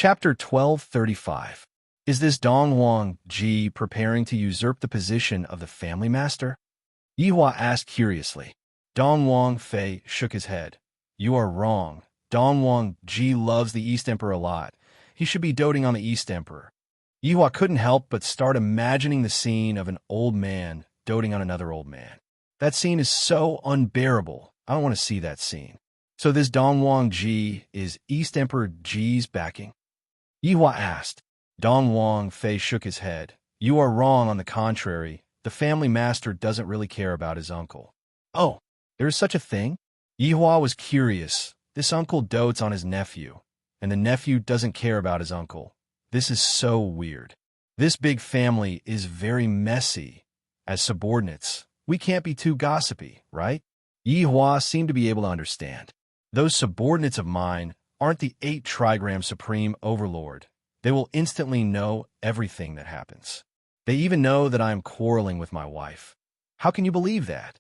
Chapter 1235. Is this Donghuang Ji preparing to usurp the position of the family master? Yihua asked curiously. Donghuang Fei shook his head. You are wrong. Donghuang Ji loves the East Emperor a lot. He should be doting on the East Emperor. Yihua couldn't help but start imagining the scene of an old man doting on another old man. That scene is so unbearable. I don't want to see that scene. So this Donghuang Ji is East Emperor Ji's backing? Yihua asked. Donghuang Fei shook his head. You are wrong, on the contrary. The family master doesn't really care about his uncle. Oh, there is such a thing? Yihua was curious. This uncle dotes on his nephew, and the nephew doesn't care about his uncle. This is so weird. This big family is very messy. As subordinates, we can't be too gossipy, right? Yihua seemed to be able to understand. Those subordinates of mine aren't the 8 trigram supreme overlord. They will instantly know everything that happens. They even know that I am quarreling with my wife. How can you believe that?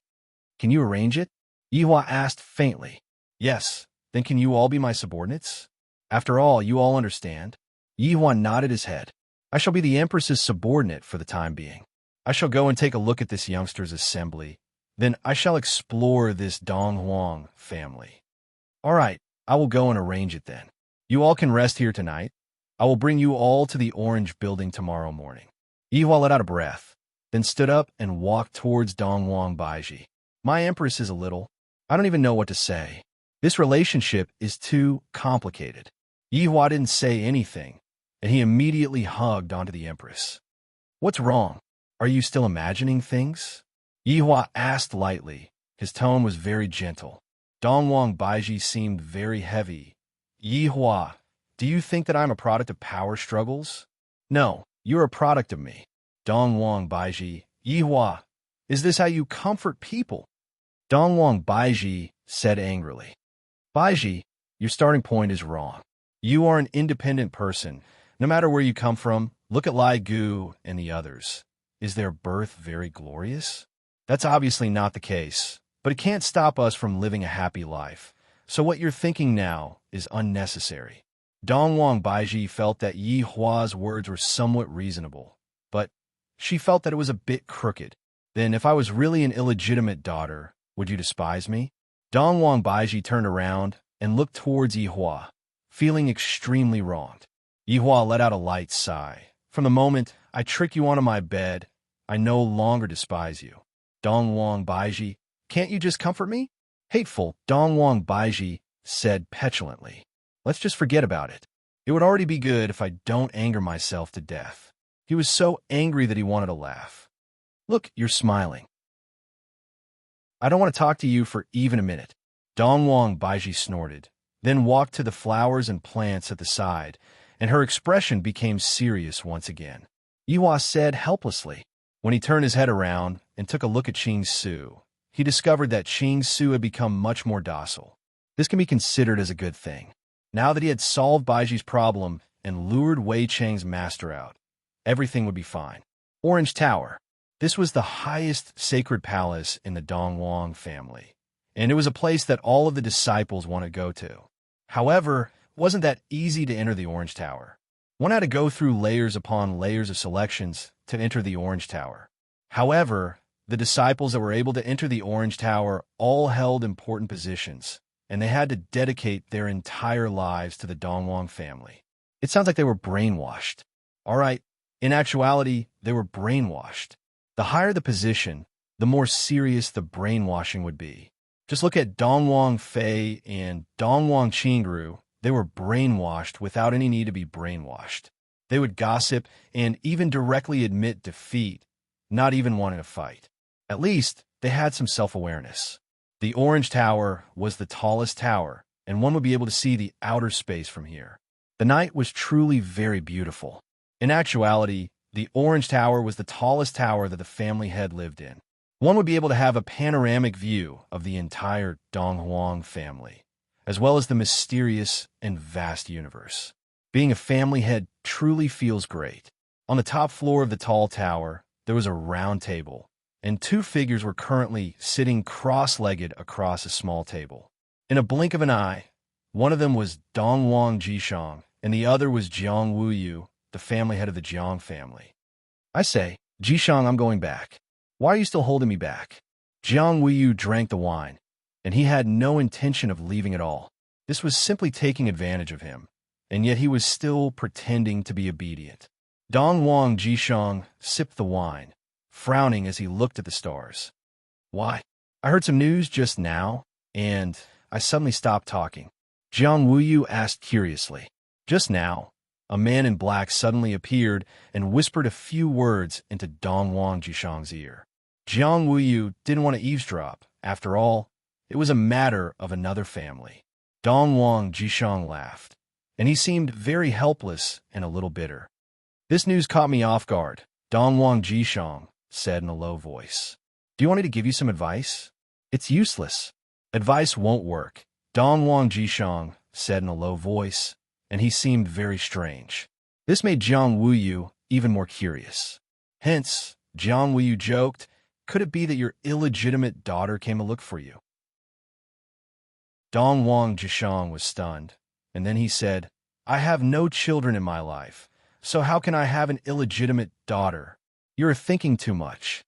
Can you arrange it? Yihua asked faintly. Yes, then can you all be my subordinates? After all, you all understand. Yihua nodded his head. I shall be the Empress's subordinate for the time being. I shall go and take a look at this youngster's assembly. Then I shall explore this Donghuang family. All right, I will go and arrange it then. You all can rest here tonight. I will bring you all to the Orange Building tomorrow morning. Yihua let out a breath, then stood up and walked towards Donghuang Baiji. My Empress is a little... I don't even know what to say. This relationship is too complicated. Yihua didn't say anything, and he immediately hugged onto the Empress. What's wrong? Are you still imagining things? Yihua asked lightly. His tone was very gentle. Donghuang Baiji seemed very heavy. Yihua, do you think that I'm a product of power struggles? No, you're a product of me. Donghuang Baiji, Yihua, is this how you comfort people? Donghuang Baiji said angrily. Baiji, your starting point is wrong. You are an independent person. No matter where you come from, look at Lai Gu and the others. Is their birth very glorious? That's obviously not the case, but it can't stop us from living a happy life. So what you're thinking now is unnecessary. Donghuang Baiji felt that Yihua's words were somewhat reasonable, but she felt that it was a bit crooked. Then if I was really an illegitimate daughter, would you despise me? Donghuang Baiji turned around and looked towards Yihua, feeling extremely wronged. Yihua let out a light sigh. From the moment I trick you onto my bed, I no longer despise you. Donghuang Baiji, can't you just comfort me? Hateful, Donghuang Baiji said petulantly. Let's just forget about it. It would already be good if I don't anger myself to death. He was so angry that he wanted to laugh. Look, you're smiling. I don't want to talk to you for even a minute. Donghuang Baiji snorted, then walked to the flowers and plants at the side, and her expression became serious once again. Yihua said helplessly. When he turned his head around and took a look at Qing Su, he discovered that Qing Su had become much more docile. This can be considered as a good thing. Now that he had solved Baiji's problem and lured Wei Cheng's master out, everything would be fine. Orange Tower. This was the highest sacred palace in the Donghuang family, and it was a place that all of the disciples want to go to. However, it wasn't that easy to enter the Orange Tower. One had to go through layers upon layers of selections to enter the Orange Tower. However, the disciples that were able to enter the Orange Tower all held important positions, and they had to dedicate their entire lives to the Donghuang family. It sounds like they were brainwashed. All right, in actuality, they were brainwashed. The higher the position, the more serious the brainwashing would be. Just look at Donghuang Fei and Donghuang Qingru. They were brainwashed without any need to be brainwashed. They would gossip and even directly admit defeat, not even wanting to fight. At least, they had some self-awareness. The Orange Tower was the tallest tower, and one would be able to see the outer space from here. The night was truly very beautiful. In actuality, the Orange Tower was the tallest tower that the family had lived in. One would be able to have a panoramic view of the entire Donghuang family, as well as the mysterious and vast universe. Being a family head truly feels great. On the top floor of the tall tower, there was a round table, and 2 figures were currently sitting cross-legged across a small table. In a blink of an eye, one of them was Donghuang Jishang, and the other was Jiang Wuyu, the family head of the Jiang family. I say, Jishang, I'm going back. Why are you still holding me back? Jiang Wuyu drank the wine, and he had no intention of leaving at all. This was simply taking advantage of him, and yet he was still pretending to be obedient. Dong Wang Jishang sipped the wine, frowning as he looked at the stars. Why? I heard some news just now, and I suddenly stopped talking. Jiang Wuyu asked curiously. Just now, a man in black suddenly appeared and whispered a few words into Dong Wang Jishang's ear. Jiang Wuyu didn't want to eavesdrop. After all, it was a matter of another family. Dong Wang Jishang laughed, and he seemed very helpless and a little bitter. This news caught me off guard, Dong Wang Jishang said in a low voice. Do you want me to give you some advice? It's useless. Advice won't work, Dong Wang Jishang said in a low voice, and he seemed very strange. This made Jiang Wuyu even more curious. Hence, Jiang Wuyu joked, could it be that your illegitimate daughter came to look for you? Dong Wang Jishang was stunned, and then he said, I have no children in my life, so how can I have an illegitimate daughter? You're thinking too much.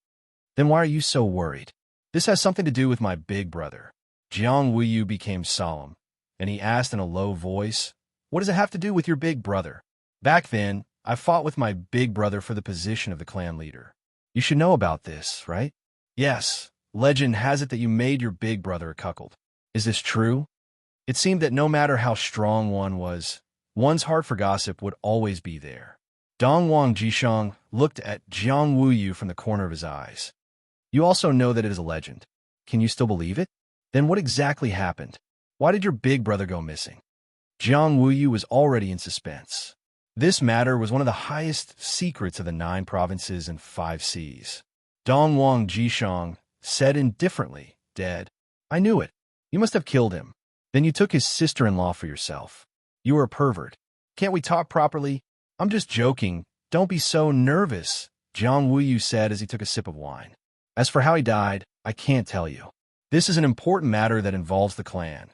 Then why are you so worried? This has something to do with my big brother. Jiang Wuyu became solemn, and he asked in a low voice, what does it have to do with your big brother? Back then, I fought with my big brother for the position of the clan leader. You should know about this, right? Yes, legend has it that you made your big brother a cuckold. Is this true? It seemed that no matter how strong one was, one's heart for gossip would always be there. Dong Wang Jishang looked at Jiang Wuyu from the corner of his eyes. You also know that it is a legend. Can you still believe it? Then what exactly happened? Why did your big brother go missing? Jiang Wuyu was already in suspense. This matter was one of the highest secrets of the 9 provinces and 5 seas. Dong Wang Jishang said indifferently, dead. I knew it. You must have killed him. Then you took his sister-in-law for yourself. You were a pervert. Can't we talk properly? I'm just joking. Don't be so nervous, Jiang Wuyu said as he took a sip of wine. As for how he died, I can't tell you. This is an important matter that involves the clan,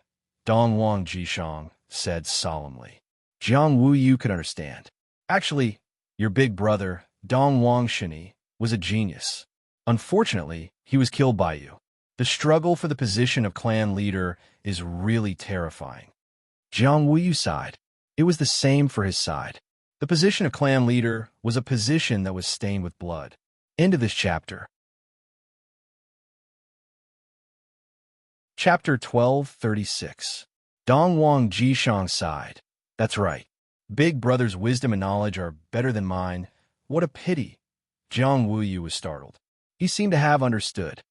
Dong Wang Jishang said solemnly. Jiang Wuyu could understand. Actually, your big brother, Dong Wang Shini, was a genius. Unfortunately, he was killed by you. The struggle for the position of clan leader is really terrifying. Jiang Wuyu sighed. It was the same for his side. The position of clan leader was a position that was stained with blood. End of this chapter. Chapter 1236. Dong Wang Jishang sighed. That's right. Big brother's wisdom and knowledge are better than mine. What a pity. Jiang Wuyu was startled. He seemed to have understood.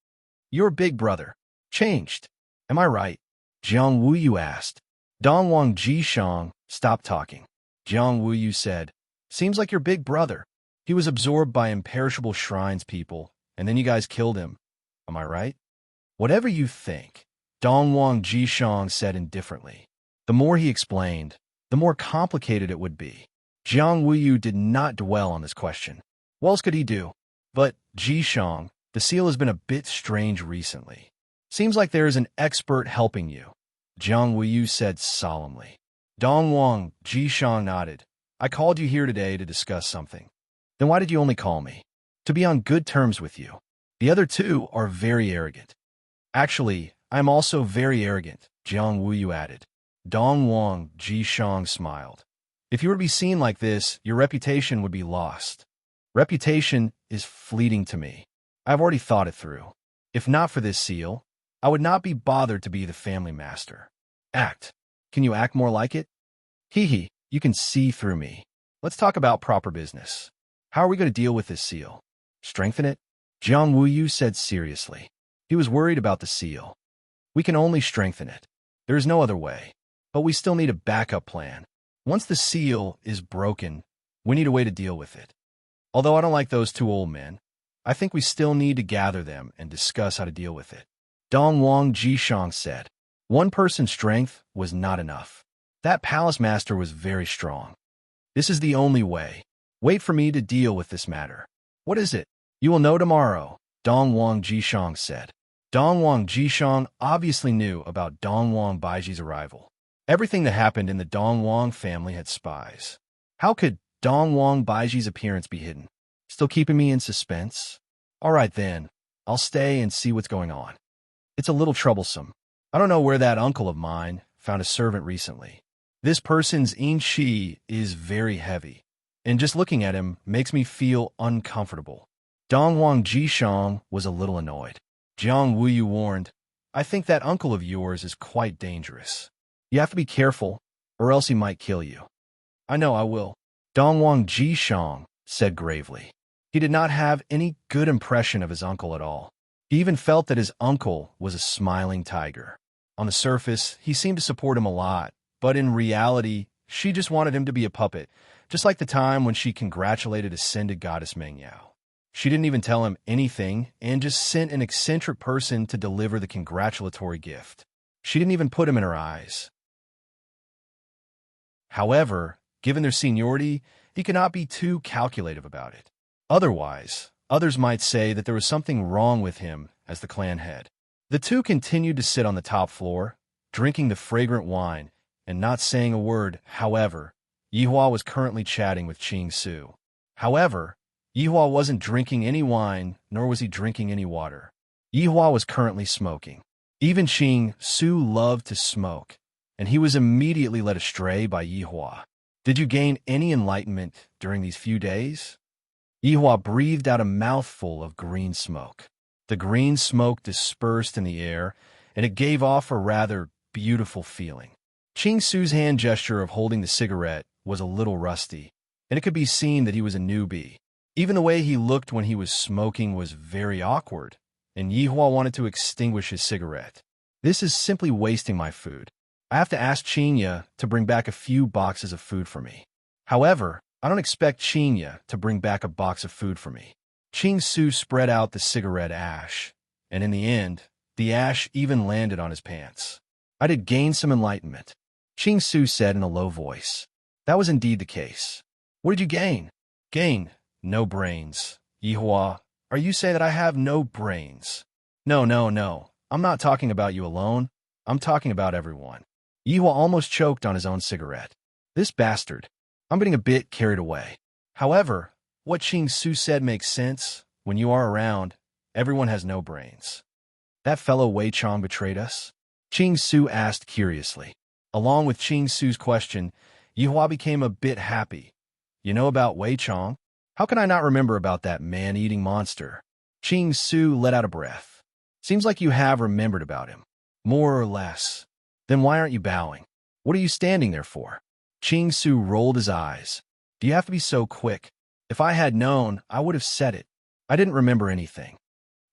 Your big brother changed. Am I right? Jiang Wuyu asked. Dong Wang Jishang stopped talking. Jiang Wuyu said, seems like your big brother. He was absorbed by imperishable shrines people, and then you guys killed him. Am I right? Whatever you think, Dong Wang Jishang said indifferently. The more he explained, the more complicated it would be. Jiang Wuyu did not dwell on this question. What else could he do? But, Jishang, the seal has been a bit strange recently. Seems like there is an expert helping you, Jiang Wuyu said solemnly. Dong Wang Jishang nodded. I called you here today to discuss something. Then why did you only call me? To be on good terms with you. The other two are very arrogant. Actually, I am also very arrogant, Jiang Wuyu added. Dong Wang Jishang smiled. If you were to be seen like this, your reputation would be lost. Reputation is fleeting to me. I've already thought it through. If not for this seal, I would not be bothered to be the family master. Act. Can you act more like it? Hee, you can see through me. Let's talk about proper business. How are we going to deal with this seal? Strengthen it? Jiang Wuyu said seriously. He was worried about the seal. We can only strengthen it. There is no other way. But we still need a backup plan. Once the seal is broken, we need a way to deal with it. Although I don't like those 2 old men, I think we still need to gather them and discuss how to deal with it. Dong Wang Jishang said. One person's strength was not enough. That palace master was very strong. This is the only way. Wait for me to deal with this matter. What is it? You will know tomorrow, Dong Wang Jishang said. Dong Wang Jishang obviously knew about Dong Wang Baiji's arrival. Everything that happened in the Dongwang family had spies. How could Dongwang Baiji's appearance be hidden? Still keeping me in suspense? All right then, I'll stay and see what's going on. It's a little troublesome. I don't know where that uncle of mine found a servant recently. This person's inchi is very heavy, and just looking at him makes me feel uncomfortable. Dongwang Jishang was a little annoyed. Jiang Wuyu warned, I think that uncle of yours is quite dangerous. You have to be careful, or else he might kill you. I know I will. Dongwang Jishang said gravely. He did not have any good impression of his uncle at all. He even felt that his uncle was a smiling tiger. On the surface, he seemed to support him a lot, but in reality, she just wanted him to be a puppet, just like the time when she congratulated Ascended Goddess Mengyao. She didn't even tell him anything and just sent an eccentric person to deliver the congratulatory gift. She didn't even put him in her eyes. However, given their seniority, he could not be too calculative about it. Otherwise, others might say that there was something wrong with him as the clan head. The two continued to sit on the top floor, drinking the fragrant wine and not saying a word. However, Yihua was currently chatting with Qing Su. However, Yihua wasn't drinking any wine, nor was he drinking any water. Yihua was currently smoking. Even Qing Su loved to smoke, and he was immediately led astray by Yihua. Did you gain any enlightenment during these few days? Yihua breathed out a mouthful of green smoke. The green smoke dispersed in the air, and it gave off a rather beautiful feeling. Qing Su's hand gesture of holding the cigarette was a little rusty, and it could be seen that he was a newbie. Even the way he looked when he was smoking was very awkward, and Yihua wanted to extinguish his cigarette. This is simply wasting my food. I have to ask Qinya to bring back a few boxes of food for me. However, I don't expect Qinya to bring back a box of food for me. Qing Su spread out the cigarette ash, and in the end, the ash even landed on his pants. I did gain some enlightenment, Qing Su said in a low voice. That was indeed the case. What did you gain? Gain? No brains. Yihua, are you saying that I have no brains? No. I'm not talking about you alone. I'm talking about everyone. Yihua almost choked on his own cigarette. This bastard. I'm getting a bit carried away. However, what Qing Su said makes sense. When you are around, everyone has no brains. That fellow Wei Chong betrayed us? Qing Su asked curiously. Along with Qing Su's question, Yihua became a bit happy. You know about Wei Chong? How can I not remember about that man-eating monster? Qing Su let out a breath. Seems like you have remembered about him. More or less. Then why aren't you bowing? What are you standing there for? Qing Su rolled his eyes. Do you have to be so quick? If I had known, I would have said it. I didn't remember anything.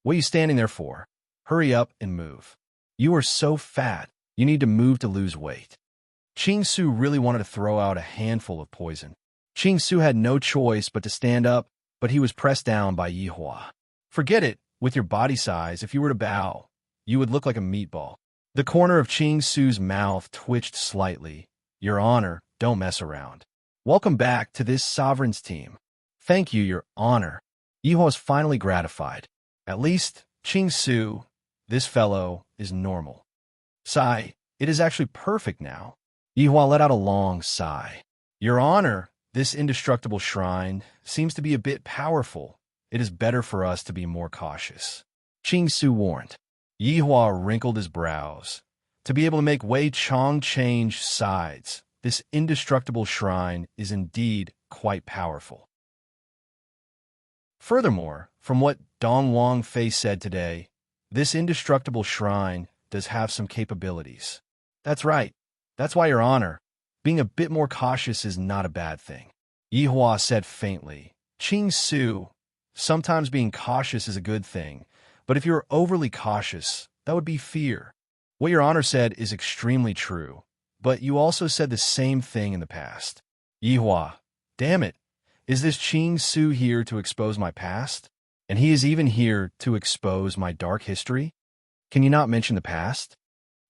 What are you standing there for? Hurry up and move. You are so fat. You need to move to lose weight. Qing Su really wanted to throw out a handful of poison. Qing Su had no choice but to stand up, but he was pressed down by Yihua. Forget it. With your body size, if you were to bow, you would look like a meatball. The corner of Qing Su's mouth twitched slightly. Your Honor, don't mess around. Welcome back to this Sovereign's team. Thank you, Your Honor. Yihua was finally gratified. At least, Qing Su, this fellow, is normal. Sigh, it is actually perfect now. Yihua let out a long sigh. Your Honor, this indestructible shrine seems to be a bit powerful. It is better for us to be more cautious. Qing Su warned. Yihua wrinkled his brows. To be able to make Wei Chong change sides, this indestructible shrine is indeed quite powerful. Furthermore, from what Dong Wang Fei said today, this indestructible shrine does have some capabilities. That's right. That's why, Your Honor, being a bit more cautious is not a bad thing. Yihua said faintly. Qing Su, sometimes being cautious is a good thing, but if you're overly cautious, that would be fear. What Your Honor said is extremely true, but you also said the same thing in the past. Yihua, damn it, is this Qing Su here to expose my past? And he is even here to expose my dark history? Can you not mention the past?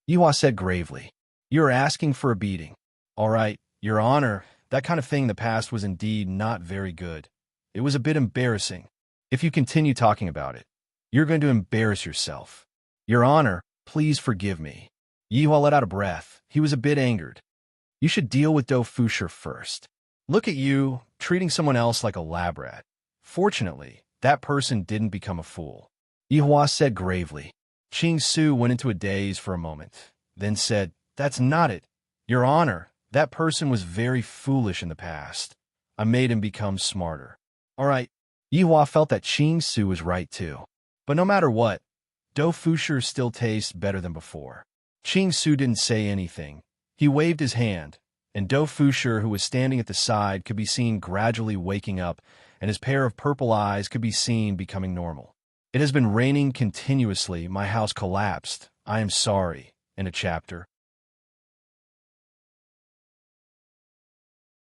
Yihua said gravely. You are asking for a beating. All right, Your Honor, that kind of thing in the past was indeed not very good. It was a bit embarrassing. If you continue talking about it, you're going to embarrass yourself. Your Honor, please forgive me. Yihua let out a breath. He was a bit angered. You should deal with Do Fusher first. Look at you, treating someone else like a lab rat. Fortunately, that person didn't become a fool. Yihua said gravely. Qing Su went into a daze for a moment, then said, That's not it. Your Honor, that person was very foolish in the past. I made him become smarter. All right. Yihua felt that Qing Su was right too. But no matter what, Do Fusher still tastes better than before. Qing Su didn't say anything. He waved his hand, and Do Fusher, who was standing at the side, could be seen gradually waking up, and his pair of purple eyes could be seen becoming normal. It has been raining continuously. My house collapsed. I am sorry. In a chapter.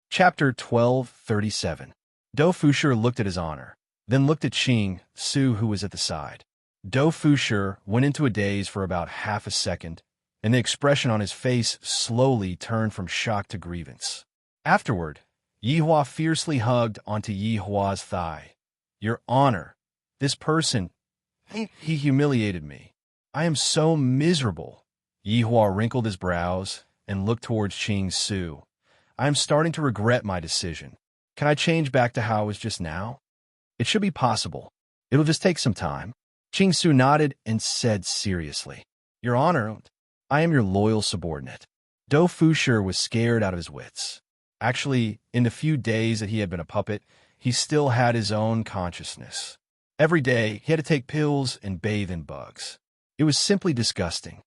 Chapter 1237. Do Fusher looked at his honor, then looked at Qing Su, who was at the side. Do Fusher went into a daze for about half a second, and the expression on his face slowly turned from shock to grievance. Afterward, Yihua fiercely hugged onto Yihua's thigh. Your Honor, this person, he humiliated me. I am so miserable. Yihua wrinkled his brows and looked towards Qing Su. I am starting to regret my decision. Can I change back to how I was just now? It should be possible. It'll just take some time. Qing Su nodded and said seriously, Your Honor, I am your loyal subordinate. Do Fusher was scared out of his wits. Actually, in the few days that he had been a puppet, he still had his own consciousness. Every day, he had to take pills and bathe in bugs. It was simply disgusting.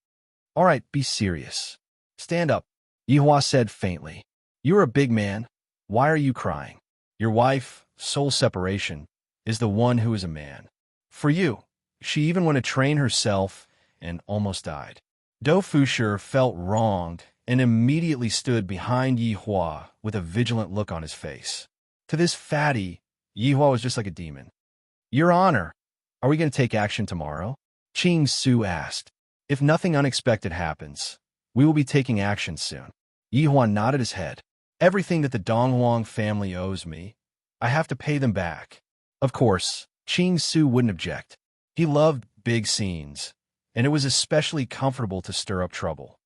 All right, be serious. Stand up, Yihua said faintly. You're a big man. Why are you crying? Your wife, soul separation, is the one who is a man. For you, she even went to train herself and almost died. Do Fusher felt wronged and immediately stood behind Yihua with a vigilant look on his face. To this fatty, Yihua was just like a demon. Your Honor, are we going to take action tomorrow? Qing Su asked. If nothing unexpected happens, we will be taking action soon. Yihua nodded his head. Everything that the Donghuang family owes me, I have to pay them back. Of course, Qing Su wouldn't object. He loved big scenes, and it was especially comfortable to stir up trouble.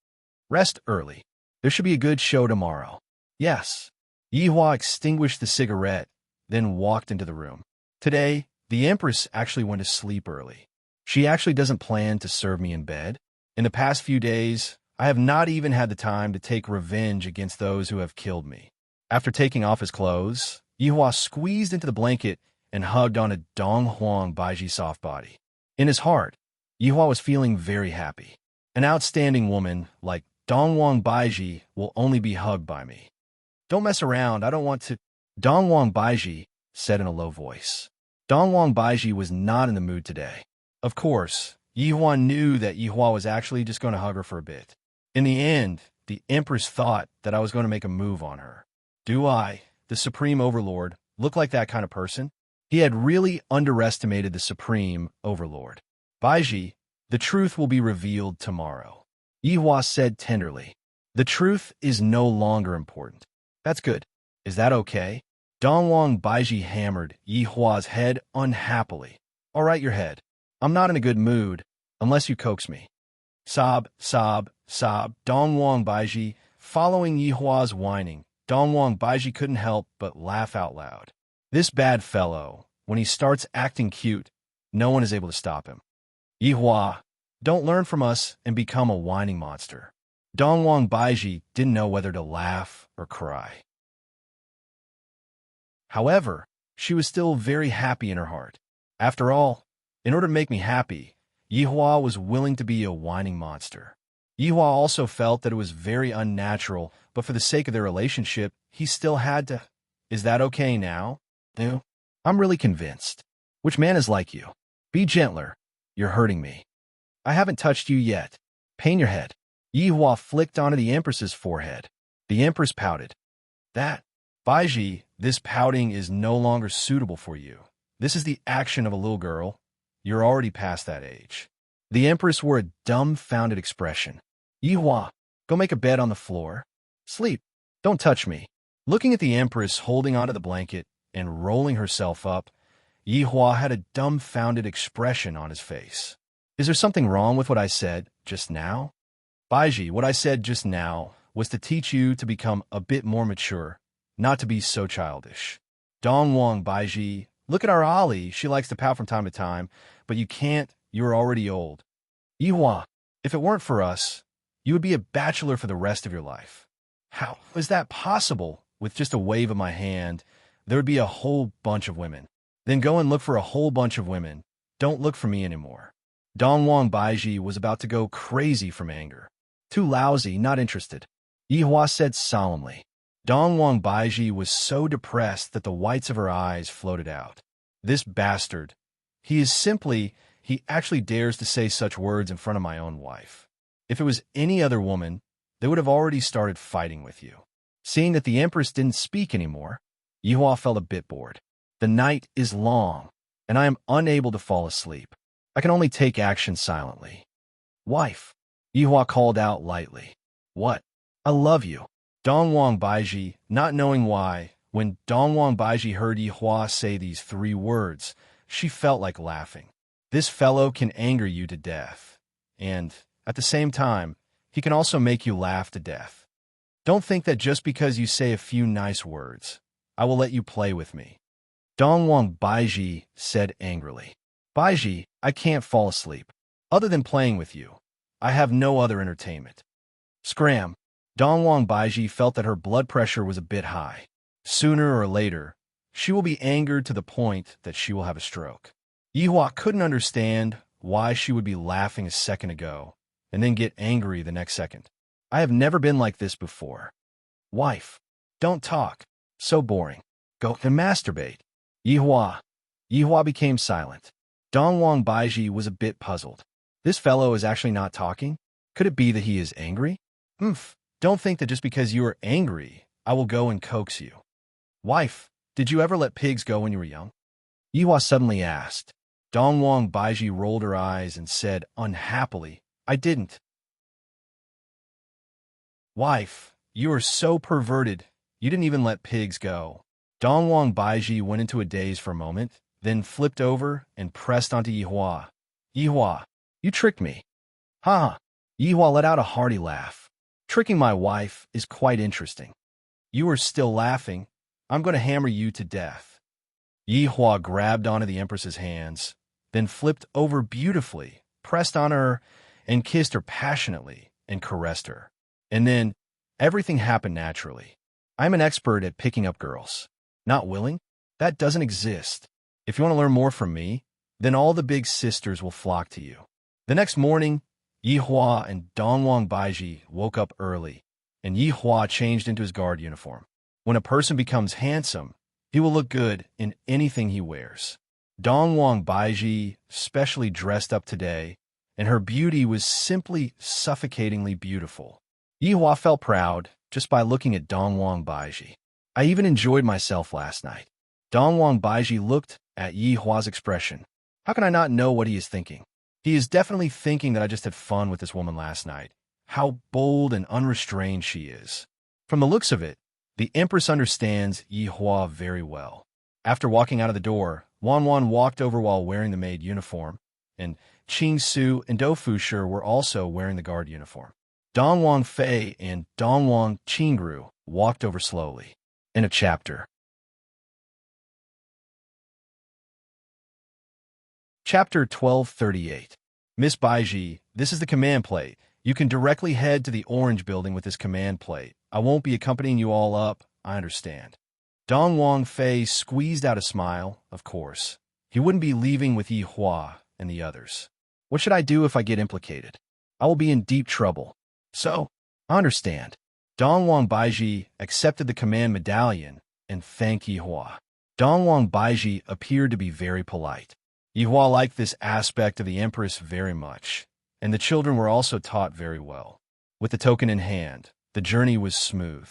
Rest early. There should be a good show tomorrow. Yes. Yihua extinguished the cigarette, then walked into the room. Today, the Empress actually went to sleep early. She actually doesn't plan to serve me in bed. In the past few days, I have not even had the time to take revenge against those who have killed me. After taking off his clothes, Yihua squeezed into the blanket and hugged on a Donghuang Baiji soft body. In his heart, Yihua was feeling very happy. An outstanding woman like Donghuang Baiji will only be hugged by me. Don't mess around, I don't want to. Donghuang Baiji said in a low voice. Donghuang Baiji was not in the mood today. Of course, Yihua knew that Yihua was actually just going to hug her for a bit. In the end, the Empress thought that I was going to make a move on her. Do I, the Supreme Overlord, look like that kind of person? He had really underestimated the Supreme Overlord. Baiji, the truth will be revealed tomorrow. Yihua said tenderly. The truth is no longer important. That's good. Is that okay? Donghuang Baiji hammered Yihua's head unhappily. All right, your head. I'm not in a good mood, unless you coax me. Sob, sob, sob. Donghuang Baiji, following Yihua's whining, Donghuang Baiji couldn't help but laugh out loud. This bad fellow, when he starts acting cute, no one is able to stop him. Yihua, don't learn from us and become a whining monster. Donghuang Baiji didn't know whether to laugh or cry. However, she was still very happy in her heart. After all, in order to make me happy, Yihua was willing to be a whining monster. Yihua also felt that it was very unnatural, but for the sake of their relationship, he still had to. Is that okay now? No. I'm really convinced. Which man is like you? Be gentler. You're hurting me. I haven't touched you yet. Pain your head. Yihua flicked onto the Empress's forehead. The Empress pouted. That, Baiji, this pouting is no longer suitable for you. This is the action of a little girl. You're already past that age. The Empress wore a dumbfounded expression. Yihua, go make a bed on the floor. Sleep. Don't touch me. Looking at the Empress holding onto the blanket and rolling herself up, Yihua had a dumbfounded expression on his face. Is there something wrong with what I said just now? Baiji, what I said just now was to teach you to become a bit more mature, not to be so childish. Dongwang, Baiji, look at our Ali. She likes to pout from time to time, but you can't. You're already old. Yihua, if it weren't for us, you would be a bachelor for the rest of your life. How is that possible? With just a wave of my hand, there would be a whole bunch of women. Then go and look for a whole bunch of women. Don't look for me anymore. Dongwang Baiji was about to go crazy from anger. Too lousy, not interested. Yihua said solemnly. Dongwang Baiji was so depressed that the whites of her eyes floated out. This bastard. He actually dares to say such words in front of my own wife. If it was any other woman, they would have already started fighting with you. Seeing that the Empress didn't speak anymore, Yihua felt a bit bored. The night is long, and I am unable to fall asleep. I can only take action silently. Wife, Yihua called out lightly. What? I love you. Dongwang Baiji, not knowing why, when Dongwang Baiji heard Yihua say these 3 words, she felt like laughing. This fellow can anger you to death, and, at the same time, he can also make you laugh to death. Don't think that just because you say a few nice words, I will let you play with me. Dongwang Baiji said angrily. Baiji, I can't fall asleep. Other than playing with you, I have no other entertainment. Scram. Dongwang Baiji felt that her blood pressure was a bit high. Sooner or later, she will be angered to the point that she will have a stroke. Yihua couldn't understand why she would be laughing a second ago and then get angry the next second. I have never been like this before. Wife, don't talk. So boring. Go and masturbate. Yihua. Yihua became silent. Dongwang Baiji was a bit puzzled. This fellow is actually not talking? Could it be that he is angry? Don't think that just because you are angry, I will go and coax you. Wife, did you ever let pigs go when you were young? Yihua suddenly asked. Dongwang Baiji rolled her eyes and said unhappily, I didn't. Wife, you are so perverted. You didn't even let pigs go. Dongwang Baiji went into a daze for a moment, then flipped over and pressed onto Yihua. Yihua, you tricked me. Ha! Yihua let out a hearty laugh. Tricking my wife is quite interesting. You are still laughing. I'm going to hammer you to death. Yihua grabbed onto the Empress's hands, then flipped over beautifully, pressed on her, and kissed her passionately and caressed her. And then, everything happened naturally. I'm an expert at picking up girls. Not willing? That doesn't exist. If you want to learn more from me, then all the big sisters will flock to you. The next morning, Yihua and Dongwang Baiji woke up early, and Yihua changed into his guard uniform. When a person becomes handsome, he will look good in anything he wears. Dongwang Baiji specially dressed up today, and her beauty was simply suffocatingly beautiful. Yihua felt proud just by looking at Dongwang Baiji. I even enjoyed myself last night. Dongwang Baiji looked at Yihua's expression. How can I not know what he is thinking? He is definitely thinking that I just had fun with this woman last night. How bold and unrestrained she is. From the looks of it, the Empress understands Yihua very well. After walking out of the door, Wanwan walked over while wearing the maid uniform, and Qing Su and Do Fushi were also wearing the guard uniform. Dongwang Fei and Dongwang Qingru walked over slowly. In a chapter. Chapter 1238. Miss Baiji, this is the command plate. You can directly head to the orange building with this command plate. I won't be accompanying you all up, I understand. Dongwang Fei squeezed out a smile, of course. He wouldn't be leaving with Yihua and the others. What should I do if I get implicated? I will be in deep trouble. So, I understand. Dongwang Baiji accepted the command medallion and thanked Yihua. Dongwang Baiji appeared to be very polite. Yihua liked this aspect of the Empress very much, and the children were also taught very well. With the token in hand, the journey was smooth.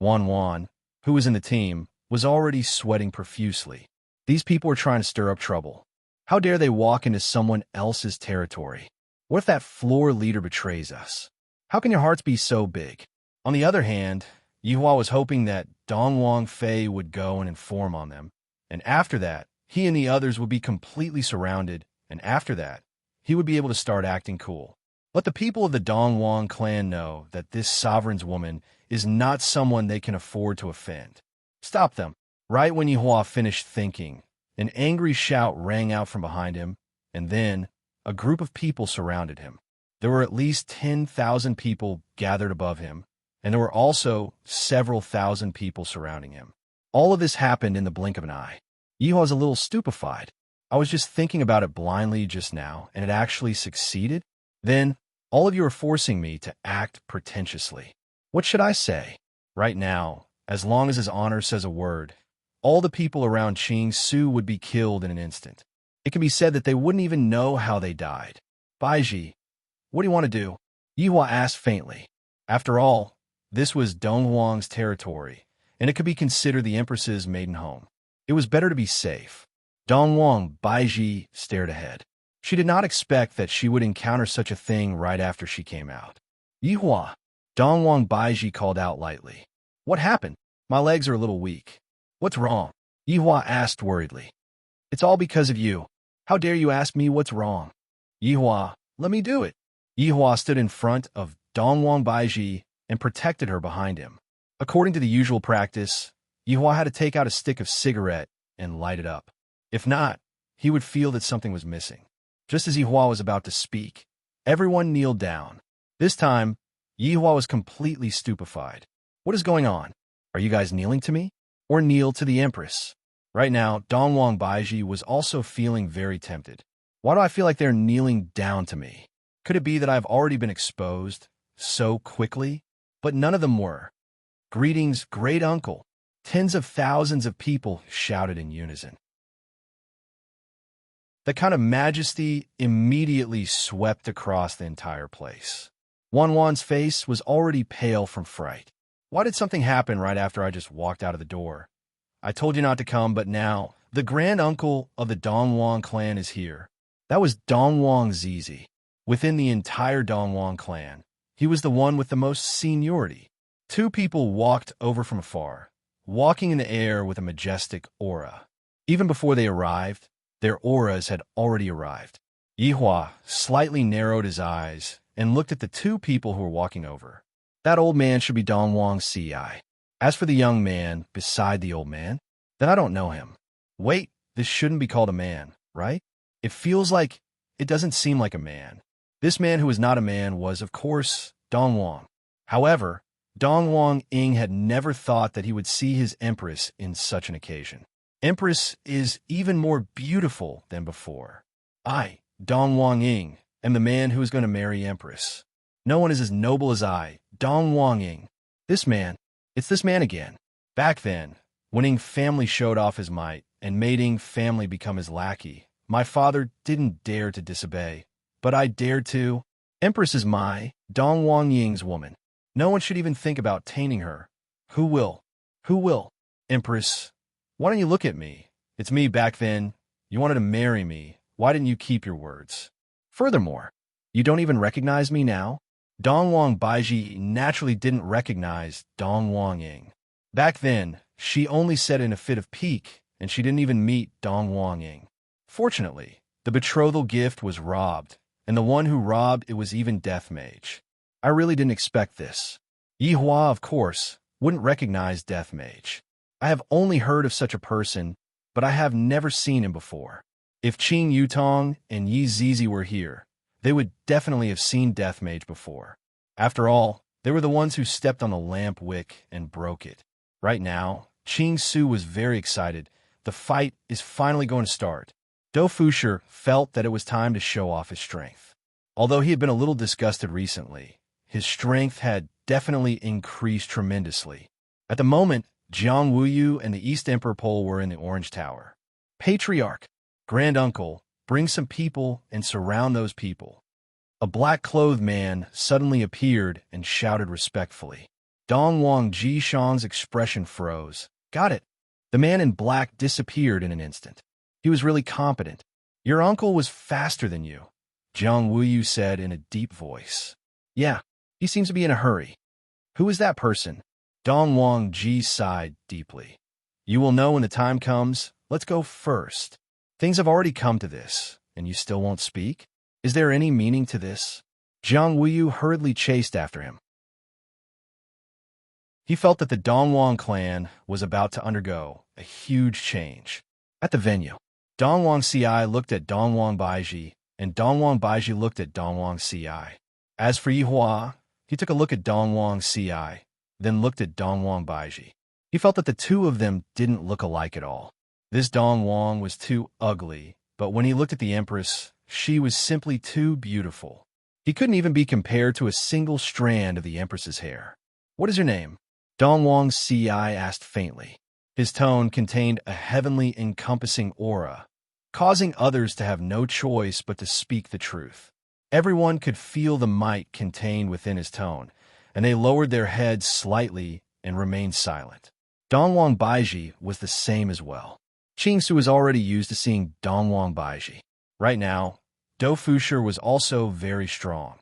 Wanwan, who was in the team, was already sweating profusely. These people were trying to stir up trouble. How dare they walk into someone else's territory? What if that floor leader betrays us? How can your hearts be so big? On the other hand, Yihua was hoping that Dongwang Fei would go and inform on them, and after that, he and the others would be completely surrounded, and after that, he would be able to start acting cool. Let the people of the Dongwang clan know that this sovereign's woman is not someone they can afford to offend. Stop them. Right when Yihua finished thinking, an angry shout rang out from behind him, and then a group of people surrounded him. There were at least 10,000 people gathered above him, and there were also several thousand people surrounding him. All of this happened in the blink of an eye. Yihua was a little stupefied. I was just thinking about it blindly just now, and it actually succeeded? Then, all of you are forcing me to act pretentiously. What should I say? Right now, as long as his honor says a word, all the people around Qing Su would be killed in an instant. It can be said that they wouldn't even know how they died. Baiji, what do you want to do? Yihua asked faintly. After all, this was Dongwang's territory, and it could be considered the Empress's maiden home. It was better to be safe. Dongwang Baiji stared ahead. She did not expect that she would encounter such a thing right after she came out. Yihua, Dongwang Baiji called out lightly. What happened? My legs are a little weak. What's wrong? Yihua asked worriedly. It's all because of you. How dare you ask me what's wrong? Yihua, let me do it. Yihua stood in front of Dongwang Baiji and protected her behind him. According to the usual practice, Yihua had to take out a stick of cigarette and light it up. If not, he would feel that something was missing. Just as Yihua was about to speak, everyone kneeled down. This time, Yihua was completely stupefied. What is going on? Are you guys kneeling to me? Or kneel to the Empress? Right now, Dongwang Baiji was also feeling very tempted. Why do I feel like they're kneeling down to me? Could it be that I've already been exposed so quickly? But none of them were. Greetings, great uncle. Tens of thousands of people shouted in unison. The kind of majesty immediately swept across the entire place. Wan's face was already pale from fright. Why did something happen right after I just walked out of the door? I told you not to come, but now the grand uncle of the Dongwang clan is here. That was Dongwang Zizi. Within the entire Dongwang clan, he was the one with the most seniority. Two people walked over from afar, walking in the air with a majestic aura. Even before they arrived, their auras had already arrived. Yihua slightly narrowed his eyes and looked at the two people who were walking over. That old man should be Dongwang's CI. As for the young man beside the old man, then I don't know him. Wait, this shouldn't be called a man, right? It feels like it doesn't seem like a man. This man who was not a man was, of course, Dongwang. However, Dongwang Ying had never thought that he would see his Empress in such an occasion. Empress is even more beautiful than before. I, Dongwang Ying, am the man who is going to marry Empress. No one is as noble as I, Dongwang Ying. This man, it's this man again. Back then, when Ying family showed off his might and made Ying family become his lackey, my father didn't dare to disobey, but I dared to. Empress is my, Dongwang Ying's woman. No one should even think about tainting her. Who will? Who will? Empress, why don't you look at me? It's me back then. You wanted to marry me. Why didn't you keep your words? Furthermore, you don't even recognize me now? Dongwang Baiji naturally didn't recognize Dongwang Ying. Back then, she only said in a fit of pique, and she didn't even meet Dongwang Ying. Fortunately, the betrothal gift was robbed, and the one who robbed it was even Death Mage. I really didn't expect this. Yihua, of course, wouldn't recognize Death Mage. I have only heard of such a person, but I have never seen him before. If Qing Yutong and Yi Zizi were here, they would definitely have seen Death Mage before. After all, they were the ones who stepped on the lamp wick and broke it. Right now, Qing Su was very excited. The fight is finally going to start. Do Fusher felt that it was time to show off his strength. Although he had been a little disgusted recently, his strength had definitely increased tremendously. At the moment, Jiang Wuyu and the East Emperor Pole were in the Orange Tower. Patriarch, Grand Uncle, bring some people and surround those people. A black-clothed man suddenly appeared and shouted respectfully. Dongwang Jishang's expression froze. Got it. The man in black disappeared in an instant. He was really competent. Your uncle was faster than you, Jiang Wuyu said in a deep voice. Yeah, he seems to be in a hurry. Who is that person? Dongwang Ji sighed deeply. You will know when the time comes. Let's go first. Things have already come to this, and you still won't speak? Is there any meaning to this? Jiang Wuyu hurriedly chased after him. He felt that the Dongwang clan was about to undergo a huge change. At the venue, Dongwang Ci looked at Dongwang Baiji, and Dongwang Baiji looked at Dongwang Ci. As for Yihua, he took a look at Dongwang Ci, then looked at Dongwang Baiji. He felt that the two of them didn't look alike at all. This Dongwang was too ugly, but when he looked at the Empress, she was simply too beautiful. He couldn't even be compared to a single strand of the Empress's hair. "What is your name?" Dongwang Ci asked faintly. His tone contained a heavenly encompassing aura, causing others to have no choice but to speak the truth. Everyone could feel the might contained within his tone, and they lowered their heads slightly and remained silent. Dongwang Baiji was the same as well. Qingsu was already used to seeing Dongwang Baiji. Right now, Do Fusher was also very strong,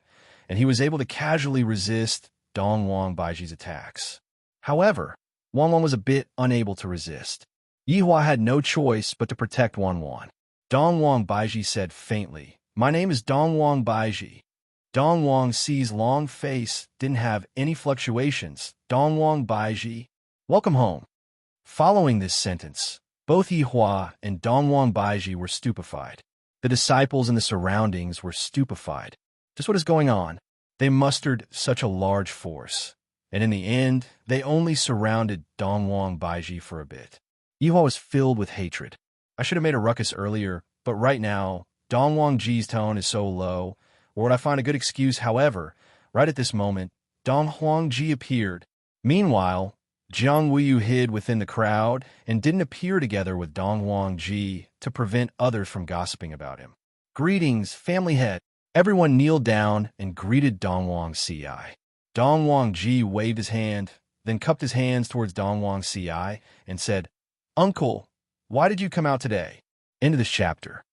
and he was able to casually resist Dongwang Baiji's attacks. However, Wanwan was a bit unable to resist. Yihua had no choice but to protect Wanwan. Dongwang Baiji said faintly, "My name is Dongwang Baiji." Dongwang Ci's long face didn't have any fluctuations. "Dongwang Baiji, welcome home." Following this sentence, both Yihua and Dongwang Baiji were stupefied. The disciples and the surroundings were stupefied. Just what is going on? They mustered such a large force, and in the end, they only surrounded Dongwang Baiji for a bit. Yihua was filled with hatred. I should have made a ruckus earlier, but right now, Dongwang Ji's tone is so low, or would I find a good excuse? However, right at this moment, Dongwang Ji appeared. Meanwhile, Jiang Wuyu hid within the crowd and didn't appear together with Dongwang Ji to prevent others from gossiping about him. "Greetings, family head." Everyone kneeled down and greeted Dongwang Ci. Dongwang Ji waved his hand, then cupped his hands towards Dongwang Ci and said, "Uncle, why did you come out today?" End of this chapter.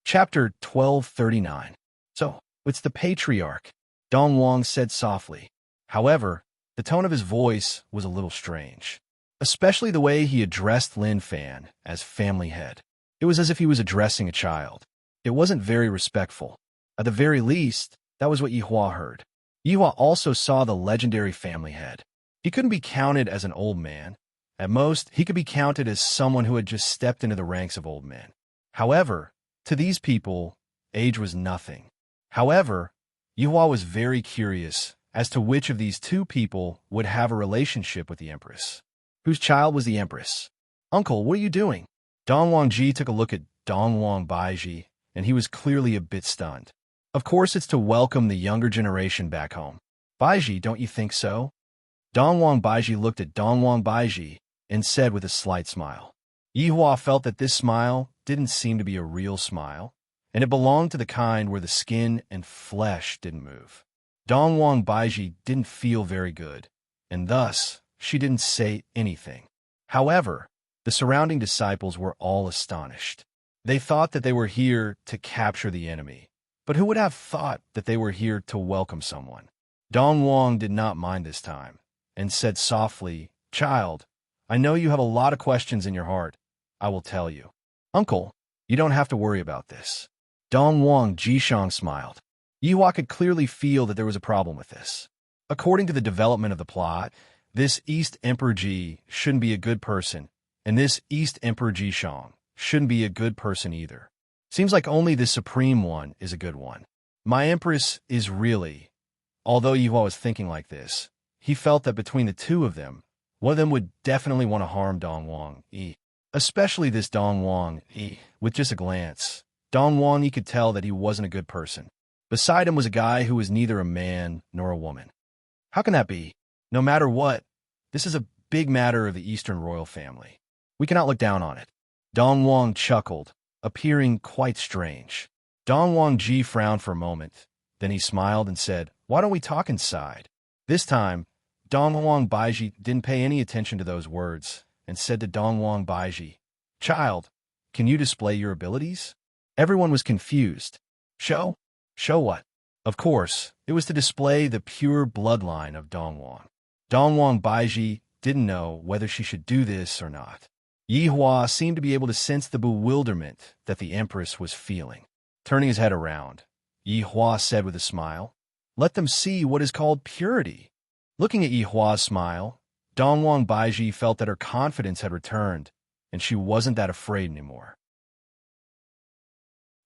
Chapter 1239. "So, it's the patriarch," Dongwang said softly. However, the tone of his voice was a little strange, especially the way he addressed Lin Fan as family head. It was as if he was addressing a child. It wasn't very respectful. At the very least, that was what Yihua heard. Yihua also saw the legendary family head. He couldn't be counted as an old man. At most, he could be counted as someone who had just stepped into the ranks of old men. However, to these people, age was nothing. However, Yihua was very curious as to which of these two people would have a relationship with the Empress. Whose child was the Empress? "Uncle, what are you doing?" Dongwang Ji took a look at Dongwang Baiji, and he was clearly a bit stunned. Of course, it's to welcome the younger generation back home. "Baiji, don't you think so?" Dongwang Baiji looked at Dongwang Baiji and said with a slight smile. Yihua felt that this smile didn't seem to be a real smile, and it belonged to the kind where the skin and flesh didn't move. Dongwang Baiji didn't feel very good, and thus she didn't say anything. However, the surrounding disciples were all astonished. They thought that they were here to capture the enemy, but who would have thought that they were here to welcome someone? Dongwang did not mind this time, and said softly, "Child, I know you have a lot of questions in your heart. I will tell you." "Uncle, you don't have to worry about this." Dongwang Jishang smiled. Yihua could clearly feel that there was a problem with this. According to the development of the plot, this East Emperor Ji shouldn't be a good person, and this East Emperor Jishang shouldn't be a good person either. Seems like only the Supreme One is a good one. My Empress is really... Although Yihua was thinking like this, he felt that between the two of them, one of them would definitely want to harm Dongwang Yi. Especially this Dongwang Yi. With just a glance, Dongwang Yi could tell that he wasn't a good person. Beside him was a guy who was neither a man nor a woman. How can that be? No matter what, this is a big matter of the Eastern royal family. We cannot look down on it. Dongwang chuckled, appearing quite strange. Dongwang Ji frowned for a moment. Then he smiled and said, "Why don't we talk inside?" This time, Dongwang Baiji didn't pay any attention to those words and said to Dongwang Baiji, "Child, can you display your abilities?" Everyone was confused. Show? Show what? Of course, it was to display the pure bloodline of Dongwang. Dongwang Baiji didn't know whether she should do this or not. Yihua seemed to be able to sense the bewilderment that the Empress was feeling. Turning his head around, Yihua said with a smile, "Let them see what is called purity." Looking at Yihua's smile, Dongwang Baiji felt that her confidence had returned, and she wasn't that afraid anymore.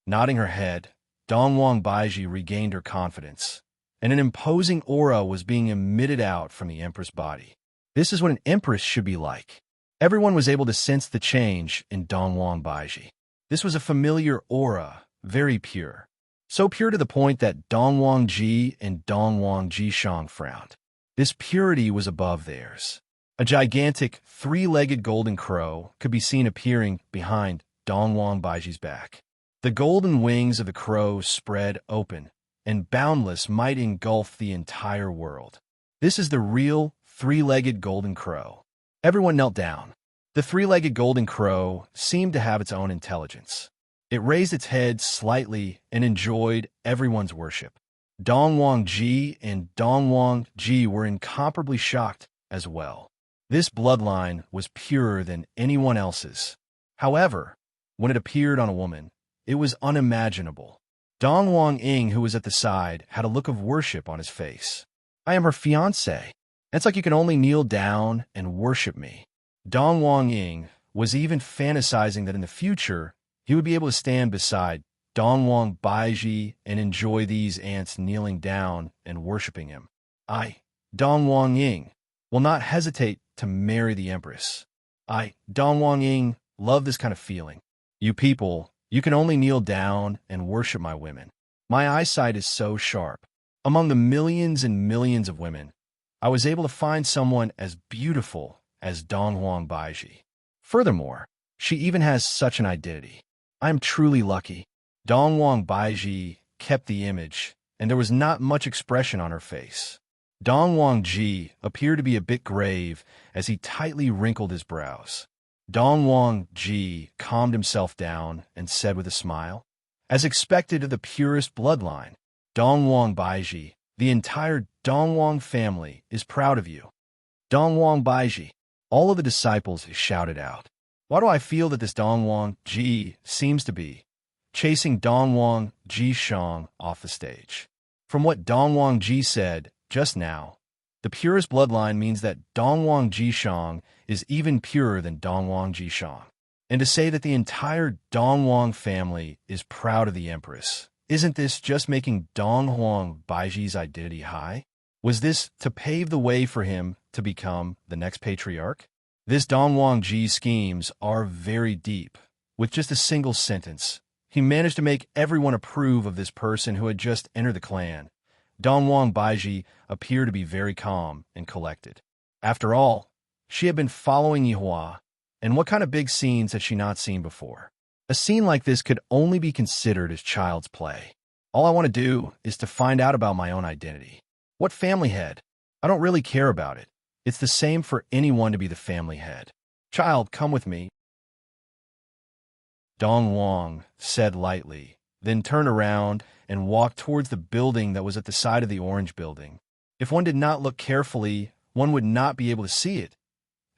Nodding her head, Dongwang Baiji regained her confidence, and an imposing aura was being emitted out from the Empress' body. This is what an Empress should be like. Everyone was able to sense the change in Dongwang Baiji. This was a familiar aura, very pure. So pure to the point that Dongwang Ji and Dongwang Jishang frowned. This purity was above theirs. A gigantic, three-legged golden crow could be seen appearing behind Dongwang Baiji's back. The golden wings of the crow spread open, and boundless might engulf the entire world. This is the real three-legged golden crow. Everyone knelt down. The three-legged golden crow seemed to have its own intelligence. It raised its head slightly and enjoyed everyone's worship. Dongwang Ji and Dongwang Ji were incomparably shocked as well. This bloodline was purer than anyone else's. However, when it appeared on a woman, it was unimaginable. Dongwang Ying, who was at the side, had a look of worship on his face. "I am her fiancé. It's like you can only kneel down and worship me." Dongwang Ying was even fantasizing that in the future, he would be able to stand beside Dongwang Baiji and enjoy these ants kneeling down and worshiping him. "I, Dongwang Ying, will not hesitate to marry the Empress. I, Dongwang Ying, love this kind of feeling. You people, you can only kneel down and worship my women. My eyesight is so sharp. Among the millions and millions of women, I was able to find someone as beautiful as Dongwang Baiji. Furthermore, she even has such an identity. I am truly lucky." Dongwang Baiji kept the image, and there was not much expression on her face. Dongwang Ji appeared to be a bit grave as he tightly wrinkled his brows. Dongwang Ji calmed himself down and said with a smile, "As expected of the purest bloodline, Dongwang Baiji, the entire Dongwang family is proud of you." "Dongwang Baiji," all of the disciples shouted out. "Why do I feel that this Dongwang Ji seems to be chasing Dongwang Jishang off the stage?" From what Dongwang Ji said just now, the purest bloodline means that Dongwang Jishang is even purer than Dongwang Jishang. And to say that the entire Dongwang family is proud of the Empress, isn't this just making Dongwang Baiji's identity high? Was this to pave the way for him to become the next patriarch? This Dongwang Ji's schemes are very deep. With just a single sentence, he managed to make everyone approve of this person who had just entered the clan. Dongwang Baiji appeared to be very calm and collected. After all, she had been following Yihua, and what kind of big scenes had she not seen before? A scene like this could only be considered as child's play. All I want to do is to find out about my own identity. What family head? I don't really care about it. It's the same for anyone to be the family head. Child, come with me. Dongwang said lightly, then turned around and walked towards the building that was at the side of the orange building. If one did not look carefully, one would not be able to see it.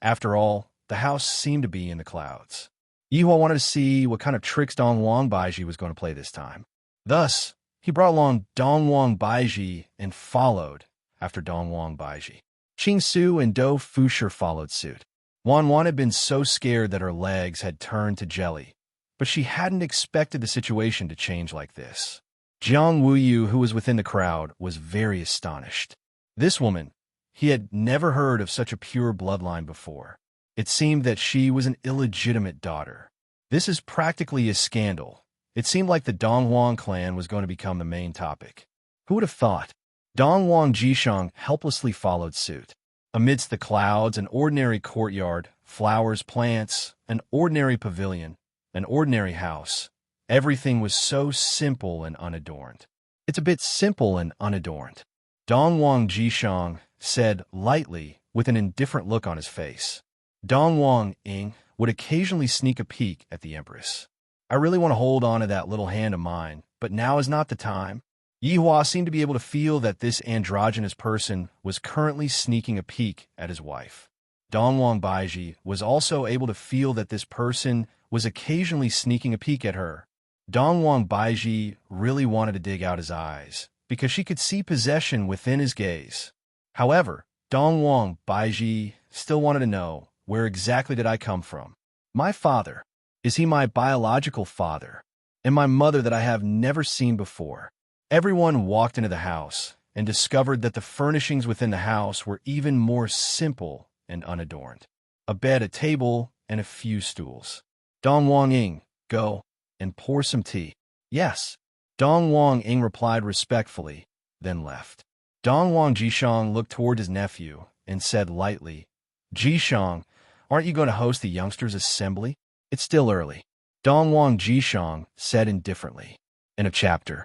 After all, the house seemed to be in the clouds. Yihua wanted to see what kind of tricks Dongwang Baiji was going to play this time. Thus, he brought along Dongwang Baiji and followed after Dongwang Baiji. Qing Su and Do Fusher followed suit. Wan Wan had been so scared that her legs had turned to jelly, but she hadn't expected the situation to change like this. Jiang Wuyu, who was within the crowd, was very astonished. This woman, he had never heard of such a pure bloodline before. It seemed that she was an illegitimate daughter. This is practically a scandal. It seemed like the Dongwang clan was going to become the main topic. Who would have thought? Dongwang Jishang helplessly followed suit. Amidst the clouds, an ordinary courtyard, flowers, plants, an ordinary pavilion, an ordinary house. Everything was so simple and unadorned. It's a bit simple and unadorned. Dongwang Jishang said lightly with an indifferent look on his face. Dongwang Ying would occasionally sneak a peek at the Empress. I really want to hold on to that little hand of mine, but now is not the time. Yihua seemed to be able to feel that this androgynous person was currently sneaking a peek at his wife. Dongwang Baiji was also able to feel that this person was occasionally sneaking a peek at her. Dongwang Baiji really wanted to dig out his eyes, because she could see possession within his gaze. However, Dongwang Baiji still wanted to know, where exactly did I come from? My father. Is he my biological father? And my mother that I have never seen before? Everyone walked into the house and discovered that the furnishings within the house were even more simple and unadorned. A bed, a table, and a few stools. Dongwang Ying, go and pour some tea. Yes. Dongwang Ying replied respectfully, then left. Dongwang Jishang looked toward his nephew and said lightly, Jishang, aren't you going to host the youngsters' assembly? It's still early. Dongwang Jishang said indifferently. End of chapter.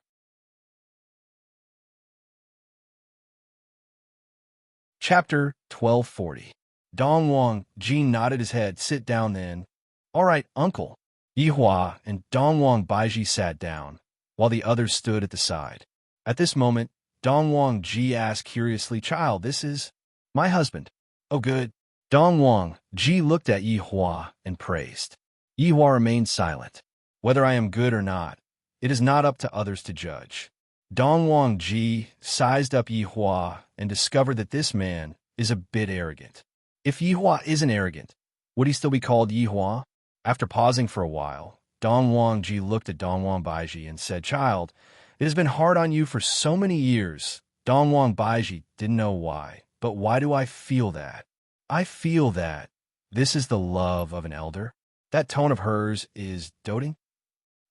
Chapter 1240. Dongwang Ji nodded his head. Sit down then. All right, uncle. Yihua and Dongwang Baiji sat down, while the others stood at the side. At this moment, Dongwang Ji asked curiously, Child, this is my husband. Oh, good. Dongwang Ji looked at Yihua and praised. Yihua remained silent. Whether I am good or not, it is not up to others to judge. Dongwang Ji sized up Yihua and discovered that this man is a bit arrogant. If Yihua isn't arrogant, would he still be called Yihua? After pausing for a while, Dongwang Ji looked at Dongwang Baiji and said, Child, it has been hard on you for so many years. Dongwang Baiji didn't know why, but why do I feel that? I feel that this is the love of an elder. That tone of hers is doting.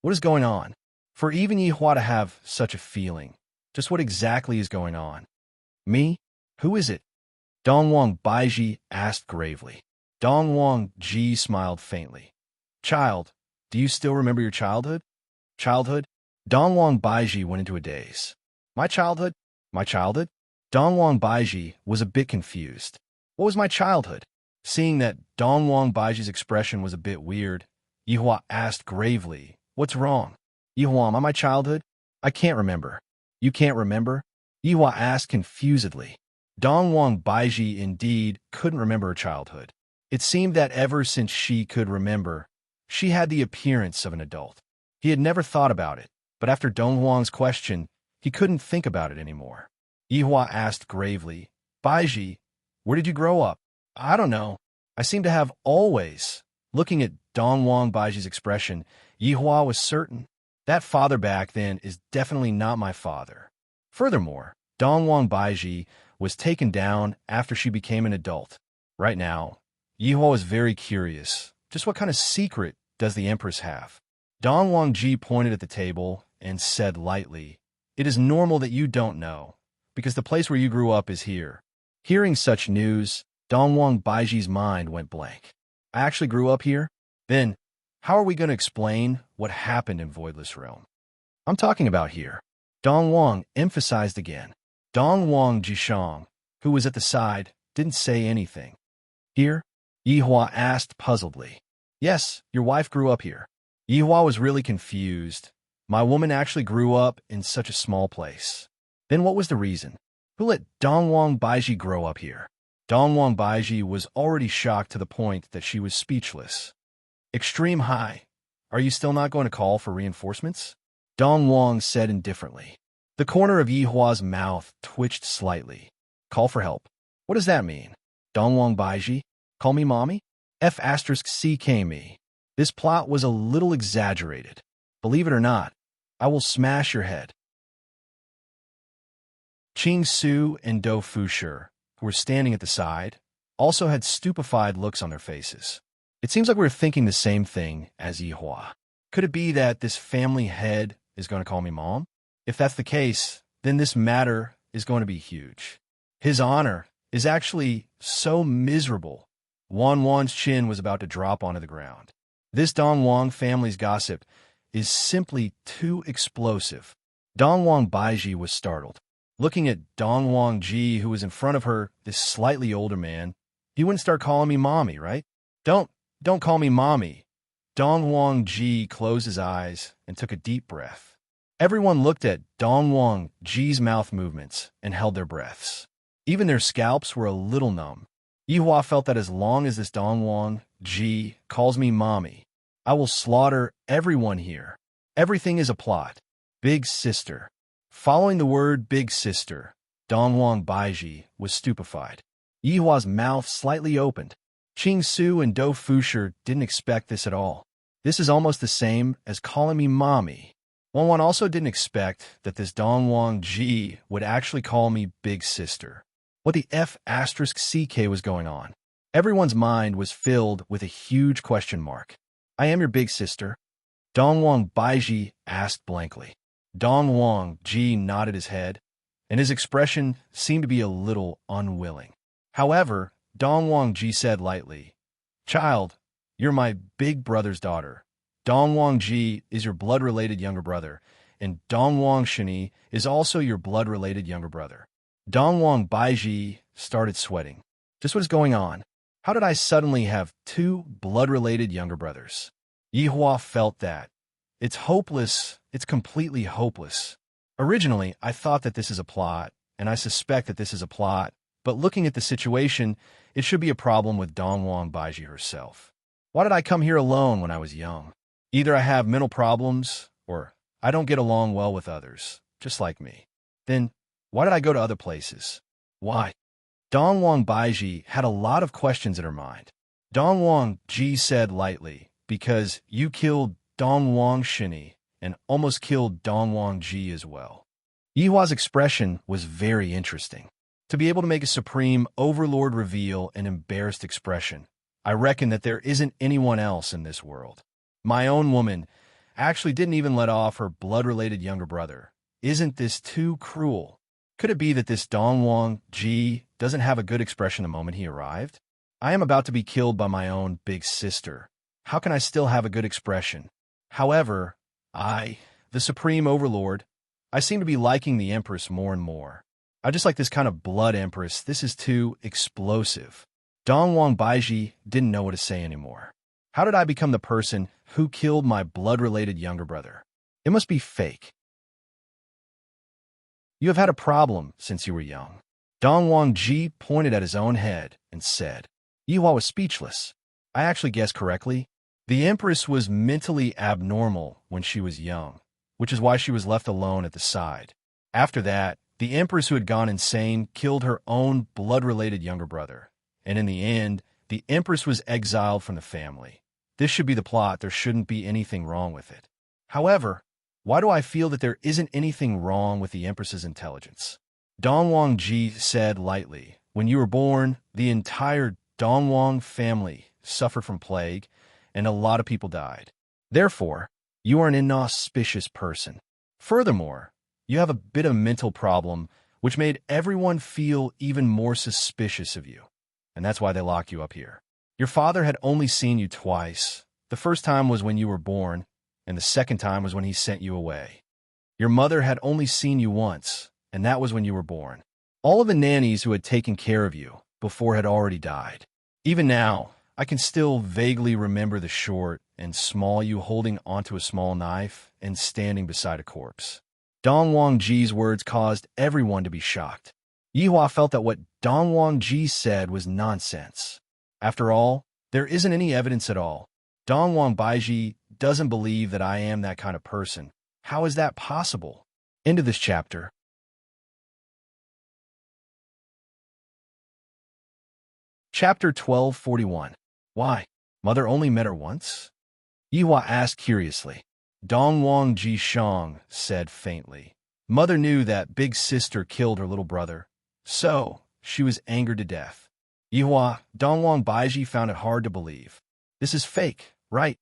What is going on? For even Yihua to have such a feeling, just what exactly is going on? Me? Who is it? Dongwang Baiji asked gravely. Dongwang Ji smiled faintly. Child, do you still remember your childhood? Childhood? Dongwang Baiji went into a daze. My childhood? My childhood? Dongwang Baiji was a bit confused. What was my childhood? Seeing that Dongwang Baiji's expression was a bit weird, Yihua asked gravely, What's wrong? Yihua, am I my childhood? I can't remember. You can't remember? Yihua asked confusedly. Dongwang Baiji indeed couldn't remember her childhood. It seemed that ever since she could remember, she had the appearance of an adult. He had never thought about it, but after Dongwang's question, he couldn't think about it anymore. Yihua asked gravely, Baiji, where did you grow up? I don't know. I seem to have always. Looking at Dongwang Baiji's expression, Yihua was certain. That father back then is definitely not my father. Furthermore, Dongwang Baiji was taken down after she became an adult. Right now, Yihua was very curious. Just what kind of secret does the Empress have? Dongwang Ji pointed at the table and said lightly, It is normal that you don't know, because the place where you grew up is here. Hearing such news, Dongwang Baiji's mind went blank. I actually grew up here? Then, how are we going to explain what happened in Voidless Realm? I'm talking about here. Dongwang emphasized again. Dongwang Jishang, who was at the side, didn't say anything. Here? Yihua asked puzzledly. Yes, your wife grew up here. Yihua was really confused. My woman actually grew up in such a small place. Then what was the reason? Who let Dongwang Baiji grow up here? Dongwang Baiji was already shocked to the point that she was speechless. Extreme high. Are you still not going to call for reinforcements? Dongwang said indifferently. The corner of Yihua's mouth twitched slightly. Call for help. What does that mean? Dongwang Baiji? Call me mommy? F***CK me. This plot was a little exaggerated. Believe it or not, I will smash your head. Qing Su and Do Fushi, who were standing at the side, also had stupefied looks on their faces. It seems like we were thinking the same thing as Yihua. Could it be that this family head is going to call me mom? If that's the case, then this matter is going to be huge. His honor is actually so miserable. Wan's chin was about to drop onto the ground. This Dongwang family's gossip is simply too explosive. Dongwang Baiji was startled. Looking at Dongwang Ji, who was in front of her, this slightly older man, he wouldn't start calling me mommy, right? Don't call me mommy. Dongwang Ji closed his eyes and took a deep breath. Everyone looked at Dongwang Ji's mouth movements and held their breaths. Even their scalps were a little numb. Yihua felt that as long as this Dongwang Ji calls me mommy, I will slaughter everyone here. Everything is a plot. Big sister. Following the word big sister, Dongwang Baiji was stupefied. Yihua's mouth slightly opened. Qing Su and Do Fusher didn't expect this at all. This is almost the same as calling me mommy. Wan also didn't expect that this Dongwang Ji would actually call me big sister. What the F***CK was going on? Everyone's mind was filled with a huge question mark. I am your big sister? Dongwang Baiji asked blankly. Dongwang Ji nodded his head, and his expression seemed to be a little unwilling. However, Dongwang Ji said lightly, Child, you're my big brother's daughter. Dongwang Ji is your blood-related younger brother, and Dongwang Shini is also your blood-related younger brother. Dongwang Baiji started sweating. Just what is going on? How did I suddenly have two blood-related younger brothers? Yihua felt that. It's hopeless. It's completely hopeless. Originally, I thought that this is a plot, and I suspect that this is a plot, but looking at the situation, it should be a problem with Dongwang Baiji herself. Why did I come here alone when I was young? Either I have mental problems, or I don't get along well with others, just like me. Then, why did I go to other places? Why? Dongwang Baiji had a lot of questions in her mind. Dongwang Ji said lightly, because you killed Dongwang Shini and almost killed Dongwang Ji as well. Yihua's expression was very interesting. To be able to make a supreme overlord reveal an embarrassed expression, I reckon that there isn't anyone else in this world. My own woman actually didn't even let off her blood-related younger brother. Isn't this too cruel? Could it be that this Dongwang Ji doesn't have a good expression the moment he arrived? I am about to be killed by my own big sister. How can I still have a good expression? However, the Supreme Overlord, I seem to be liking the Empress more and more. I just like this kind of blood Empress. This is too explosive. Dongwang Baiji didn't know what to say anymore. How did I become the person who killed my blood-related younger brother? It must be fake. You have had a problem since you were young. Dongwang Ji pointed at his own head and said. Yihua was speechless. I actually guessed correctly. The Empress was mentally abnormal when she was young, which is why she was left alone at the side. After that, the Empress who had gone insane killed her own blood-related younger brother. And in the end, the Empress was exiled from the family. This should be the plot. There shouldn't be anything wrong with it. However, why do I feel that there isn't anything wrong with the Empress's intelligence? Dongwang Ji said lightly, when you were born, the entire Dongwang family suffered from plague, and a lot of people died. Therefore, you are an inauspicious person. Furthermore, you have a bit of a mental problem, which made everyone feel even more suspicious of you. And that's why they locked you up here. Your father had only seen you twice. The first time was when you were born, and the second time was when he sent you away. Your mother had only seen you once, and that was when you were born. All of the nannies who had taken care of you before had already died. Even now, I can still vaguely remember the short and small you holding onto a small knife and standing beside a corpse. Dongwang Ji's words caused everyone to be shocked. Yihua felt that what Dongwang Ji said was nonsense. After all, there isn't any evidence at all. Dongwang Baiji doesn't believe that I am that kind of person. How is that possible? End of this chapter. Chapter 1241. Why? Mother only met her once? Yihua asked curiously. Dongwang Ji Shang said faintly. Mother knew that big sister killed her little brother, so she was angered to death. Yihua, Dongwang Baiji found it hard to believe. This is fake, right?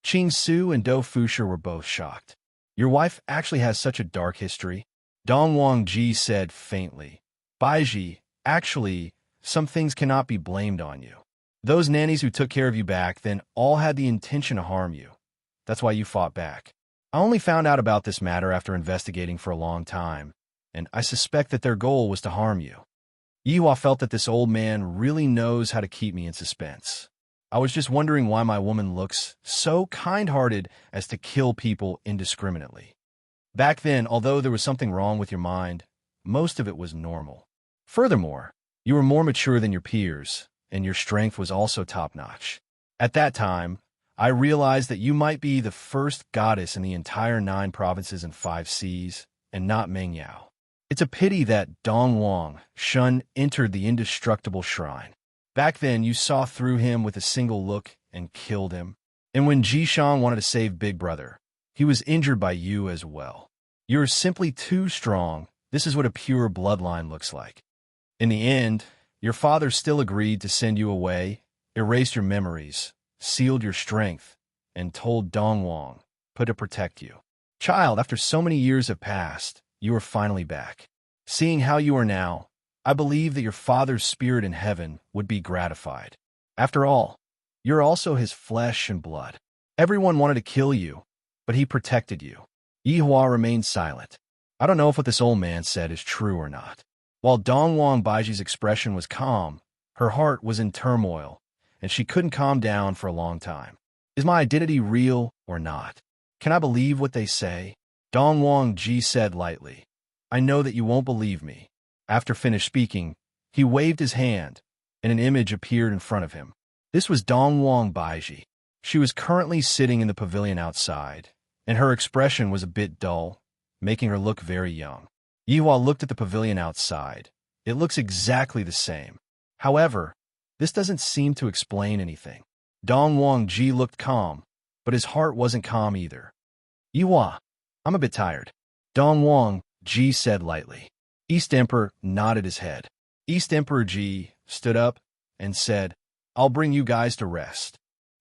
Qing Su and Do Fusher were both shocked. Your wife actually has such a dark history? Dongwang Ji said faintly. Baiji, actually, some things cannot be blamed on you. Those nannies who took care of you back then all had the intention to harm you. That's why you fought back. I only found out about this matter after investigating for a long time, and I suspect that their goal was to harm you. Yihua felt that this old man really knows how to keep me in suspense. I was just wondering why my woman looks so kind-hearted as to kill people indiscriminately. Back then, although there was something wrong with your mind, most of it was normal. Furthermore, you were more mature than your peers, and your strength was also top-notch. At that time, I realized that you might be the first goddess in the entire 9 provinces and 5 seas, and not Mengyao. It's a pity that Dongwang Shun entered the indestructible shrine. Back then, you saw through him with a single look and killed him. And when Jishang wanted to save Big Brother, he was injured by you as well. You're simply too strong. This is what a pure bloodline looks like. In the end, your father still agreed to send you away, erased your memories, sealed your strength, and told Dongwang to protect you. Child, after so many years have passed, you are finally back. Seeing how you are now, I believe that your father's spirit in heaven would be gratified. After all, you're also his flesh and blood. Everyone wanted to kill you, but he protected you. Yihua remained silent. I don't know if what this old man said is true or not. While Dongwang Baiji's expression was calm, her heart was in turmoil, and she couldn't calm down for a long time. Is my identity real or not? Can I believe what they say? Dongwang Ji said lightly. I know that you won't believe me. After finished speaking, he waved his hand, and an image appeared in front of him. This was Dongwang Baiji. She was currently sitting in the pavilion outside, and her expression was a bit dull, making her look very young. Yihua looked at the pavilion outside. It looks exactly the same. However, this doesn't seem to explain anything. Dongwang Ji looked calm, but his heart wasn't calm either. Yihua, I'm a bit tired. Dongwang Ji said lightly. East Emperor nodded his head. East Emperor Ji stood up and said, I'll bring you guys to rest.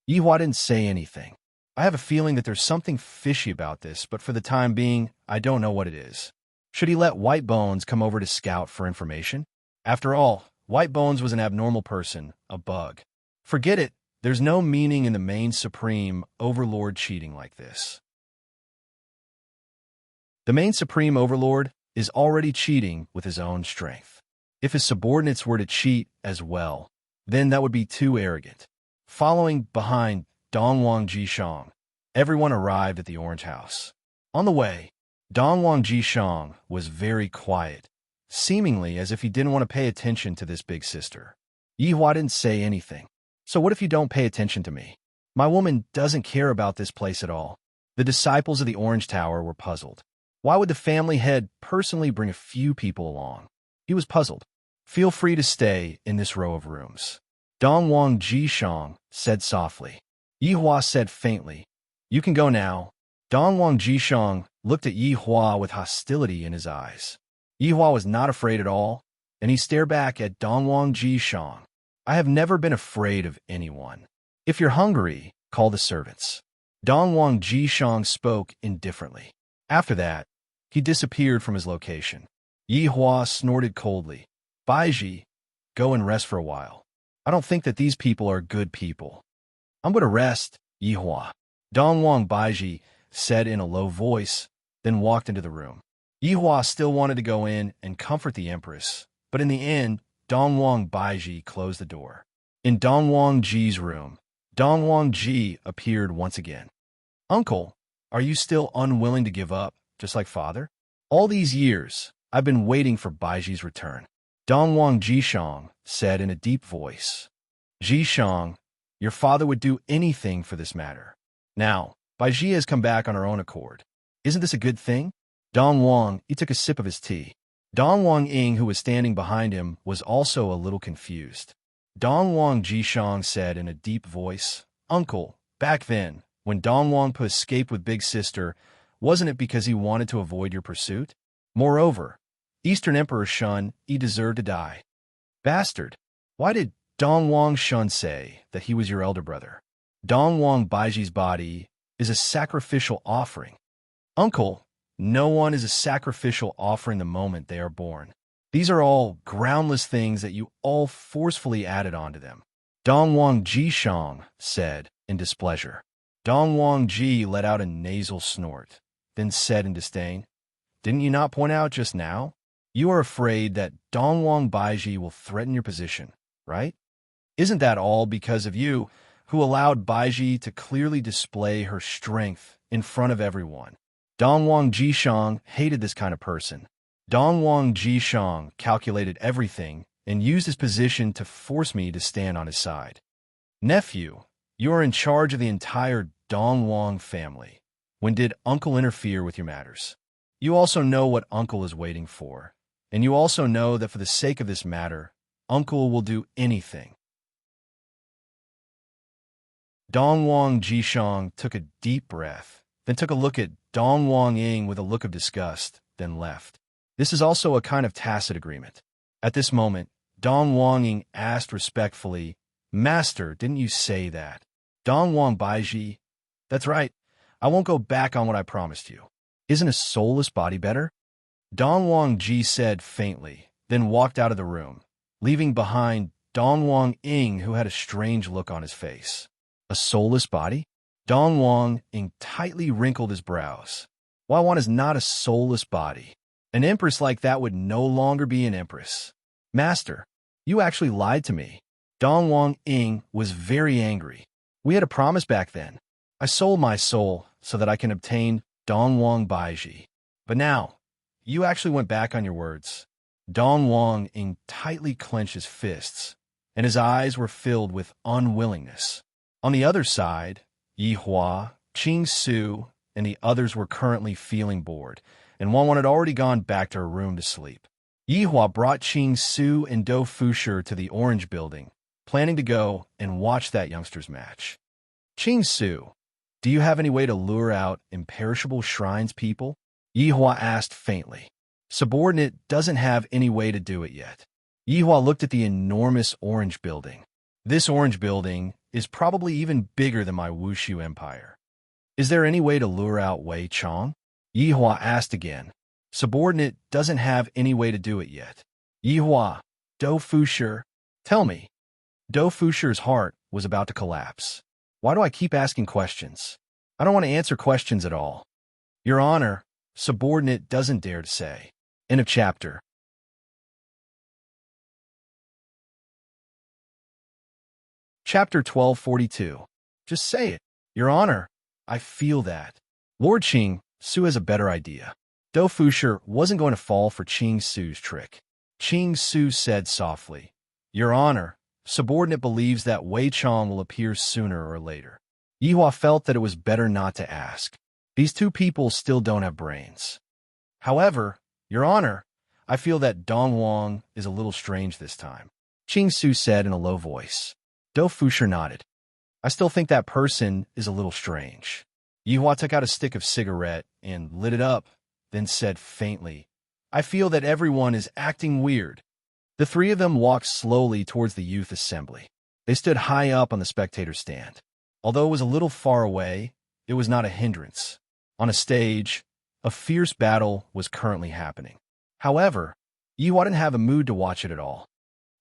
Yihua didn't say anything. I have a feeling that there's something fishy about this, but for the time being, I don't know what it is. Should he let White Bones come over to scout for information? After all, White Bones was an abnormal person, a bug. Forget it, there's no meaning in the main Supreme Overlord cheating like this. The main Supreme Overlord is already cheating with his own strength. If his subordinates were to cheat as well, then that would be too arrogant. Following behind Dongwang Jishang, everyone arrived at the Orange House. On the way, Dongwang Jishang was very quiet, seemingly as if he didn't want to pay attention to this big sister. Yihua didn't say anything. So what if you don't pay attention to me? My woman doesn't care about this place at all. The disciples of the Orange Tower were puzzled. Why would the family head personally bring a few people along? He was puzzled. Feel free to stay in this row of rooms. Dongwang Jishang said softly. Yihua said faintly, You can go now. Dongwang Jishang looked at Yihua with hostility in his eyes. Yihua was not afraid at all, and he stared back at Dongwang Jishang. I have never been afraid of anyone. If you're hungry, call the servants. Dongwang Jishang spoke indifferently. After that, he disappeared from his location. Yihua snorted coldly. Baiji, go and rest for a while. I don't think that these people are good people. I'm going to rest, Yihua. Dongwang Baiji said in a low voice, then walked into the room. Yihua still wanted to go in and comfort the Empress, but in the end, Dongwang Baiji closed the door. In Dongwang Ji's room, Dongwang Ji appeared once again. Uncle, are you still unwilling to give up, just like father? All these years, I've been waiting for Baiji's return. Dongwang Jishang said in a deep voice. Jishang, your father would do anything for this matter. Now, Baiji has come back on her own accord. Isn't this a good thing? Dongwang, he took a sip of his tea. Dongwang Ying, who was standing behind him, was also a little confused. Dongwang Jishang said in a deep voice, Uncle, back then, when Dongwang escaped with Big Sister, wasn't it because he wanted to avoid your pursuit? Moreover, Eastern Emperor Shun, he deserved to die. Bastard, why did Dongwang Shun say that he was your elder brother? Dongwang Baiji's body is a sacrificial offering. Uncle, no one is a sacrificial offering the moment they are born. These are all groundless things that you all forcefully added onto them. Dongwang Jishang said in displeasure. Dongwang Ji let out a nasal snort, then said in disdain, Didn't you not point out just now? You are afraid that Dongwang Baiji will threaten your position, right? Isn't that all because of you, who allowed Baiji to clearly display her strength in front of everyone? Dongwang Jishang hated this kind of person. Dongwang Jishang calculated everything and used his position to force me to stand on his side. Nephew, you are in charge of the entire Dongwang family. When did Uncle interfere with your matters? You also know what Uncle is waiting for, and you also know that for the sake of this matter, Uncle will do anything. Dongwang Jishang took a deep breath, then took a look at Dongwang Ying with a look of disgust, then left. This is also a kind of tacit agreement. At this moment, Dongwang Ying asked respectfully, Master, didn't you say that? Dongwang Baiji, that's right. I won't go back on what I promised you. Isn't a soulless body better? Dongwang Ji said faintly, then walked out of the room, leaving behind Dongwang Ying, who had a strange look on his face. A soulless body? Dongwang Ying tightly wrinkled his brows. Why one is not a soulless body? An empress like that would no longer be an empress. Master, you actually lied to me. Dongwang Ying was very angry. We had a promise back then. I sold my soul so that I can obtain Dongwang Baiji. But now, you actually went back on your words. Dongwang Ying tightly clenched his fists, and his eyes were filled with unwillingness. On the other side, Yi Hua, Qing Su, and the others were currently feeling bored, and one had already gone back to her room to sleep. Yi Hua brought Qing Su and Do Fusher to the Orange Building, planning to go and watch that youngster's match. Qing Su, do you have any way to lure out imperishable shrines people? Yi Hua asked faintly. Subordinate doesn't have any way to do it yet. Yi Hua looked at the enormous Orange Building. This Orange Building is probably even bigger than my Wushu Empire. Is there any way to lure out Wei Chong? Yi Hua asked again. Subordinate doesn't have any way to do it yet. Yi Hua, Do Fusher, tell me. Do Fusher's heart was about to collapse. Why do I keep asking questions? I don't want to answer questions at all. Your Honor, subordinate doesn't dare to say. End of chapter. Chapter 1242. Just say it. Your Honor, I feel that. Lord Qing Su has a better idea. Do Fusher wasn't going to fall for Qing Su's trick. Qing Su said softly, Your Honor, subordinate believes that Wei Chong will appear sooner or later. Yi Hua felt that it was better not to ask. These two people still don't have brains. However, Your Honor, I feel that Dongwang is a little strange this time. Qing Su said in a low voice. Do Fusher nodded. I still think that person is a little strange. Yi Hua took out a stick of cigarette and lit it up, then said faintly, I feel that everyone is acting weird. The three of them walked slowly towards the youth assembly. They stood high up on the spectator stand. Although it was a little far away, it was not a hindrance. On a stage, a fierce battle was currently happening. However, Yi Hua didn't have a mood to watch it at all.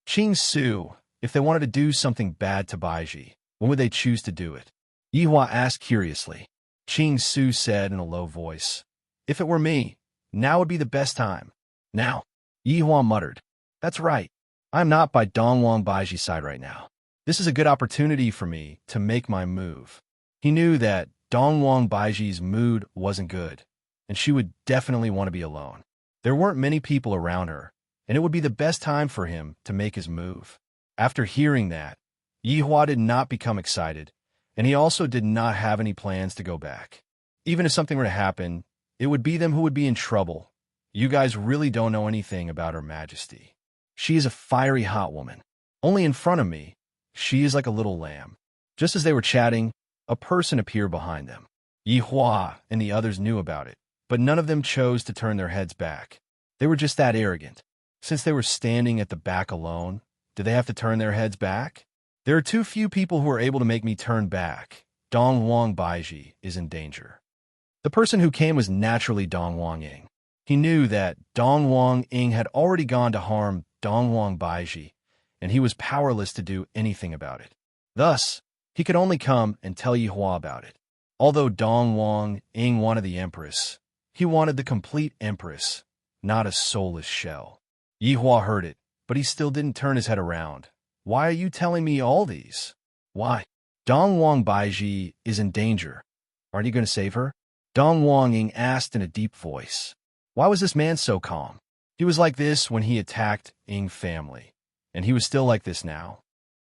Qing Su, if they wanted to do something bad to Baiji, when would they choose to do it? Yi Hua asked curiously. Qing Su said in a low voice, If it were me, now would be the best time. Now, Yi Hua muttered. That's right. I'm not by Dongwang Baiji's side right now. This is a good opportunity for me to make my move. He knew that Dongwang Baiji's mood wasn't good, and she would definitely want to be alone. There weren't many people around her, and it would be the best time for him to make his move. After hearing that, Yi Hua did not become excited, and he also did not have any plans to go back. Even if something were to happen, it would be them who would be in trouble. You guys really don't know anything about Her Majesty. She is a fiery hot woman. Only in front of me, she is like a little lamb. Just as they were chatting, a person appeared behind them. Yi Hua and the others knew about it, but none of them chose to turn their heads back. They were just that arrogant. Since they were standing at the back alone, did they have to turn their heads back? There are too few people who are able to make me turn back. Dongwang Baiji is in danger. The person who came was naturally Dongwang Ying. He knew that Dongwang Ying had already gone to harm Dongwang Baiji, and he was powerless to do anything about it. Thus, he could only come and tell Yi Hua about it. Although Dongwang Ying wanted the Empress, he wanted the complete Empress, not a soulless shell. Yi Hua heard it, but he still didn't turn his head around. Why are you telling me all these? Why? Dongwang Baiji is in danger. Aren't you going to save her? Dongwang Ying asked in a deep voice. Why was this man so calm? He was like this when he attacked Ying family. and he was still like this now.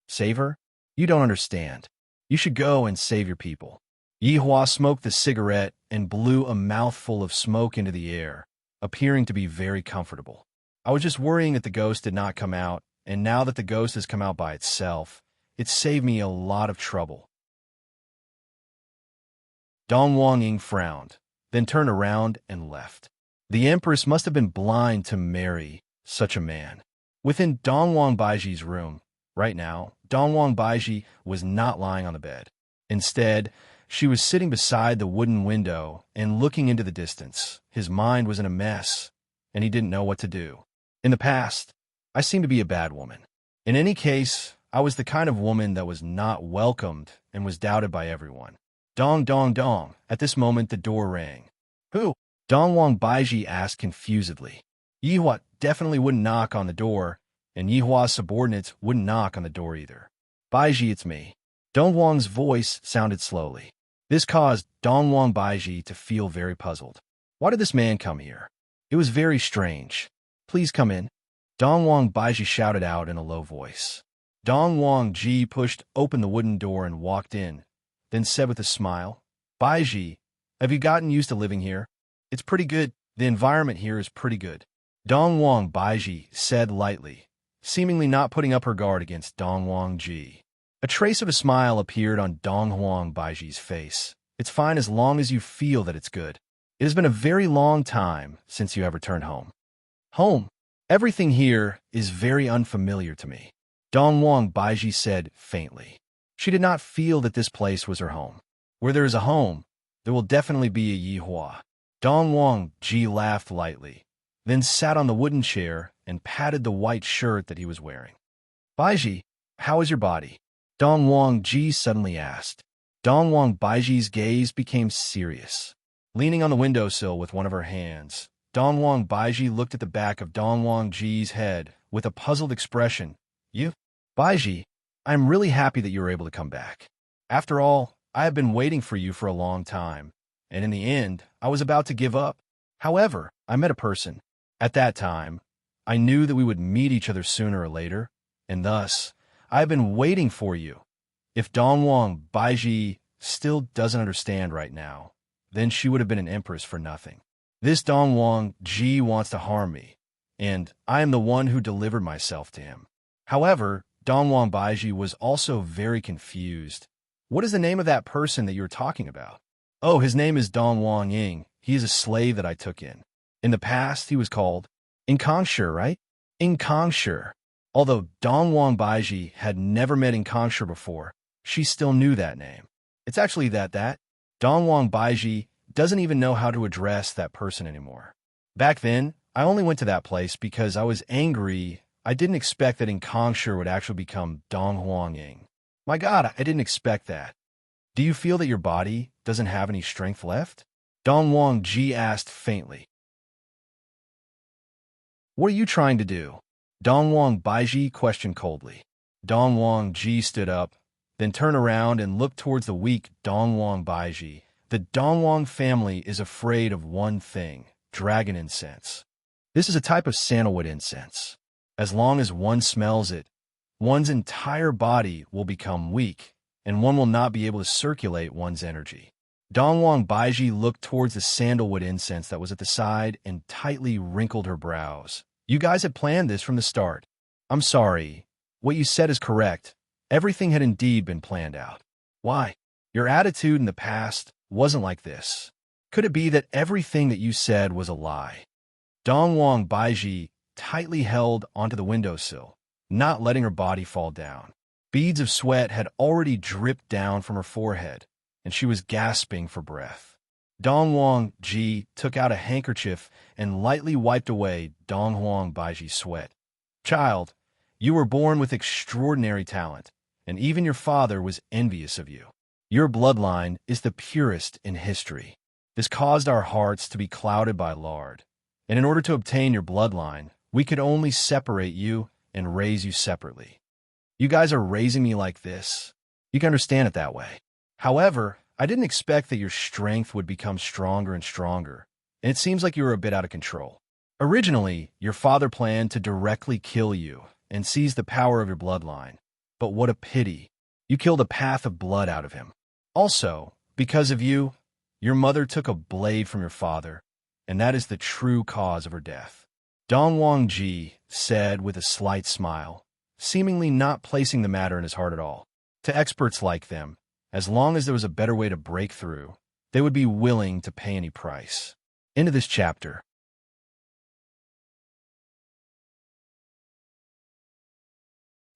Save her? You don't understand. You should go and save your people. Yihua smoked the cigarette and blew a mouthful of smoke into the air, appearing to be very comfortable. I was just worrying that the ghost did not come out, and now that the ghost has come out by itself, it saved me a lot of trouble. Dong Wang frowned, then turned around and left. The Empress must have been blind to marry such a man. Within Dong Wang Baiji's room, right now, Dong Wang Baiji was not lying on the bed. Instead, she was sitting beside the wooden window and looking into the distance. His mind was in a mess, and he didn't know what to do. In the past, I seemed to be a bad woman. In any case, I was the kind of woman that was not welcomed and was doubted by everyone. Dong, dong, dong. At this moment, the door rang. Who? Dong Wang Baiji asked confusedly. Yihua definitely wouldn't knock on the door, and Yihua's subordinates wouldn't knock on the door either. Baiji, it's me. Dong Wang's voice sounded slowly. This caused Dong Wang Baiji to feel very puzzled. Why did this man come here? It was very strange. Please come in. Dong Wang Baiji shouted out in a low voice. Dong Wang Ji pushed open the wooden door and walked in, then said with a smile, Baiji, have you gotten used to living here? It's pretty good. The environment here is pretty good. Dong Wang Baiji said lightly, seemingly not putting up her guard against Dong Wang Ji. A trace of a smile appeared on Dong Wang Baiji's face. It's fine as long as you feel that it's good. It has been a very long time since you have returned home. Home? Everything here is very unfamiliar to me, Dong Wang Baiji said faintly. She did not feel that this place was her home. Where there is a home, there will definitely be a Yihua. Dong Wang Ji laughed lightly, then sat on the wooden chair and patted the white shirt that he was wearing. Baiji, how is your body? Dong Wang Ji suddenly asked. Dong Wang Baiji's gaze became serious. Leaning on the windowsill with one of her hands, Dong Wang Baiji looked at the back of Dong Wang Ji's head with a puzzled expression. You? Baiji, I'm really happy that you were able to come back. After all, I have been waiting for you for a long time, and in the end, I was about to give up. However, I met a person. At that time, I knew that we would meet each other sooner or later, and thus, I have been waiting for you. If Dong Wang Baiji still doesn't understand right now, then she would have been an empress for nothing. This Dong Wang Ji wants to harm me, and I am the one who delivered myself to him. However, Dong Wang Baiji was also very confused. What is the name of that person that you were talking about? Oh, his name is Dong Wang Ying. He is a slave that I took in. In the past, he was called Enrich, right? Enrich. Although Dong Wang Baiji had never met Enrich before, she still knew that name. It's actually that Dong Wang Baiji doesn't even know how to address that person anymore. Back then, I only went to that place because I was angry. I didn't expect that Enrich would actually become Dong Wang Ying. My God, I didn't expect that. Do you feel that your body doesn't have any strength left? Dong Wang Ji asked faintly. What are you trying to do? Dong Wang Baiji questioned coldly. Dong Wang Ji stood up, then turned around and looked towards the weak Dong Wang Baiji. The Dong Wang family is afraid of one thing, dragon incense. This is a type of sandalwood incense. As long as one smells it, one's entire body will become weak, and one will not be able to circulate one's energy. Dong Wang Baiji looked towards the sandalwood incense that was at the side and tightly wrinkled her brows. You guys had planned this from the start. I'm sorry. What you said is correct. Everything had indeed been planned out. Why? Your attitude in the past wasn't like this. Could it be that everything that you said was a lie? Dong Wang Baiji tightly held onto the windowsill, not letting her body fall down. Beads of sweat had already dripped down from her forehead, and she was gasping for breath. Dong Wang Ji took out a handkerchief and lightly wiped away Dong Wang Baiji's sweat. Child, you were born with extraordinary talent, and even your father was envious of you. Your bloodline is the purest in history. This caused our hearts to be clouded by lard, and in order to obtain your bloodline, we could only separate you and raise you separately. You guys are raising me like this. You can understand it that way. However, I didn't expect that your strength would become stronger and stronger, and it seems like you were a bit out of control. Originally, your father planned to directly kill you, and sees the power of your bloodline. But what a pity. You killed a path of blood out of him. Also, because of you, your mother took a blade from your father, and that is the true cause of her death. Dong Wang Ji said with a slight smile, seemingly not placing the matter in his heart at all. To experts like them, as long as there was a better way to break through, they would be willing to pay any price. End of this chapter.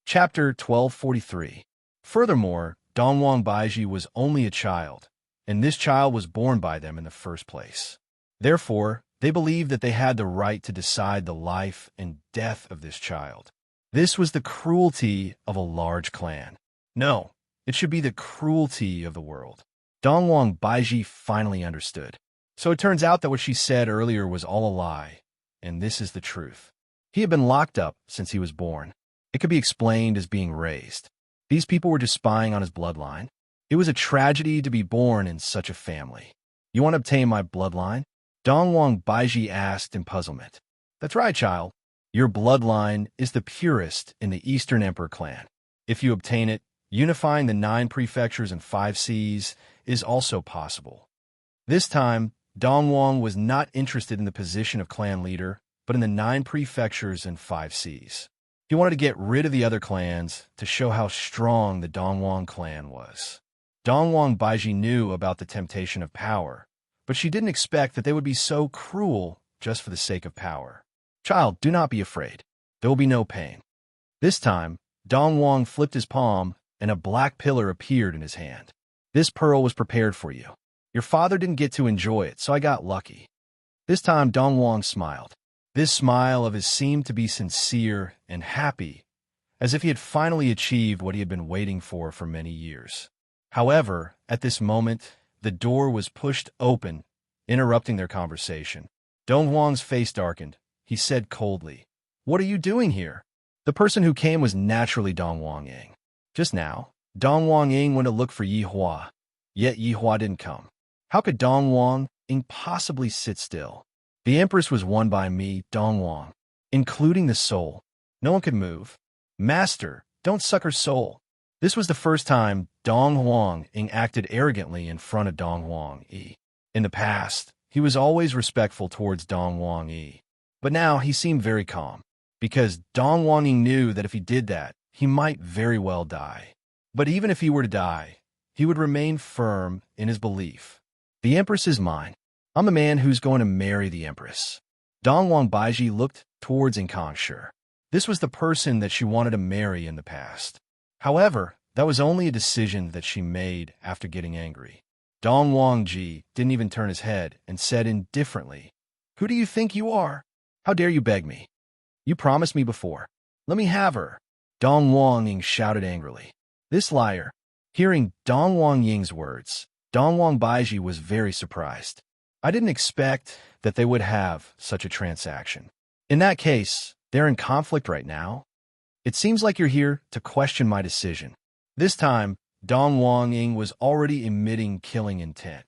Chapter 1243. Furthermore, Dong Wang Baiji was only a child, and this child was born by them in the first place. Therefore, they believed that they had the right to decide the life and death of this child. This was the cruelty of a large clan. No, it should be the cruelty of the world. Dong Wang Baiji finally understood. So it turns out that what she said earlier was all a lie, and this is the truth. He had been locked up since he was born. It could be explained as being raised. These people were just spying on his bloodline. It was a tragedy to be born in such a family. You want to obtain my bloodline? Dong Wang Baiji asked in puzzlement. That's right, child. Your bloodline is the purest in the Eastern Emperor clan. If you obtain it, unifying the 9 prefectures and 5 seas is also possible. This time, Dong Wang was not interested in the position of clan leader, but in the 9 prefectures and 5 seas. He wanted to get rid of the other clans to show how strong the Dong Wang clan was. Dong Wang Baiji knew about the temptation of power, but she didn't expect that they would be so cruel just for the sake of power. Child, do not be afraid. There will be no pain. This time, Dong Wang flipped his palm, and a black pillar appeared in his hand. This pearl was prepared for you. Your father didn't get to enjoy it, so I got lucky. This time, Dong Wang smiled. This smile of his seemed to be sincere and happy, as if he had finally achieved what he had been waiting for many years. However, at this moment, the door was pushed open, interrupting their conversation. Dong Wang's face darkened. He said coldly, "What are you doing here?" The person who came was naturally Dong Wang Ying. Just now, Dong Wang Ying went to look for Yi Hua, yet Yi Hua didn't come. How could Dong Wang Ying possibly sit still? The Empress was won by me, Dong Wang, including the soul. No one could move. Master, don't suck her soul. This was the first time Dong Wang Ying acted arrogantly in front of Dong Wang Yi. In the past, he was always respectful towards Dong Wang Yi, but now he seemed very calm, because Dong Wang Ying knew that if he did that, he might very well die. But even if he were to die, he would remain firm in his belief. The Empress is mine. I'm the man who's going to marry the Empress. Dong Wang Baiji looked towards Enrich. This was the person that she wanted to marry in the past. However, that was only a decision that she made after getting angry. Dong Wang Ji didn't even turn his head and said indifferently, "Who do you think you are? How dare you beg me? You promised me before. Let me have her." Dong Wang Ying shouted angrily. This liar. Hearing Dong Wang Ying's words, Dong Wang Baiji was very surprised. I didn't expect that they would have such a transaction. In that case, they're in conflict right now. It seems like you're here to question my decision. This time, Dong Wang Ying was already emitting killing intent.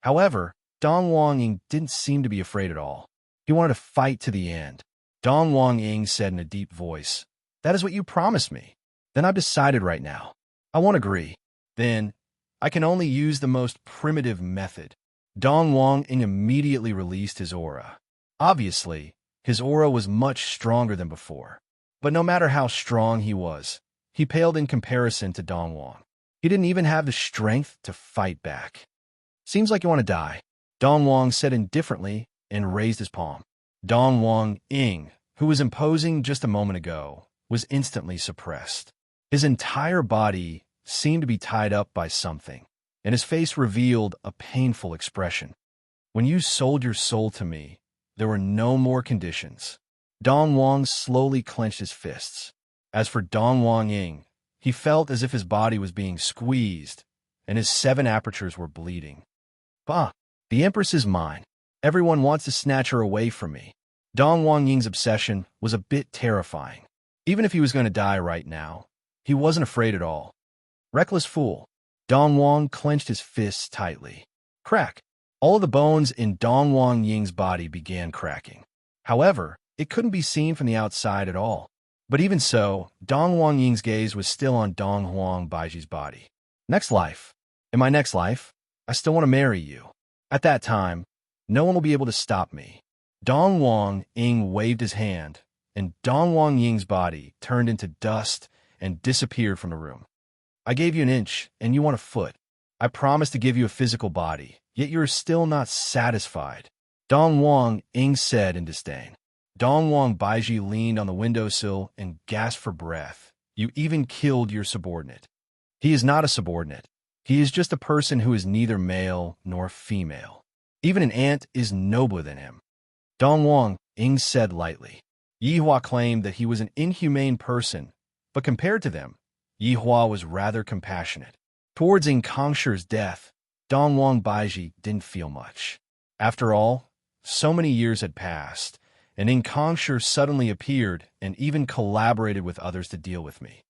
However, Dong Wang Ying didn't seem to be afraid at all. He wanted to fight to the end. Dong Wang Ying said in a deep voice, "That is what you promised me. Then I've decided right now. I won't agree. Then, I can only use the most primitive method." Dong Wang Ying immediately released his aura. Obviously, his aura was much stronger than before. But no matter how strong he was, he paled in comparison to Dong Wang. He didn't even have the strength to fight back. "Seems like you want to die," Dong Wang said indifferently and raised his palm. Dong Wang Ying, who was imposing just a moment ago, was instantly suppressed. His entire body seemed to be tied up by something, and his face revealed a painful expression. "When you sold your soul to me, there were no more conditions." Dong Wang slowly clenched his fists. As for Dong Wang Ying, he felt as if his body was being squeezed, and his 7 apertures were bleeding. "Bah, the Empress is mine. Everyone wants to snatch her away from me." Dong Wang Ying's obsession was a bit terrifying. Even if he was going to die right now, he wasn't afraid at all. Reckless fool. Dong Wang clenched his fists tightly. Crack. All of the bones in Dong Wang Ying's body began cracking. However, It couldn't be seen from the outside at all. But even so, Dong Wang Ying's gaze was still on Dong Huang Baiji's body. Next life. In my next life, I still want to marry you. At that time, no one will be able to stop me. Dong Wang Ying waved his hand, and Dong Wang Ying's body turned into dust and disappeared from the room. I gave you an inch, and you want a foot. I promised to give you a physical body, yet you are still not satisfied, Dong Wang Ying said in disdain. Dong Wang Baiji leaned on the windowsill and gasped for breath. You even killed your subordinate. He is not a subordinate. He is just a person who is neither male nor female. Even an ant is nobler than him. Dong Wang Ying said lightly. Yihua claimed that he was an inhumane person, but compared to them, Yihua was rather compassionate. Towards Kangshi's death, Dong Wang Baiji didn't feel much. After all, so many years had passed, and Kangshi suddenly appeared and even collaborated with others to deal with me.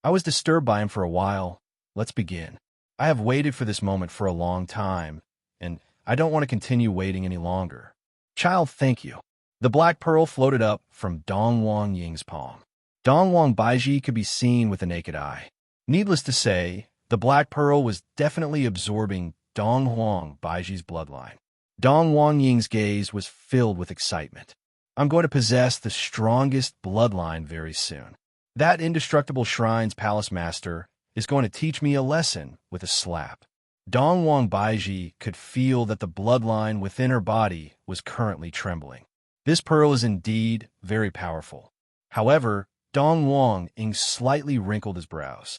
I was disturbed by him for a while. Let's begin. I have waited for this moment for a long time, and I don't want to continue waiting any longer. Child, thank you. The black pearl floated up from Dong Wang Ying's palm. Dong Wang Baiji could be seen with the naked eye. Needless to say, the black pearl was definitely absorbing Dong Huang Baiji's bloodline. Dong Wang Ying's gaze was filled with excitement. I'm going to possess the strongest bloodline very soon. That indestructible shrine's palace master is going to teach me a lesson with a slap. Dong Wang Baiji could feel that the bloodline within her body was currently trembling. This pearl is indeed very powerful. However, Dong Wang Ying slightly wrinkled his brows.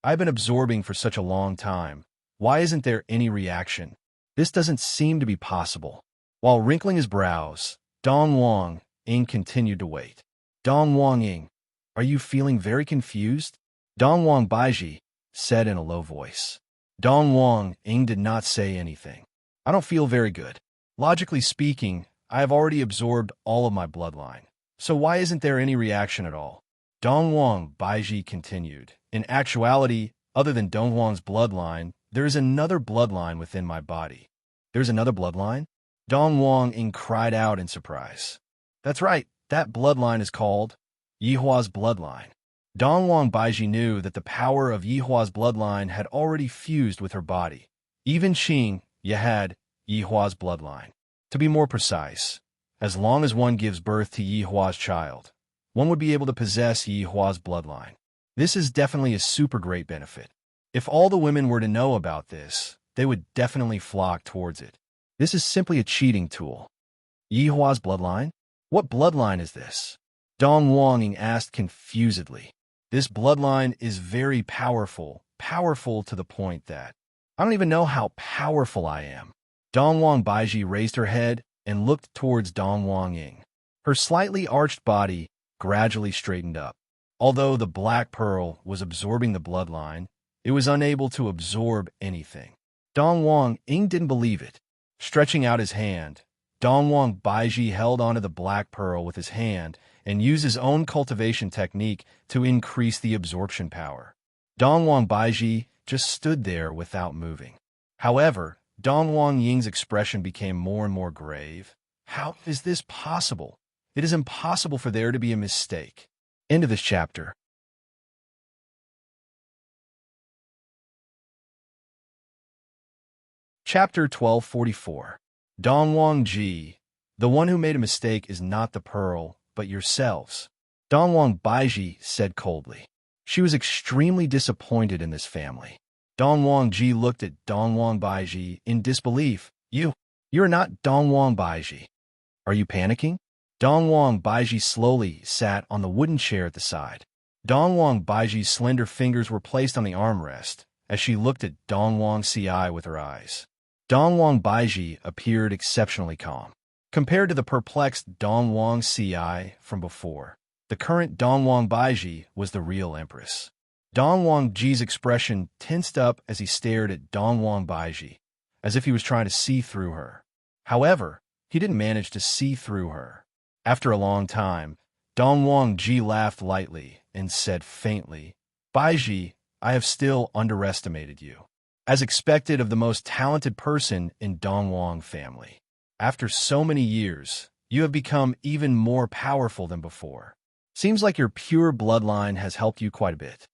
I've been absorbing for such a long time. Why isn't there any reaction? This doesn't seem to be possible. While wrinkling his brows, Dong Wang Ying continued to wait. Dong Wang Ying, are you feeling very confused? Dong Wang Baiji said in a low voice. Dong Wang Ying did not say anything. I don't feel very good. Logically speaking, I have already absorbed all of my bloodline. So why isn't there any reaction at all? Dong Wang Baiji continued. In actuality, other than Dong Wang's bloodline, there is another bloodline within my body. There's another bloodline? Dong Wang Ying cried out in surprise. That's right, that bloodline is called Yihua's bloodline. Dong Wang Baiji knew that the power of Yihua's bloodline had already fused with her body. Even Qing had Yihua's bloodline. To be more precise, as long as one gives birth to Yihua's child, one would be able to possess Yihua's bloodline. This is definitely a super great benefit. If all the women were to know about this, they would definitely flock towards it. This is simply a cheating tool. Yihua's bloodline? What bloodline is this? Dong Wang Ying asked confusedly. This bloodline is very powerful to the point that I don't even know how powerful I am. Dong Wang Baiji raised her head and looked towards Dong Wang Ying. Her slightly arched body gradually straightened up. Although the black pearl was absorbing the bloodline, it was unable to absorb anything. Dong Wang Ying didn't believe it. Stretching out his hand, Dong Wang Baiji held onto the black pearl with his hand and used his own cultivation technique to increase the absorption power. Dong Wang Baiji just stood there without moving. However, Dong Wang Ying's expression became more and more grave. How is this possible? It is impossible for there to be a mistake. End of this chapter. Chapter 1244. Dong Wang Ji. The one who made a mistake is not the pearl, but yourselves. Dong Wang Baiji said coldly. She was extremely disappointed in this family. Dong Wang Ji looked at Dong Wang Baiji in disbelief. You're not Dong Wang Baiji. Are you panicking? Dong Wang Baiji slowly sat on the wooden chair at the side. Dong Wang Baiji's slender fingers were placed on the armrest as she looked at Dong Wang Ci with her eyes. Dong Wang Baiji appeared exceptionally calm. Compared to the perplexed Dong Wang Ci from before, the current Dong Wang Baiji was the real empress. Dong Wang Ji's expression tensed up as he stared at Dong Wang Baiji, as if he was trying to see through her. However, he didn't manage to see through her. After a long time, Dong Wang Ji laughed lightly and said faintly, Baiji, I have still underestimated you. As expected of the most talented person in Dong Wang family. After so many years, you have become even more powerful than before. Seems like your pure bloodline has helped you quite a bit.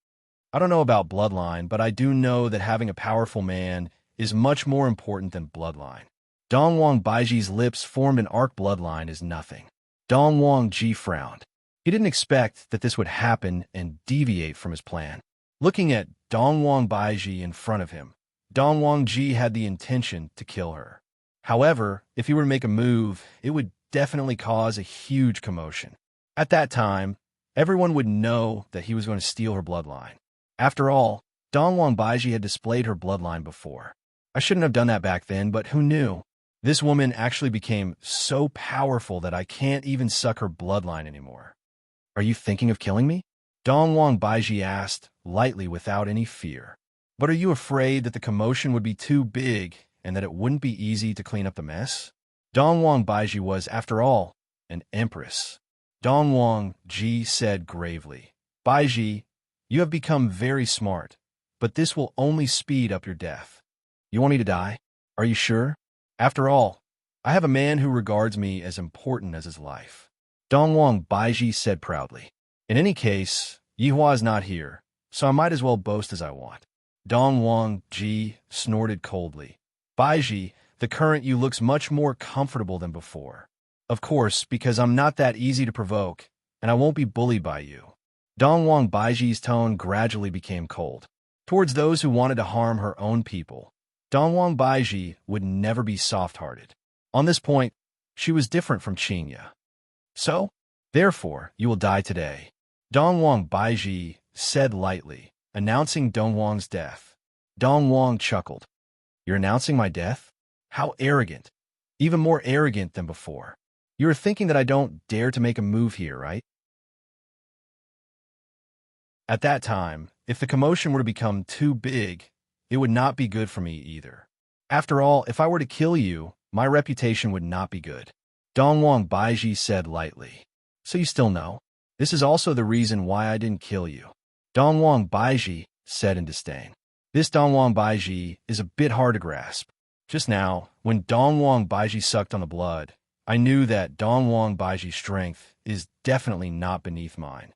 I don't know about bloodline, but I do know that having a powerful man is much more important than bloodline. Dongwang Baiji's lips formed an arc. Bloodline is nothing. Dongwang Ji frowned. He didn't expect that this would happen and deviate from his plan. Looking at Dongwang Baiji in front of him, Dongwang Ji had the intention to kill her. However, if he were to make a move, it would definitely cause a huge commotion. At that time, everyone would know that he was going to steal her bloodline. After all, Dongwang Baiji had displayed her bloodline before. I shouldn't have done that back then, but who knew? This woman actually became so powerful that I can't even suck her bloodline anymore. Are you thinking of killing me? Dongwang Baiji asked, lightly without any fear. But are you afraid that the commotion would be too big and that it wouldn't be easy to clean up the mess? Dongwang Baiji was, after all, an empress. Dongwang Ji said gravely, Baiji, you have become very smart, but this will only speed up your death. You want me to die? Are you sure? After all, I have a man who regards me as important as his life. Dongwang Baiji said proudly. In any case, Yihua is not here, so I might as well boast as I want. Dongwang Ji snorted coldly. Baiji, the current you looks much more comfortable than before. Of course, because I'm not that easy to provoke, and I won't be bullied by you. Dongwang Baiji's tone gradually became cold. Towards those who wanted to harm her own people, Dongwang Baiji would never be soft-hearted. On this point, she was different from Qingya. So, therefore, you will die today. Dongwang Baiji said lightly, announcing Dongwang's death. Dongwang chuckled. You're announcing my death? How arrogant. Even more arrogant than before. You're thinking that I don't dare to make a move here, right? At that time, if the commotion were to become too big, it would not be good for me either. After all, if I were to kill you, my reputation would not be good. Dongwang Baiji said lightly. So you still know? This is also the reason why I didn't kill you. Dongwang Baiji said in disdain. This Dongwang Baiji is a bit hard to grasp. Just now, when Dongwang Baiji sucked on the blood, I knew that Dongwang Baiji's strength is definitely not beneath mine.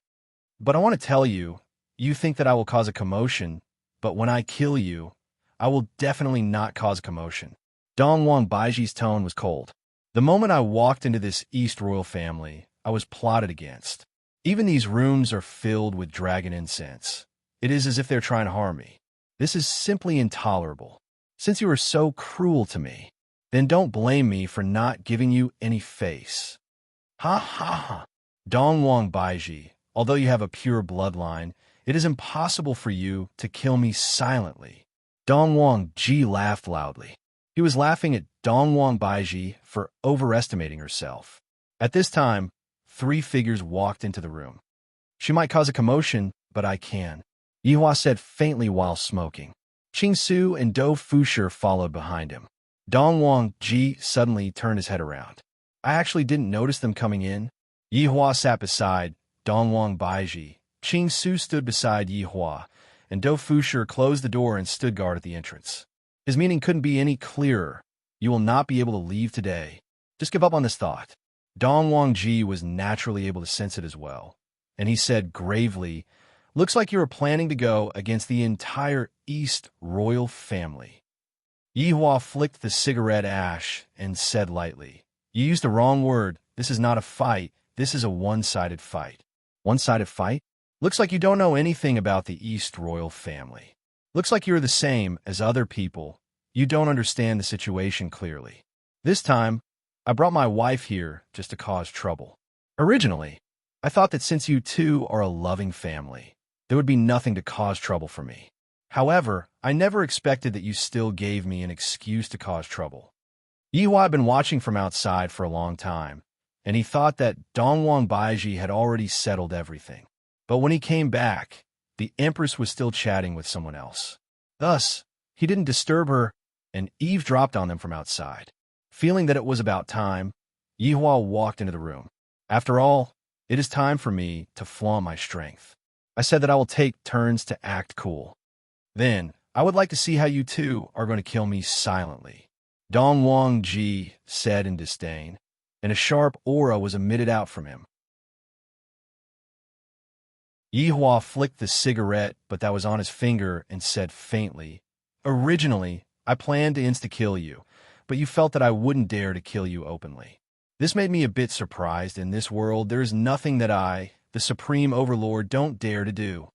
But I want to tell you, you think that I will cause a commotion, but when I kill you, I will definitely not cause a commotion. Dongwang Baiji's tone was cold. The moment I walked into this East royal family, I was plotted against. Even these rooms are filled with dragon incense. It is as if they're trying to harm me. This is simply intolerable. Since you are so cruel to me, then don't blame me for not giving you any face. Ha ha ha. Dongwang Baiji, although you have a pure bloodline, it is impossible for you to kill me silently. Dongwang Ji laughed loudly. He was laughing at Dongwang Baiji for overestimating herself. At this time, 3 figures walked into the room. She might cause a commotion, but I can, Yihua said faintly while smoking. Qing Su and Do Fusher followed behind him. Dongwang Ji suddenly turned his head around. I actually didn't notice them coming in. Yihua sat beside Dongwang Baiji. Qing Su stood beside Yihua, and Do Fusher closed the door and stood guard at the entrance. His meaning couldn't be any clearer. You will not be able to leave today. Just give up on this thought. Dongwang Ji was naturally able to sense it as well, and he said gravely, looks like you are planning to go against the entire East royal family. Yihua flicked the cigarette ash and said lightly, you used the wrong word. This is not a fight. This is a one-sided fight. One-sided fight? Looks like you don't know anything about the East royal family. Looks like you're the same as other people. You don't understand the situation clearly. This time, I brought my wife here just to cause trouble. Originally, I thought that since you two are a loving family, there would be nothing to cause trouble for me. However, I never expected that you still gave me an excuse to cause trouble. Yihua had been watching from outside for a long time, and he thought that Dongwang Baiji had already settled everything. But when he came back, the Empress was still chatting with someone else. Thus, he didn't disturb her and eavesdropped on them from outside. Feeling that it was about time, Yihua walked into the room. After all, it is time for me to flaunt my strength. I said that I will take turns to act cool. Then, I would like to see how you two are going to kill me silently. Dong Wang Ji said in disdain, and a sharp aura was emitted out from him. Yi Hua flicked the cigarette, but that was on his finger, and said faintly, "Originally, I planned to insta-kill you, but you felt that I wouldn't dare to kill you openly. This made me a bit surprised. In this world, there is nothing that I, the Supreme Overlord, don't dare to do."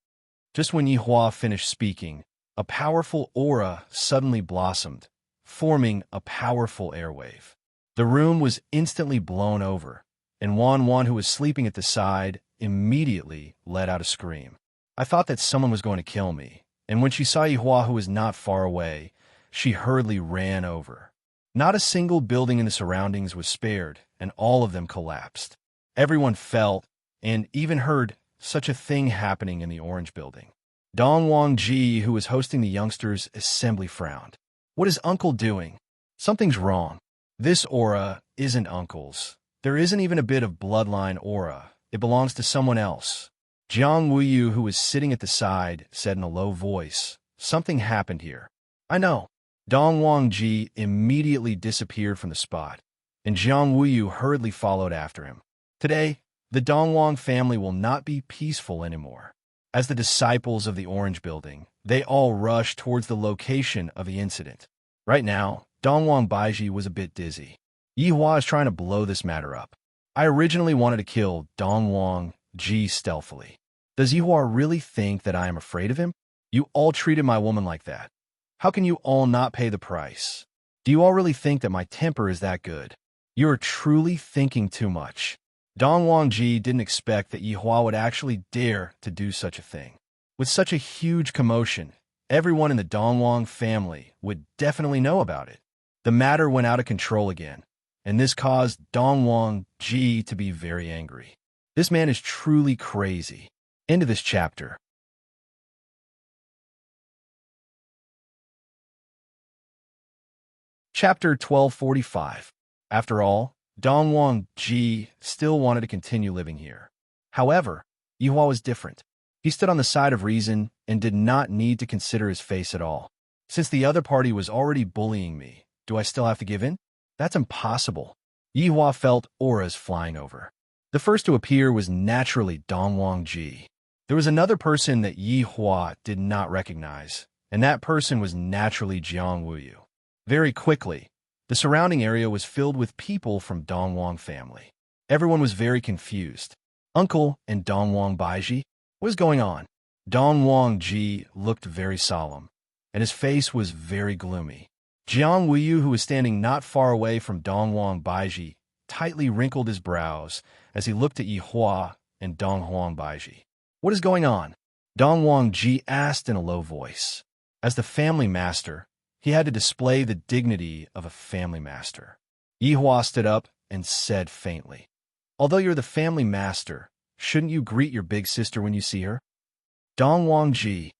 Just when Yi Hua finished speaking, a powerful aura suddenly blossomed, forming a powerful airwave. The room was instantly blown over, and Wan Wan, who was sleeping at the side, immediately let out a scream. I thought that someone was going to kill me, and when she saw Yi Hua, who was not far away, she hurriedly ran over. Not a single building in the surroundings was spared, and all of them collapsed. Everyone felt, and even heard, such a thing happening in the Orange Building. Dong Wang Ji, who was hosting the youngsters' assembly, frowned. "What is Uncle doing? Something's wrong. This aura isn't Uncle's. There isn't even a bit of bloodline aura. It belongs to someone else." Jiang Wuyu, who was sitting at the side, said in a low voice, "Something happened here." "I know." Dong Wang Ji immediately disappeared from the spot, and Jiang Wuyu hurriedly followed after him. Today, the Dongwang family will not be peaceful anymore. As the disciples of the Orange Building, they all rushed towards the location of the incident. Right now, Dongwang Baiji was a bit dizzy. Yi Hua is trying to blow this matter up. I originally wanted to kill Dongwang Ji stealthily. Does Yi Hua really think that I am afraid of him? You all treated my woman like that. How can you all not pay the price? Do you all really think that my temper is that good? You are truly thinking too much. Dongwang Ji didn't expect that Yi Hua would actually dare to do such a thing. With such a huge commotion, everyone in the Dongwang family would definitely know about it. The matter went out of control again, and this caused Dongwang Ji to be very angry. This man is truly crazy. End of this chapter. Chapter 1245. After all, Dongwang Ji still wanted to continue living here. However, Yi Hua was different. He stood on the side of reason and did not need to consider his face at all. Since the other party was already bullying me, do I still have to give in? That's impossible. Yi Hua felt auras flying over. The first to appear was naturally Dongwang Ji. There was another person that Yi Hua did not recognize, and that person was naturally Jiang Wuyu. Very quickly, the surrounding area was filled with people from Dongwang family. Everyone was very confused. Uncle and Dongwang Baiji? What is going on? Dongwang Ji looked very solemn, and his face was very gloomy. Jiang Wuyu, who was standing not far away from Dongwang Baiji, tightly wrinkled his brows as he looked at Yi Hua and Dongwang Baiji. What is going on? Dongwang Ji asked in a low voice. As the family master, he had to display the dignity of a family master. Yi Hua stood up and said faintly, "Although you're the family master, shouldn't you greet your big sister when you see her?" Dongwang Ji.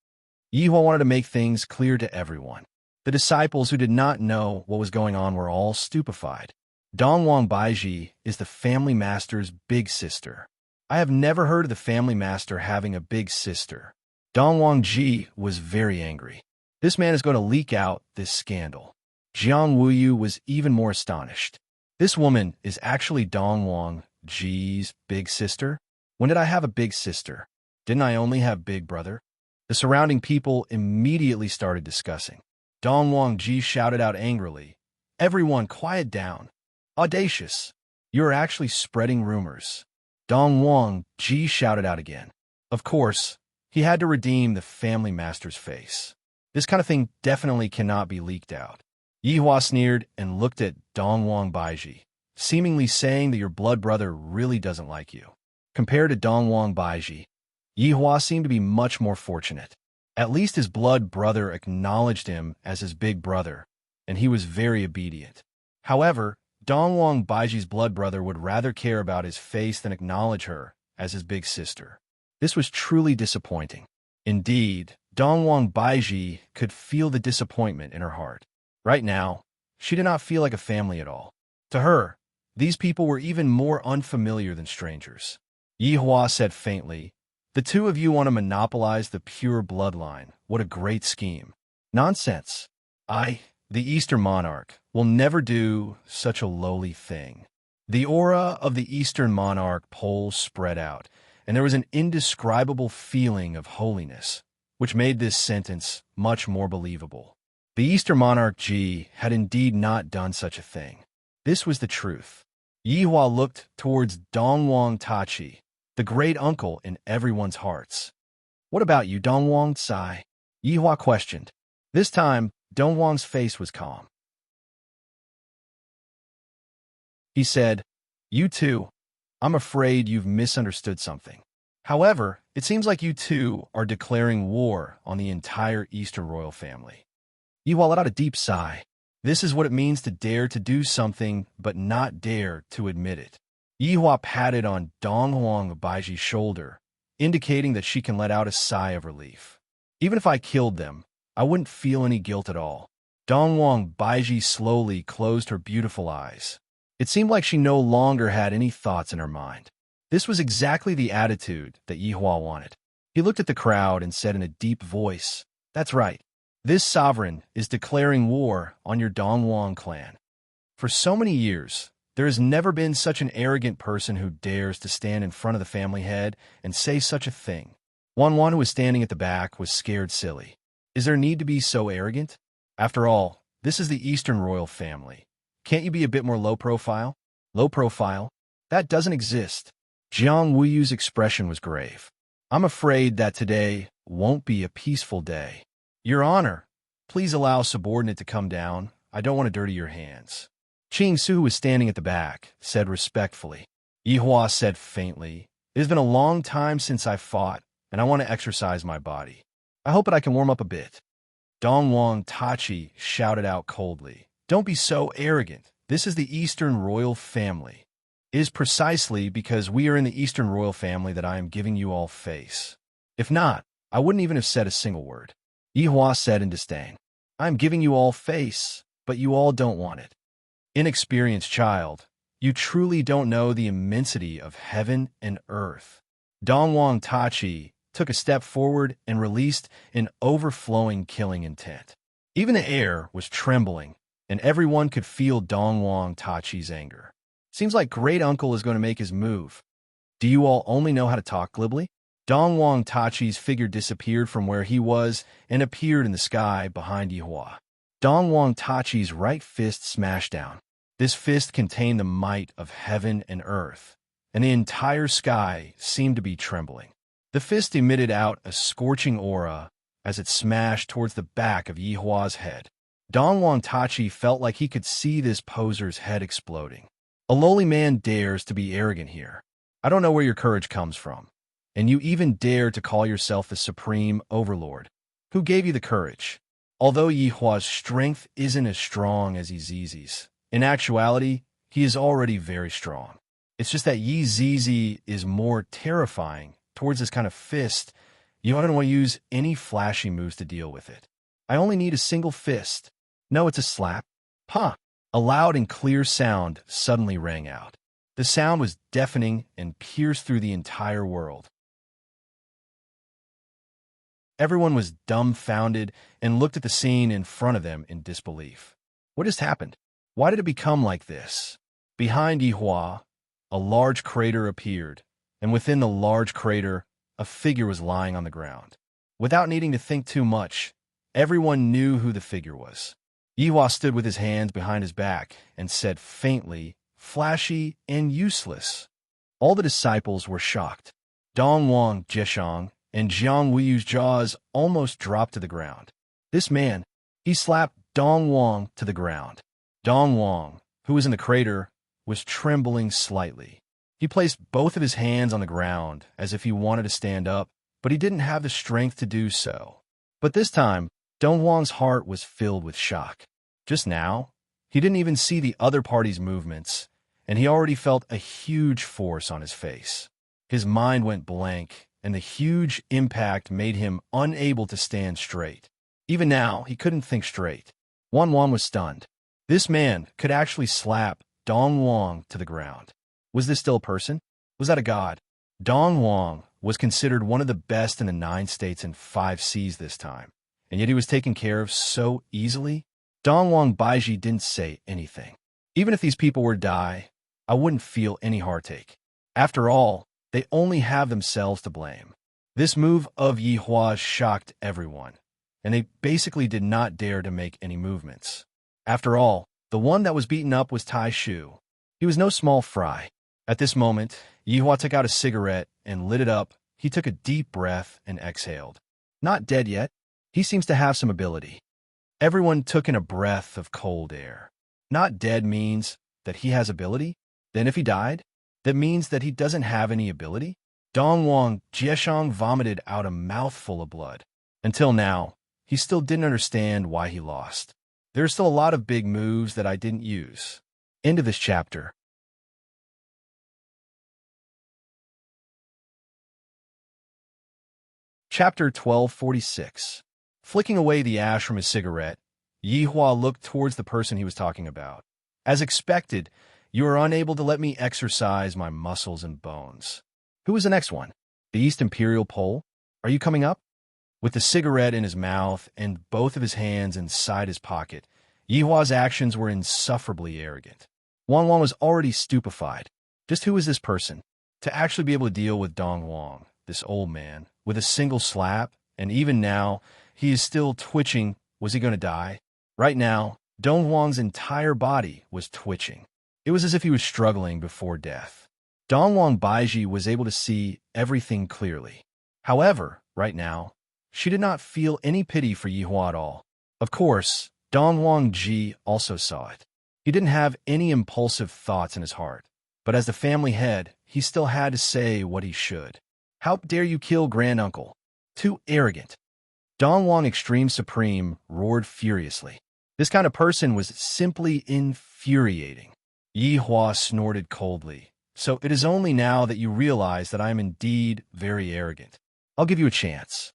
Yi Hua wanted to make things clear to everyone. The disciples who did not know what was going on were all stupefied. Dongwang Baiji is the family master's big sister. I have never heard of the family master having a big sister. Dongwang Ji was very angry. This man is going to leak out this scandal. Jiang Wuyu was even more astonished. This woman is actually Dongwang Ji's big sister? When did I have a big sister? Didn't I only have big brother? The surrounding people immediately started discussing. Dongwang Ji shouted out angrily, "Everyone, quiet down. Audacious. You are actually spreading rumors." Dongwang Ji shouted out again. Of course, he had to redeem the family master's face. This kind of thing definitely cannot be leaked out. Yi Hua sneered and looked at Dongwang Baiji, seemingly saying that your blood brother really doesn't like you. Compared to Dongwang Baiji, Yi Hua seemed to be much more fortunate. At least his blood brother acknowledged him as his big brother, and he was very obedient. However, Dongwang Baiji's blood brother would rather care about his face than acknowledge her as his big sister. This was truly disappointing. Indeed, Dongwang Baiji could feel the disappointment in her heart. Right now, she did not feel like a family at all. To her, these people were even more unfamiliar than strangers. Yi Hua said faintly, "The two of you want to monopolize the pure bloodline. What a great scheme." "Nonsense. I, The Eastern monarch will never do such a lowly thing. The aura of the Eastern monarch poles spread out, and there was an indescribable feeling of holiness, which made this sentence much more believable. The Eastern monarch Ji had indeed not done such a thing. This was the truth. Yihua looked towards Dongwang Tachi, the great uncle in everyone's hearts. "What about you, Dongwang Tsai?" Yihua questioned. This time, Dongwang's face was calm. He said, "You too. I'm afraid you've misunderstood something. However, it seems like you two are declaring war on the entire Eastern royal family." Yihua let out a deep sigh. This is what it means to dare to do something but not dare to admit it. Yihua patted on Dongwang Baiji's shoulder, indicating that she can let out a sigh of relief. "Even if I killed them, I wouldn't feel any guilt at all." Dongwang Baiji slowly closed her beautiful eyes. It seemed like she no longer had any thoughts in her mind. This was exactly the attitude that Yihua wanted. He looked at the crowd and said in a deep voice, "That's right. This sovereign is declaring war on your Dongwang clan. For so many years, there has never been such an arrogant person who dares to stand in front of the family head and say such a thing." One who was standing at the back was scared silly. Is there need to be so arrogant? After all, this is the Eastern royal family. Can't you be a bit more low profile? Low profile? That doesn't exist. Jiang Wuyu's expression was grave. "I'm afraid that today won't be a peaceful day. Your Honor, please allow subordinate to come down. I don't want to dirty your hands." Qing Su, who was standing at the back, said respectfully. Yihua said faintly, "It has been a long time since I fought, and I want to exercise my body. I hope that I can warm up a bit." Dongwang Tachi shouted out coldly, "Don't be so arrogant. This is the Eastern royal family. It is precisely because we are in the Eastern royal family that I am giving you all face. If not, I wouldn't even have said a single word." Yihua said in disdain, "I am giving you all face, but you all don't want it. Inexperienced child, you truly don't know the immensity of heaven and earth." Dongwang Tachi took a step forward and released an overflowing killing intent. Even the air was trembling, and everyone could feel Dongwang Tachi's anger. "Seems like great uncle is going to make his move. Do you all only know how to talk glibly?" Dongwang Tachi's figure disappeared from where he was and appeared in the sky behind Yihua. Dongwang Tachi's right fist smashed down. This fist contained the might of heaven and earth, and the entire sky seemed to be trembling. The fist emitted out a scorching aura as it smashed towards the back of Yihua's head. Dongwang Tachi felt like he could see this poser's head exploding. "A lowly man dares to be arrogant here. I don't know where your courage comes from. And you even dare to call yourself the supreme overlord. Who gave you the courage?" Although Yihua's strength isn't as strong as Yi Zizi's, in actuality, he is already very strong. It's just that Yi Zizi is more terrifying towards this kind of fist. You don't want to use any flashy moves to deal with it. "I only need a single fist." "No, it's a slap." "Huh." A loud and clear sound suddenly rang out. The sound was deafening and pierced through the entire world. Everyone was dumbfounded and looked at the scene in front of them in disbelief. What just happened? Why did it become like this? Behind Yihua, a large crater appeared, and within the large crater, a figure was lying on the ground. Without needing to think too much, everyone knew who the figure was. Yihua stood with his hands behind his back and said faintly, "Flashy and useless." All the disciples were shocked. Dongwang Jishang and Jiang Wuyu's jaws almost dropped to the ground. This man, he slapped Dongwang to the ground. Dongwang, who was in the crater, was trembling slightly. He placed both of his hands on the ground as if he wanted to stand up, but he didn't have the strength to do so. But this time, Dongwang's heart was filled with shock. Just now, he didn't even see the other party's movements, and he already felt a huge force on his face. His mind went blank, and the huge impact made him unable to stand straight. Even now, he couldn't think straight. Wan was stunned. This man could actually slap Dongwang to the ground. Was this still a person? Was that a god? Dongwang was considered one of the best in the 9 states and 5 seas this time, and yet he was taken care of so easily. Dongwang Baiji didn't say anything. Even if these people were to die, I wouldn't feel any heartache. After all, they only have themselves to blame. This move of Yihua's shocked everyone, and they basically did not dare to make any movements. After all, the one that was beaten up was Tai Shu. He was no small fry. At this moment, Yihua took out a cigarette and lit it up. He took a deep breath and exhaled. Not dead yet. He seems to have some ability. Everyone took in a breath of cold air. Not dead means that he has ability? Then if he died, that means that he doesn't have any ability? Dongwang Jieshang vomited out a mouthful of blood. Until now, he still didn't understand why he lost. There's still a lot of big moves that I didn't use. End of this chapter. Chapter 1246. Flicking away the ash from his cigarette, Yihua looked towards the person he was talking about. As expected, you are unable to let me exercise my muscles and bones. Who is the next one? The East Imperial Pole? Are you coming up? With the cigarette in his mouth and both of his hands inside his pocket, Yihua's actions were insufferably arrogant. Wang was already stupefied. Just who is this person? To actually be able to deal with Dongwang, this old man, with a single slap, and even now, he is still twitching. Was he going to die? Right now, Dongwang's entire body was twitching. It was as if he was struggling before death. Dongwang Baiji was able to see everything clearly. However, right now, she did not feel any pity for Yihua at all. Of course, Dongwang Ji also saw it. He didn't have any impulsive thoughts in his heart, but as the family head, he still had to say what he should. How dare you kill granduncle? Too arrogant. Dongwang Extreme Supreme roared furiously. This kind of person was simply infuriating. Yihua snorted coldly. So it is only now that you realize that I am indeed very arrogant. I'll give you a chance.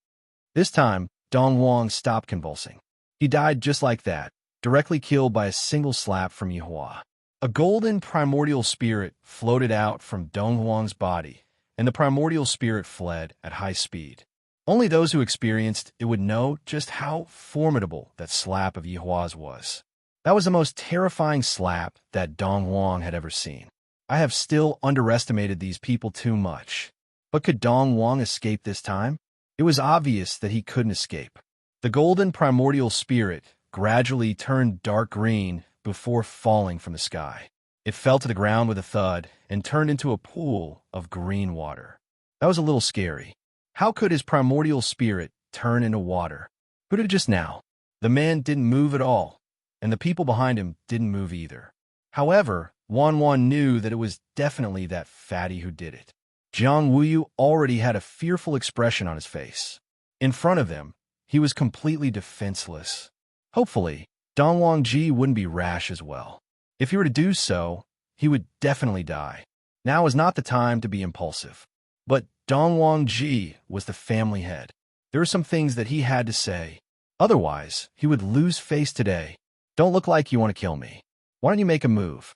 This time, Dongwang stopped convulsing. He died just like that, directly killed by a single slap from Yihua. A golden primordial spirit floated out from Dongwang's body, and the primordial spirit fled at high speed. Only those who experienced it would know just how formidable that slap of Yihua's was. That was the most terrifying slap that Dongwang had ever seen. I have still underestimated these people too much. But could Dongwang escape this time? It was obvious that he couldn't escape. The golden primordial spirit gradually turned dark green before falling from the sky. It fell to the ground with a thud and turned into a pool of green water. That was a little scary. How could his primordial spirit turn into water? Who did it just now? The man didn't move at all, and the people behind him didn't move either. However, Wan knew that it was definitely that fatty who did it. Jiang Wuyu already had a fearful expression on his face. In front of him, he was completely defenseless. Hopefully, Dongwang Ji wouldn't be rash as well. If he were to do so, he would definitely die. Now is not the time to be impulsive. But Dongwang Ji was the family head. There were some things that he had to say. Otherwise, he would lose face today. Don't look like you want to kill me. Why don't you make a move?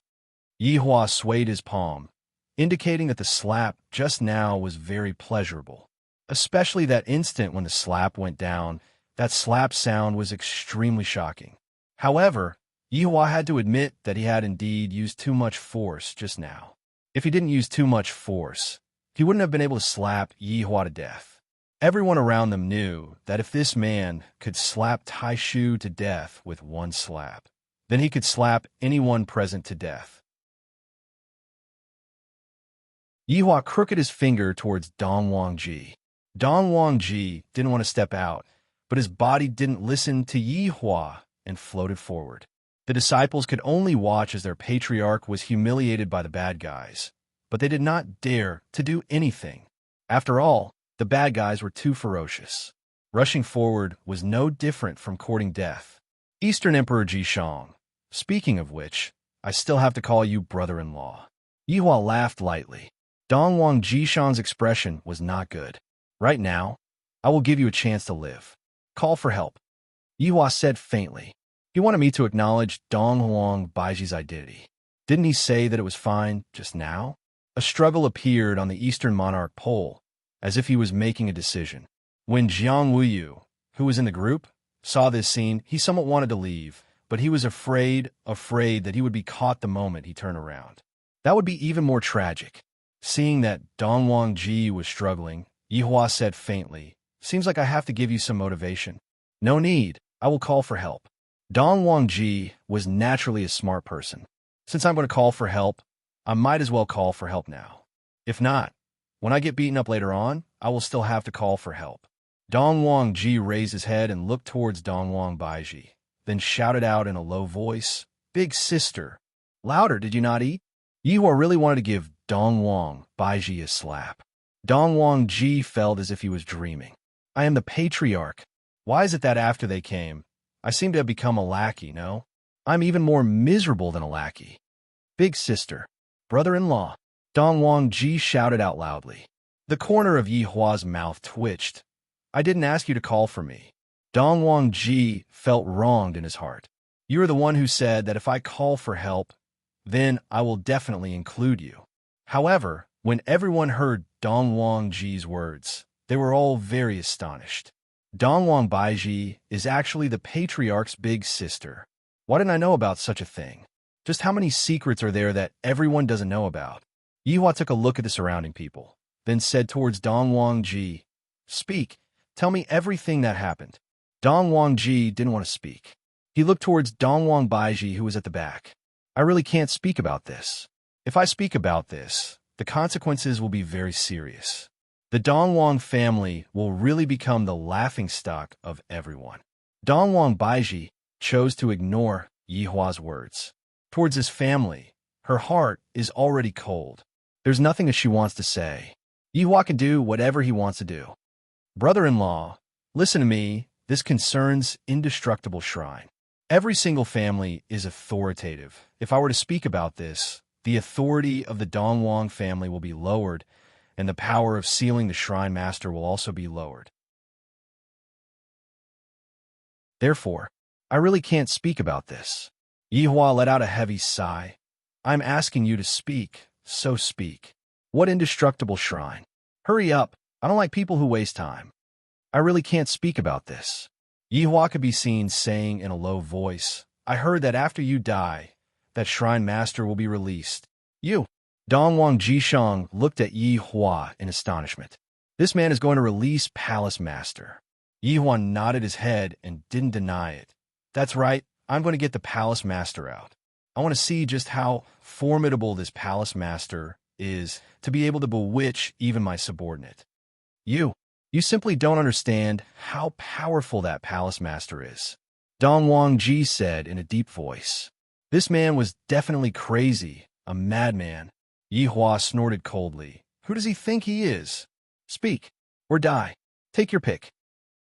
Yihua swayed his palm, indicating that the slap just now was very pleasurable. Especially that instant when the slap went down, that slap sound was extremely shocking. However, Yihua had to admit that he had indeed used too much force just now. If he didn't use too much force, he wouldn't have been able to slap Yihua to death. Everyone around them knew that if this man could slap Tai Shu to death with one slap, then he could slap anyone present to death. Yihua crooked his finger towards Dongwang Ji. Dongwang Ji didn't want to step out, but his body didn't listen to Yihua and floated forward. The disciples could only watch as their patriarch was humiliated by the bad guys, but they did not dare to do anything. After all, the bad guys were too ferocious. Rushing forward was no different from courting death. Eastern Emperor Jishang, speaking of which, I still have to call you brother-in-law. Yihua laughed lightly. Dongwang Jishang's expression was not good. Right now, I will give you a chance to live. Call for help. Yihua said faintly. He wanted me to acknowledge Dongwang Baiji's identity. Didn't he say that it was fine just now? A struggle appeared on the Eastern Monarch pole, as if he was making a decision. When Jiang Wuyu, who was in the group, saw this scene, he somewhat wanted to leave, but he was afraid that he would be caught the moment he turned around. That would be even more tragic. Seeing that Dong Wang Ji was struggling, Yihua said faintly, "Seems like I have to give you some motivation." "No need, I will call for help." Dong Wang Ji was naturally a smart person. "Since I'm going to call for help, I might as well call for help now. If not, when I get beaten up later on, I will still have to call for help." Dong Wang Ji raised his head and looked towards Dong Wang Baiji, then shouted out in a low voice, "Big sister, louder, did you not eat?" Yihua really wanted to give Dong Wang Baiji a slap. Dong Wang Ji felt as if he was dreaming. "I am the patriarch. Why is it that after they came, I seem to have become a lackey, no? I'm even more miserable than a lackey." "Big sister, brother-in-law," Dong Wang Ji shouted out loudly. The corner of Yihua's mouth twitched. "I didn't ask you to call for me." Dong Wang Ji felt wronged in his heart. "You are the one who said that if I call for help, then I will definitely include you." However, when everyone heard Dong Wang Ji's words, they were all very astonished. Dong Wang Baiji is actually the patriarch's big sister. Why didn't I know about such a thing? Just how many secrets are there that everyone doesn't know about? Yihua took a look at the surrounding people, then said towards Dong Wang Ji, "Speak, tell me everything that happened." Dong Wang Ji didn't want to speak. He looked towards Dong Wang Baiji, who was at the back. "I really can't speak about this. If I speak about this, the consequences will be very serious. The Dong Wang family will really become the laughingstock of everyone." Dong Wang Baiji chose to ignore Yihua's words. Towards his family, her heart is already cold. There's nothing that she wants to say. Yihua can do whatever he wants to do. "Brother-in-law, listen to me. This concerns indestructible shrine. Every single family is authoritative. If I were to speak about this, the authority of the Dong Wang family will be lowered, and the power of sealing the shrine master will also be lowered. Therefore, I really can't speak about this." Yihua let out a heavy sigh. "I'm asking you to speak, so speak. What indestructible shrine? Hurry up, I don't like people who waste time." "I really can't speak about this." Yihua could be seen saying in a low voice, "I heard that after you die, that shrine master will be released." "You?" Dong Wang Jishang looked at Yihua in astonishment. "This man is going to release Palace Master." Yihua nodded his head and didn't deny it. "That's right, I'm going to get the Palace Master out. I want to see just how formidable this Palace Master is to be able to bewitch even my subordinate." You simply don't understand how powerful that Palace Master is," Dong Wang Ji said in a deep voice. "This man was definitely crazy, a madman." Yihua snorted coldly. "Who does he think he is? Speak, or die. Take your pick."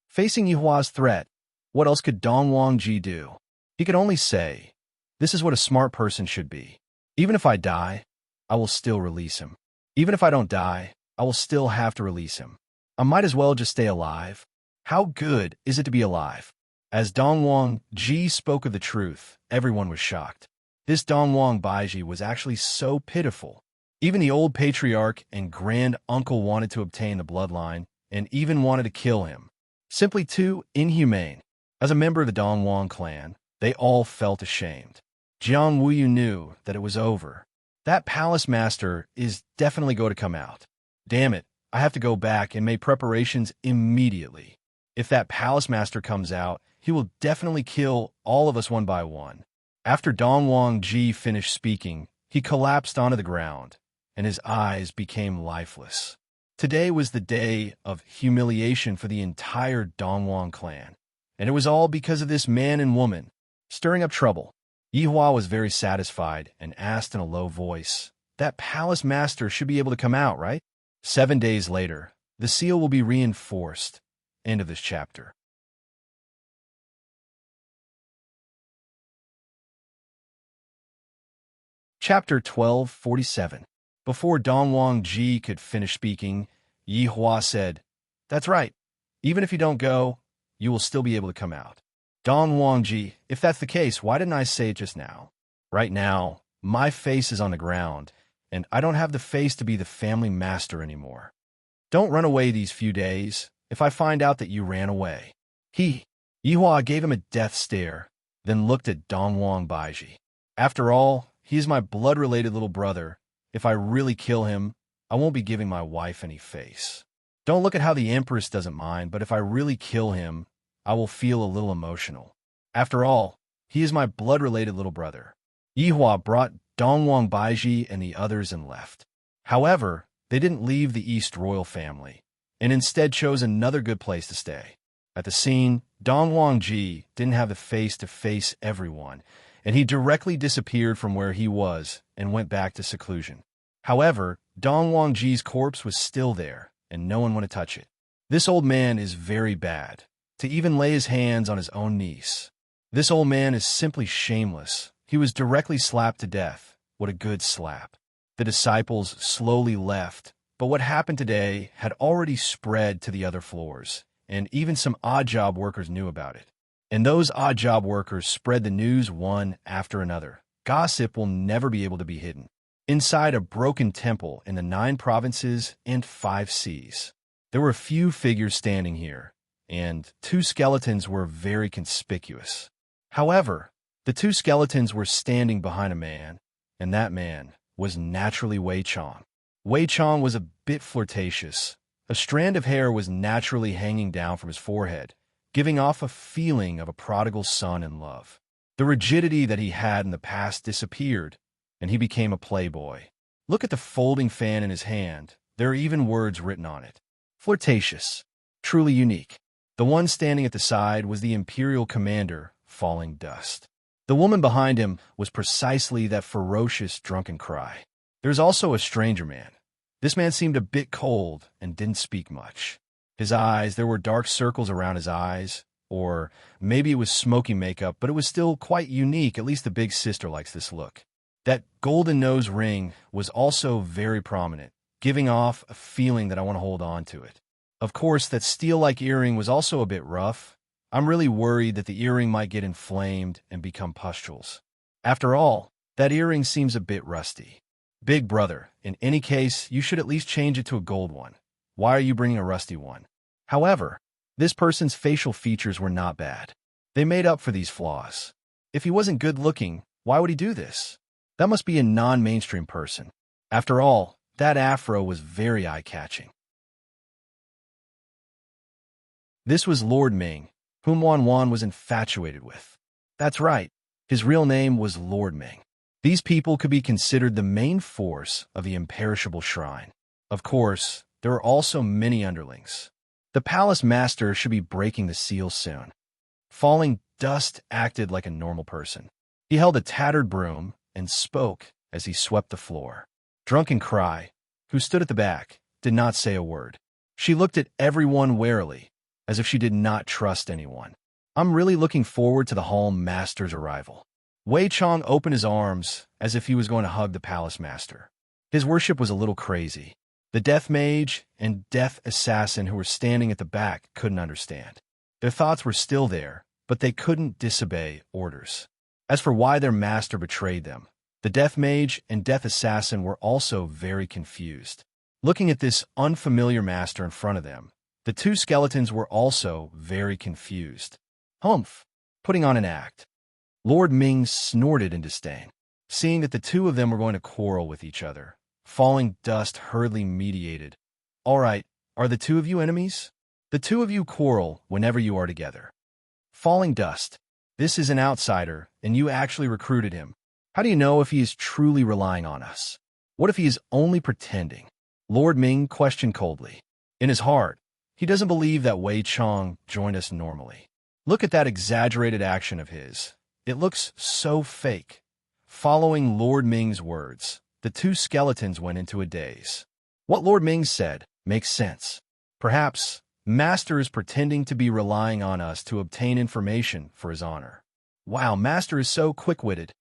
Facing Yihua's threat, what else could Dong Wang Ji do? He could only say, "This is what a smart person should be. Even if I die, I will still release him. Even if I don't die, I will still have to release him. I might as well just stay alive. How good is it to be alive?" As Dong Wang Ji spoke of the truth, everyone was shocked. This Dong Wang Baiji was actually so pitiful. Even the old patriarch and grand uncle wanted to obtain the bloodline and even wanted to kill him. Simply too inhumane. As a member of the Dong Wang clan, they all felt ashamed. Jiang Wuyu knew that it was over. That palace master is definitely going to come out. Damn it, I have to go back and make preparations immediately. If that palace master comes out, he will definitely kill all of us one by one. After Dong Wang Ji finished speaking, he collapsed onto the ground, and his eyes became lifeless. Today was the day of humiliation for the entire Dong Wang clan, and it was all because of this man and woman stirring up trouble. Yihua was very satisfied and asked in a low voice, "That palace master should be able to come out, right?" 7 days later, the seal will be reinforced. End of this chapter. Chapter 1247. Before Dong Wang Ji could finish speaking, Yihua said, "That's right. Even if you don't go, you will still be able to come out." Dong Wang Ji, if that's the case, why didn't I say it just now? Right now, my face is on the ground, and I don't have the face to be the family master anymore. Don't run away these few days if I find out that you ran away. Yihua gave him a death stare, then looked at Dongwang Baiji. After all, he is my blood-related little brother. If I really kill him, I won't be giving my wife any face. Don't look at how the Empress doesn't mind, but if I really kill him, I will feel a little emotional. After all, he is my blood-related little brother. Yihua brought Dongwang Baiji and the others and left. However, they didn't leave the East royal family, and instead chose another good place to stay. At the scene, Dongwang Ji didn't have the face to face everyone, and he directly disappeared from where he was and went back to seclusion. However, Dongwang Ji's corpse was still there, and no one wanted to touch it. This old man is very bad, to even lay his hands on his own niece. This old man is simply shameless. He was directly slapped to death. What a good slap. The disciples slowly left, but what happened today had already spread to the other floors, and even some odd job workers knew about it. And those odd job workers spread the news one after another. Gossip will never be able to be hidden. Inside a broken temple in the 9 provinces and 5 seas, there were a few figures standing here, and 2 skeletons were very conspicuous. However, the 2 skeletons were standing behind a man, and that man was naturally Wei Chong. Wei Chong was a bit flirtatious. A strand of hair was naturally hanging down from his forehead, giving off a feeling of a prodigal son in love. The rigidity that he had in the past disappeared, and he became a playboy. Look at the folding fan in his hand. There are even words written on it. Flirtatious. Truly unique. The one standing at the side was the Imperial Commander, Falling Dust. The woman behind him was precisely that ferocious drunken cry. There's also a stranger man. This man seemed a bit cold and didn't speak much. His eyes, there were dark circles around his eyes, or maybe it was smoky makeup, but it was still quite unique. At least the big sister likes this look. That golden nose ring was also very prominent, giving off a feeling that I want to hold on to it. Of course, that steel-like earring was also a bit rough. I'm really worried that the earring might get inflamed and become pustules. After all, that earring seems a bit rusty. Big brother, in any case, you should at least change it to a gold one. Why are you bringing a rusty one? However, this person's facial features were not bad. They made up for these flaws. If he wasn't good-looking, why would he do this? That must be a non-mainstream person. After all, that afro was very eye-catching. This was Lord Ming, whom Wan Wan was infatuated with. That's right, his real name was Lord Ming. These people could be considered the main force of the imperishable shrine. Of course, there are also many underlings. The palace master should be breaking the seal soon. Falling Dust acted like a normal person. He held a tattered broom and spoke as he swept the floor. Drunken Cry, who stood at the back, did not say a word. She looked at everyone warily, as if she did not trust anyone. I'm really looking forward to the Hall Master's arrival. Wei Chong opened his arms as if he was going to hug the palace master. His worship was a little crazy. The Death Mage and Death Assassin who were standing at the back couldn't understand. Their thoughts were still there, but they couldn't disobey orders. As for why their master betrayed them, the Death Mage and Death Assassin were also very confused. Looking at this unfamiliar master in front of them, the 2 skeletons were also very confused. Humph! Putting on an act. Lord Ming snorted in disdain. Seeing that the 2 of them were going to quarrel with each other, Falling Dust hurriedly mediated. All right, are the 2 of you enemies? The 2 of you quarrel whenever you are together. Falling Dust, this is an outsider, and you actually recruited him. How do you know if he is truly relying on us? What if he is only pretending? Lord Ming questioned coldly. In his heart, he doesn't believe that Wei Chong joined us normally. Look at that exaggerated action of his. It looks so fake. Following Lord Ming's words, the 2 skeletons went into a daze. What Lord Ming said makes sense. Perhaps Master is pretending to be relying on us to obtain information for his honor. Wow, Master is so quick-witted.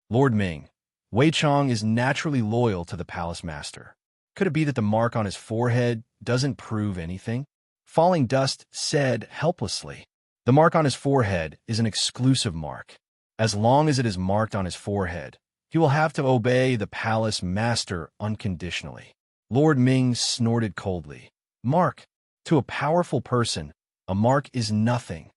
Lord Ming, Wei Chong is naturally loyal to the palace master. Could it be that the mark on his forehead doesn't prove anything? Falling Dust said helplessly. The mark on his forehead is an exclusive mark. As long as it is marked on his forehead, he will have to obey the palace master unconditionally. Lord Ming snorted coldly. Mark. To a powerful person, a mark is nothing.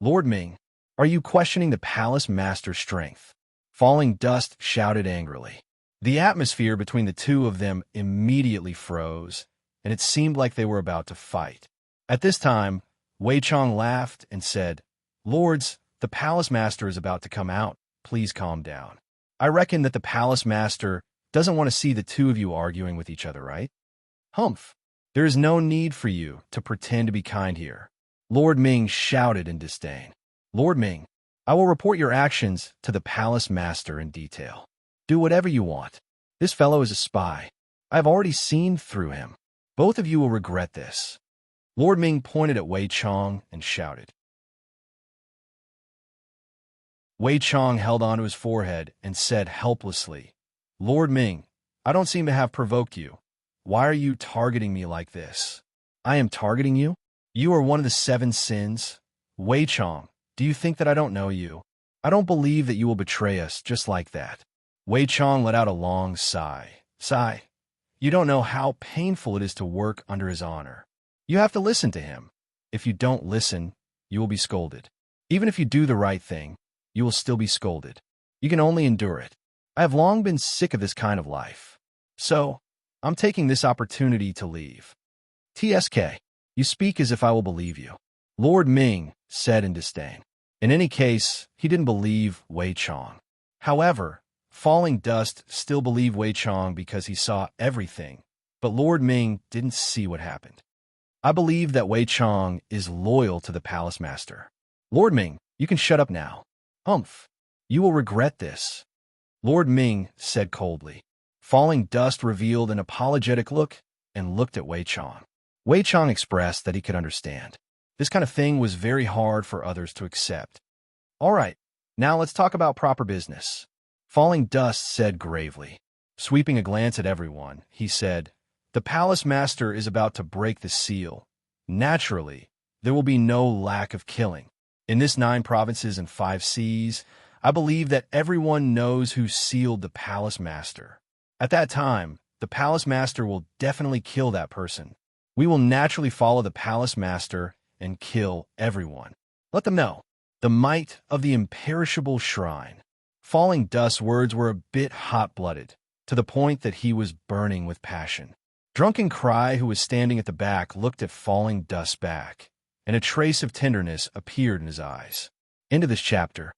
Lord Ming, Are you questioning the palace master's strength? Falling Dust shouted angrily. The atmosphere between the two of them immediately froze, and it seemed like they were about to fight. At this time, Wei Chong laughed and said, "Lords, the palace master is about to come out. Please calm down. I reckon that the palace master doesn't want to see the two of you arguing with each other, right? Humph. There is no need for you to pretend to be kind here." Lord Ming shouted in disdain. "Lord Ming, I will report your actions to the palace master in detail. Do whatever you want. This fellow is a spy. I have already seen through him. Both of you will regret this." Lord Ming pointed at Wei Chong and shouted. Wei Chong held onto his forehead and said helplessly, "Lord Ming, I don't seem to have provoked you. Why are you targeting me like this?" "I am targeting you? You are one of the 7 sins. Wei Chong, do you think that I don't know you? I don't believe that you will betray us just like that." Wei Chong let out a long sigh. "Sigh. You don't know how painful it is to work under his honor. You have to listen to him. If you don't listen, you will be scolded. Even if you do the right thing, you will still be scolded. You can only endure it. I have long been sick of this kind of life. So, I'm taking this opportunity to leave." "TSK, you speak as if I will believe you," Lord Ming said in disdain. In any case, he didn't believe Wei Chong. However, Falling Dust still believed Wei Chong because he saw everything, but Lord Ming didn't see what happened. "I believe that Wei Chong is loyal to the palace master." "Lord Ming, you can shut up now." "Humph. You will regret this," Lord Ming said coldly. Falling Dust revealed an apologetic look and looked at Wei Chong. Wei Chong expressed that he could understand. This kind of thing was very hard for others to accept. "All right, now let's talk about proper business," Falling Dust said gravely. Sweeping a glance at everyone, he said, "The palace master is about to break the seal. Naturally, there will be no lack of killing. In this 9 provinces and 5 seas, I believe that everyone knows who sealed the palace master. At that time, the palace master will definitely kill that person. We will naturally follow the palace master and kill everyone. Let them know. The might of the imperishable shrine." Falling Dust's words were a bit hot-blooded, to the point that he was burning with passion. Drunken Cry, who was standing at the back, looked at Falling Dust's back, and a trace of tenderness appeared in his eyes. End of this chapter.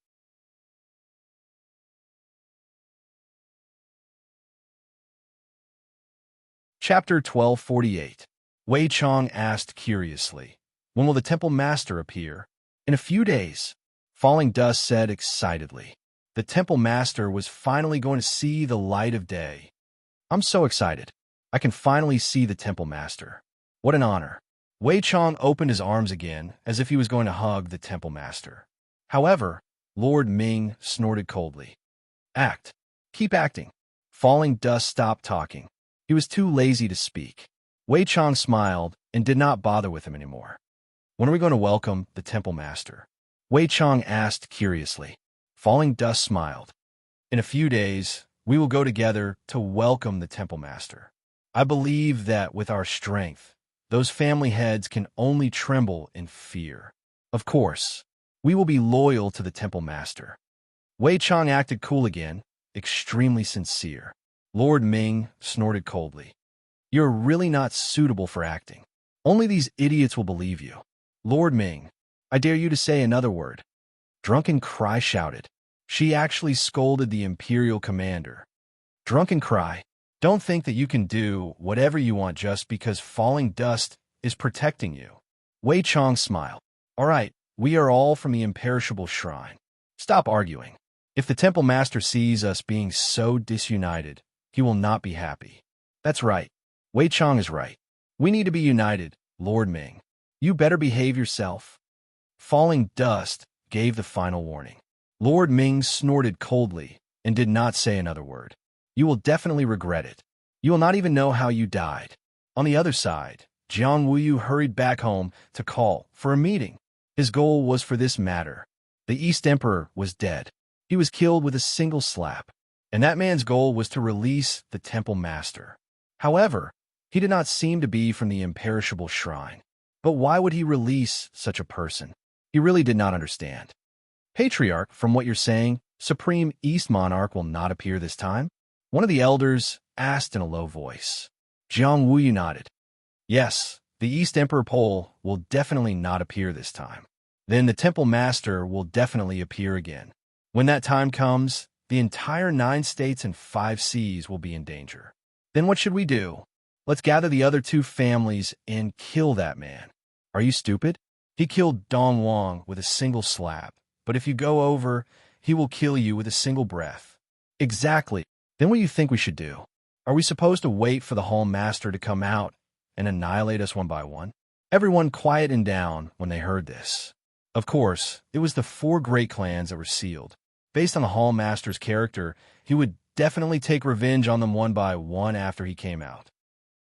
Chapter 1248. Wei Chong asked curiously, "When will the temple master appear?" "In a few days," Falling Dust said excitedly. The temple master was finally going to see the light of day. "I'm so excited. I can finally see the temple master. What an honor." Wei Chong opened his arms again as if he was going to hug the temple master. However, Lord Ming snorted coldly. "Act. Keep acting." Falling Dust stopped talking. He was too lazy to speak. Wei Chong smiled and did not bother with him anymore. "When are we going to welcome the temple master?" Wei Chong asked curiously. Falling Dust smiled. "In a few days, we will go together to welcome the temple master. I believe that with our strength, those family heads can only tremble in fear. Of course, we will be loyal to the temple master." Wei Chong acted cool again, extremely sincere. Lord Ming snorted coldly. "You're really not suitable for acting. Only these idiots will believe you." "Lord Ming, I dare you to say another word." Drunken Cry shouted. She actually scolded the Imperial commander. "Drunken Cry, don't think that you can do whatever you want just because Falling Dust is protecting you." Wei Chong smiled. "All right, we are all from the imperishable shrine. Stop arguing. If the temple master sees us being so disunited, he will not be happy." "That's right. Wei Chong is right. We need to be united, Lord Ming. You better behave yourself." Falling Dust gave the final warning. Lord Ming snorted coldly and did not say another word. "You will definitely regret it. You will not even know how you died." On the other side, Jiang Wuyu hurried back home to call for a meeting. His goal was for this matter. The East Emperor was dead. He was killed with a single slap, and that man's goal was to release the temple master. However, he did not seem to be from the imperishable shrine. But why would he release such a person? He really did not understand. Patriarch, from what you're saying, Supreme East Monarch will not appear this time? One of the elders asked in a low voice. Jiang Wuyu nodded. Yes, the East Emperor Pole will definitely not appear this time. Then the Temple Master will definitely appear again. When that time comes, the entire 9 states and 5 seas will be in danger. Then what should we do? Let's gather the other 2 families and kill that man. Are you stupid? He killed Dong Wang with a single slap, but if you go over, he will kill you with a single breath. Exactly. Then what do you think we should do? Are we supposed to wait for the Hall Master to come out and annihilate us one by one? Everyone quieted down when they heard this. Of course, it was the 4 great clans that were sealed. Based on the Hall Master's character, he would definitely take revenge on them one by one after he came out.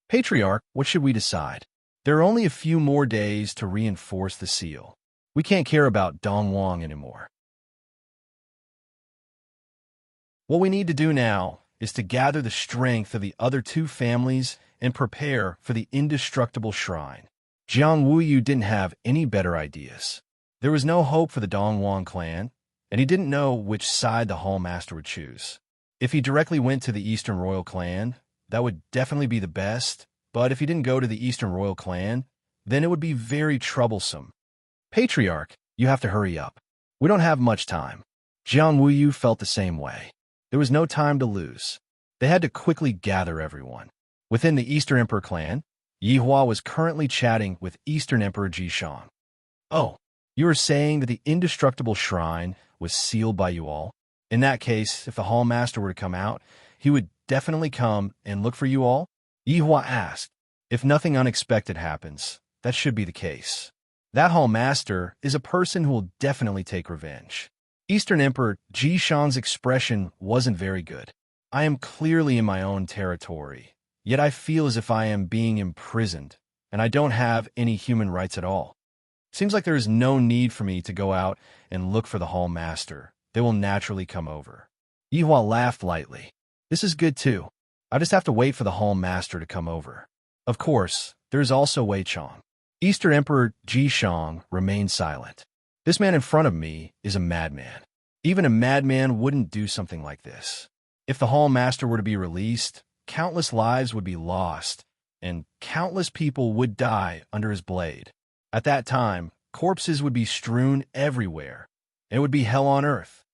Patriarch, what should we decide? There are only a few more days to reinforce the seal. We can't care about Dong Wang anymore. What we need to do now is to gather the strength of the other 2 families and prepare for the indestructible shrine. Jiang Wuyu didn't have any better ideas. There was no hope for the Dong Wang clan, and he didn't know which side the Hall Master would choose. If he directly went to the Eastern Royal Clan, that would definitely be the best, but if he didn't go to the Eastern Royal Clan, then it would be very troublesome. Patriarch, you have to hurry up. We don't have much time. Jiang Wuyu felt the same way. There was no time to lose. They had to quickly gather everyone. Within the Eastern Emperor clan, Yihua was currently chatting with Eastern Emperor Jishang. Oh, you are saying that the indestructible shrine was sealed by you all? In that case, if the Hall Master were to come out, he would definitely come and look for you all? Yihua asked. If nothing unexpected happens, that should be the case. That Hall Master is a person who will definitely take revenge. Eastern Emperor Jishang's expression wasn't very good. I am clearly in my own territory, yet I feel as if I am being imprisoned, and I don't have any human rights at all. Seems like there is no need for me to go out and look for the Hall Master. They will naturally come over. Yihua laughed lightly. This is good too. I just have to wait for the Hall Master to come over. Of course, there is also Wei Chong. Eastern Emperor Jishang remained silent. This man in front of me is a madman. Even a madman wouldn't do something like this. If the Hall Master were to be released, countless lives would be lost, and countless people would die under his blade. At that time, corpses would be strewn everywhere. It would be hell on earth.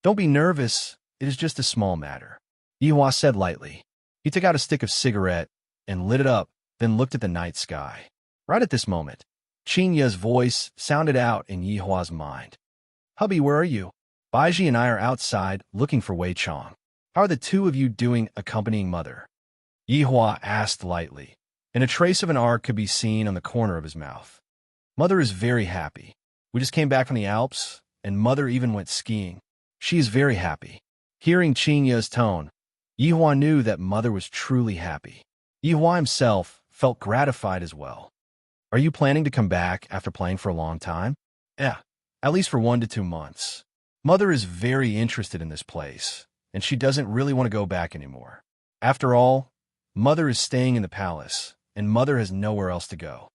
Don't be nervous, it is just a small matter. Yihua said lightly. He took out a stick of cigarette and lit it up, then looked at the night sky. Right at this moment, Qingya's voice sounded out in Yihua's mind. Hubby, where are you? Baiji and I are outside looking for Wei Chong. How are the 2 of you doing accompanying Mother? Yihua asked lightly, and a trace of an arc could be seen on the corner of his mouth. Mother is very happy. We just came back from the Alps, and Mother even went skiing. She is very happy. Hearing Qingya's tone, Yihua knew that Mother was truly happy. Yihua himself felt gratified as well. Are you planning to come back after playing for a long time? Yeah, at least for 1 to 2 months. Mother is very interested in this place, and she doesn't really want to go back anymore. After all, Mother is staying in the palace, and Mother has nowhere else to go.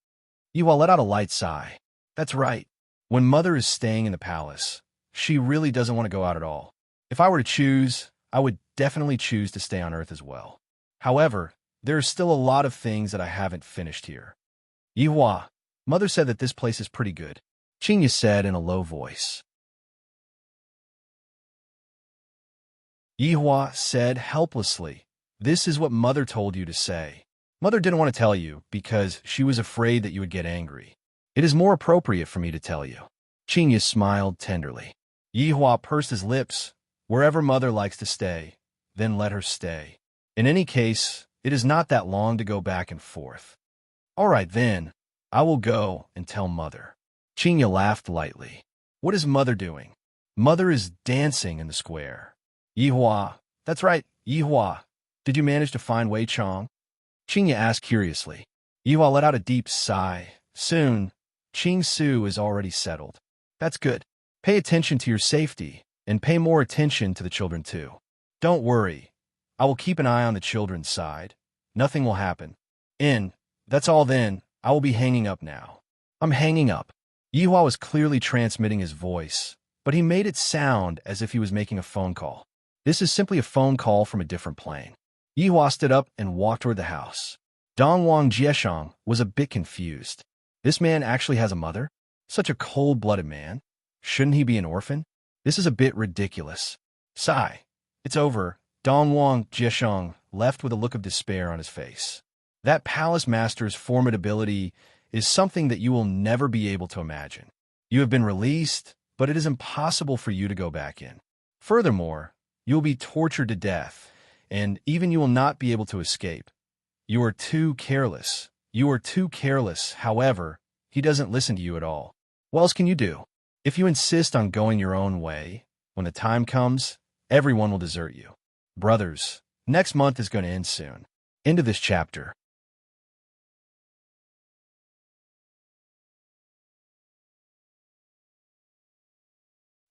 Yihua let out a light sigh. That's right. When Mother is staying in the palace, she really doesn't want to go out at all. If I were to choose, I would definitely choose to stay on Earth as well. However, there are still a lot of things that I haven't finished here. Yihua, Mother said that this place is pretty good, Qingya said in a low voice. Yihua said helplessly, this is what Mother told you to say. Mother didn't want to tell you because she was afraid that you would get angry. It is more appropriate for me to tell you. Qingya smiled tenderly. Yihua pursed his lips. Wherever Mother likes to stay, then let her stay. In any case, it is not that long to go back and forth. All right then, I will go and tell Mother. Qingya laughed lightly. What is Mother doing? Mother is dancing in the square. Yihua, that's right, Yihua. Did you manage to find Wei Chong? Qingya asked curiously. Yihua let out a deep sigh. Soon, Qing Su is already settled. That's good. Pay attention to your safety, and pay more attention to the children too. Don't worry. I will keep an eye on the children's side. Nothing will happen. That's all then. I will be hanging up now. I'm hanging up. Yihua was clearly transmitting his voice, but he made it sound as if he was making a phone call. This is simply a phone call from a different plane. Yihua stood up and walked toward the house. Dongwang Jieshang was a bit confused. This man actually has a mother? Such a cold-blooded man? Shouldn't he be an orphan? This is a bit ridiculous. Sigh. It's over. Dongwang Jieshang left with a look of despair on his face. That palace master's formidability is something that you will never be able to imagine. You have been released, but it is impossible for you to go back in. Furthermore, you will be tortured to death, and even you will not be able to escape. You are too careless. You are too careless. However, he doesn't listen to you at all. What else can you do? If you insist on going your own way, when the time comes, everyone will desert you. Brothers, next month is going to end soon. End of this chapter.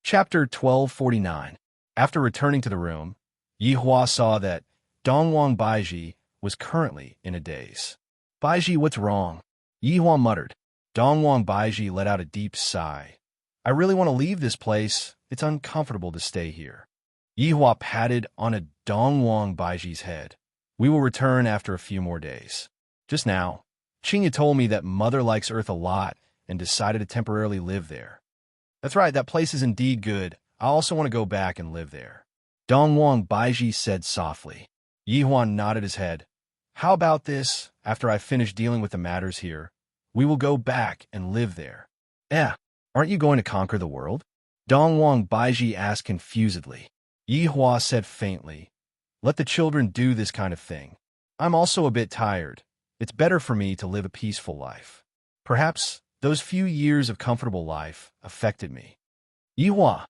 Chapter 1249. After returning to the room, Yihua saw that Dongwang Baiji was currently in a daze. Baiji, what's wrong? Yihua muttered. Dongwang Baiji let out a deep sigh. I really want to leave this place. It's uncomfortable to stay here. Yihua patted on a Dongwang Baiji's head. We will return after a few more days. Just now, Qingya told me that mother likes Earth a lot and decided to temporarily live there. That's right, that place is indeed good. I also want to go back and live there. Dongwang Baiji said softly. Yihua nodded his head. How about this? After I finish dealing with the matters here, we will go back and live there. Aren't you going to conquer the world? Dongwang Baiji asked confusedly. Yihua said faintly, let the children do this kind of thing. I'm also a bit tired. It's better for me to live a peaceful life. Perhaps those few years of comfortable life affected me. Yihua,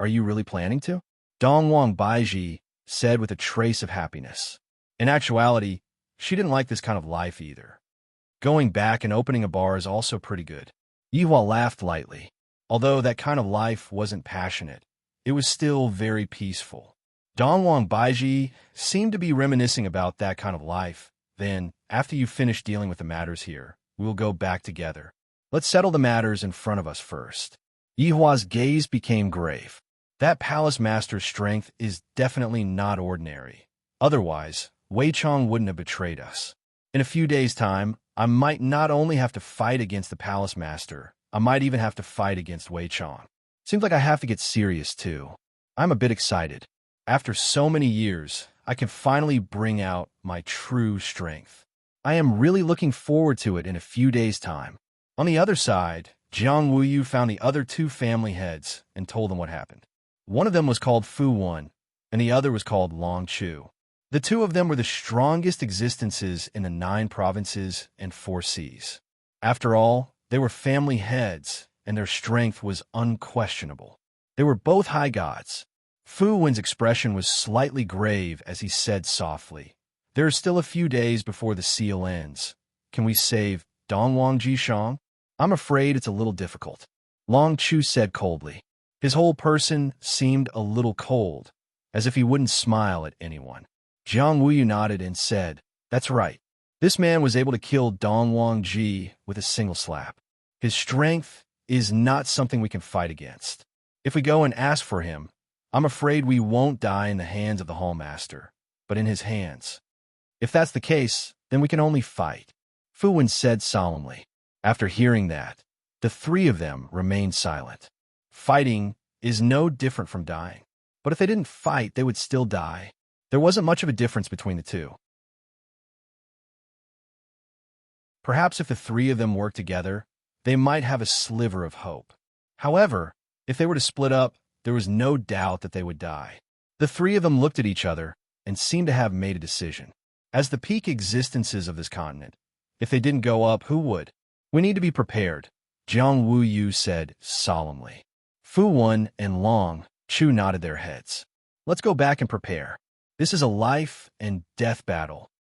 are you really planning to? Dongwang Baiji said with a trace of happiness. In actuality, she didn't like this kind of life either. Going back and opening a bar is also pretty good. Yihua laughed lightly. Although that kind of life wasn't passionate, it was still very peaceful. Dongwang Baiji seemed to be reminiscing about that kind of life. Then, after you finish dealing with the matters here, we will go back together. Let's settle the matters in front of us first. Yihua's gaze became grave. That palace master's strength is definitely not ordinary. Otherwise, Wei Chong wouldn't have betrayed us. In a few days' time, I might not only have to fight against the palace master, I might even have to fight against Wei Chong. Seems like I have to get serious too. I'm a bit excited. After so many years, I can finally bring out my true strength. I am really looking forward to it in a few days' time. On the other side, Jiang Wuyu found the other two family heads and told them what happened. One of them was called Fu Wan, and the other was called Long Chu. The two of them were the strongest existences in the 9 provinces and 4 seas. After all, they were family heads, and their strength was unquestionable. They were both high gods. Fu Wan's expression was slightly grave as he said softly, there are still a few days before the seal ends. Can we save Dongwang Jieshang? I'm afraid it's a little difficult. Long Chu said coldly. His whole person seemed a little cold, as if he wouldn't smile at anyone. Jiang Wuyu nodded and said, that's right. This man was able to kill Dongwang Ji with a single slap. His strength is not something we can fight against. If we go and ask for him, I'm afraid we won't die in the hands of the Hallmaster, but in his hands. If that's the case, then we can only fight, Fu Wan said solemnly. After hearing that, the 3 of them remained silent. Fighting is no different from dying. But if they didn't fight, they would still die. There wasn't much of a difference between the two. Perhaps if the 3 of them worked together, they might have a sliver of hope. However, if they were to split up, there was no doubt that they would die. The 3 of them looked at each other and seemed to have made a decision. As the peak existences of this continent, if they didn't go up, who would? We need to be prepared, Jiang Wuyu said solemnly. Fu Wan and Long Chu nodded their heads. Let's go back and prepare. This is a life and death battle,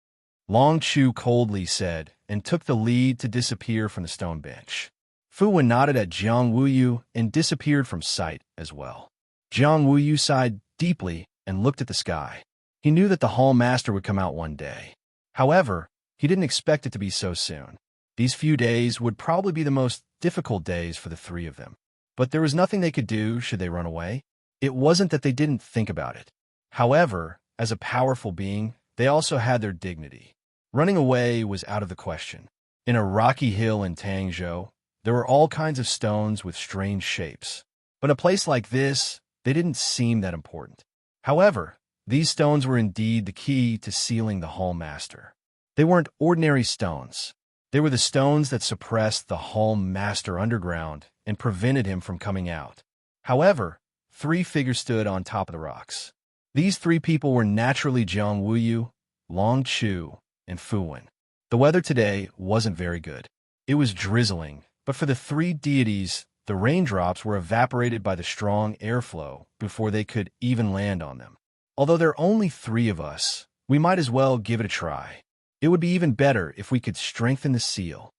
Long Chu coldly said, and took the lead to disappear from the stone bench. Fu Wan nodded at Jiang Wuyu and disappeared from sight as well. Jiang Wuyu sighed deeply and looked at the sky. He knew that the Hall Master would come out one day. However, he didn't expect it to be so soon. These few days would probably be the most difficult days for the 3 of them. but there was nothing they could do should they run away. It wasn't that they didn't think about it. However, as a powerful being, they also had their dignity. Running away was out of the question. In a rocky hill in Tangzhou, there were all kinds of stones with strange shapes. But a place like this, they didn't seem that important. However, these stones were indeed the key to sealing the Hall Master. They weren't ordinary stones. They were the stones that suppressed the Hall Master underground and prevented him from coming out. However, 3 figures stood on top of the rocks. These 3 people were naturally Jiang Wuyu, Long Chu, and Fu Wen. The weather today wasn't very good. It was drizzling, but for the 3 deities, the raindrops were evaporated by the strong airflow before they could even land on them. Although there are only 3 of us, we might as well give it a try. It would be even better if we could strengthen the seal,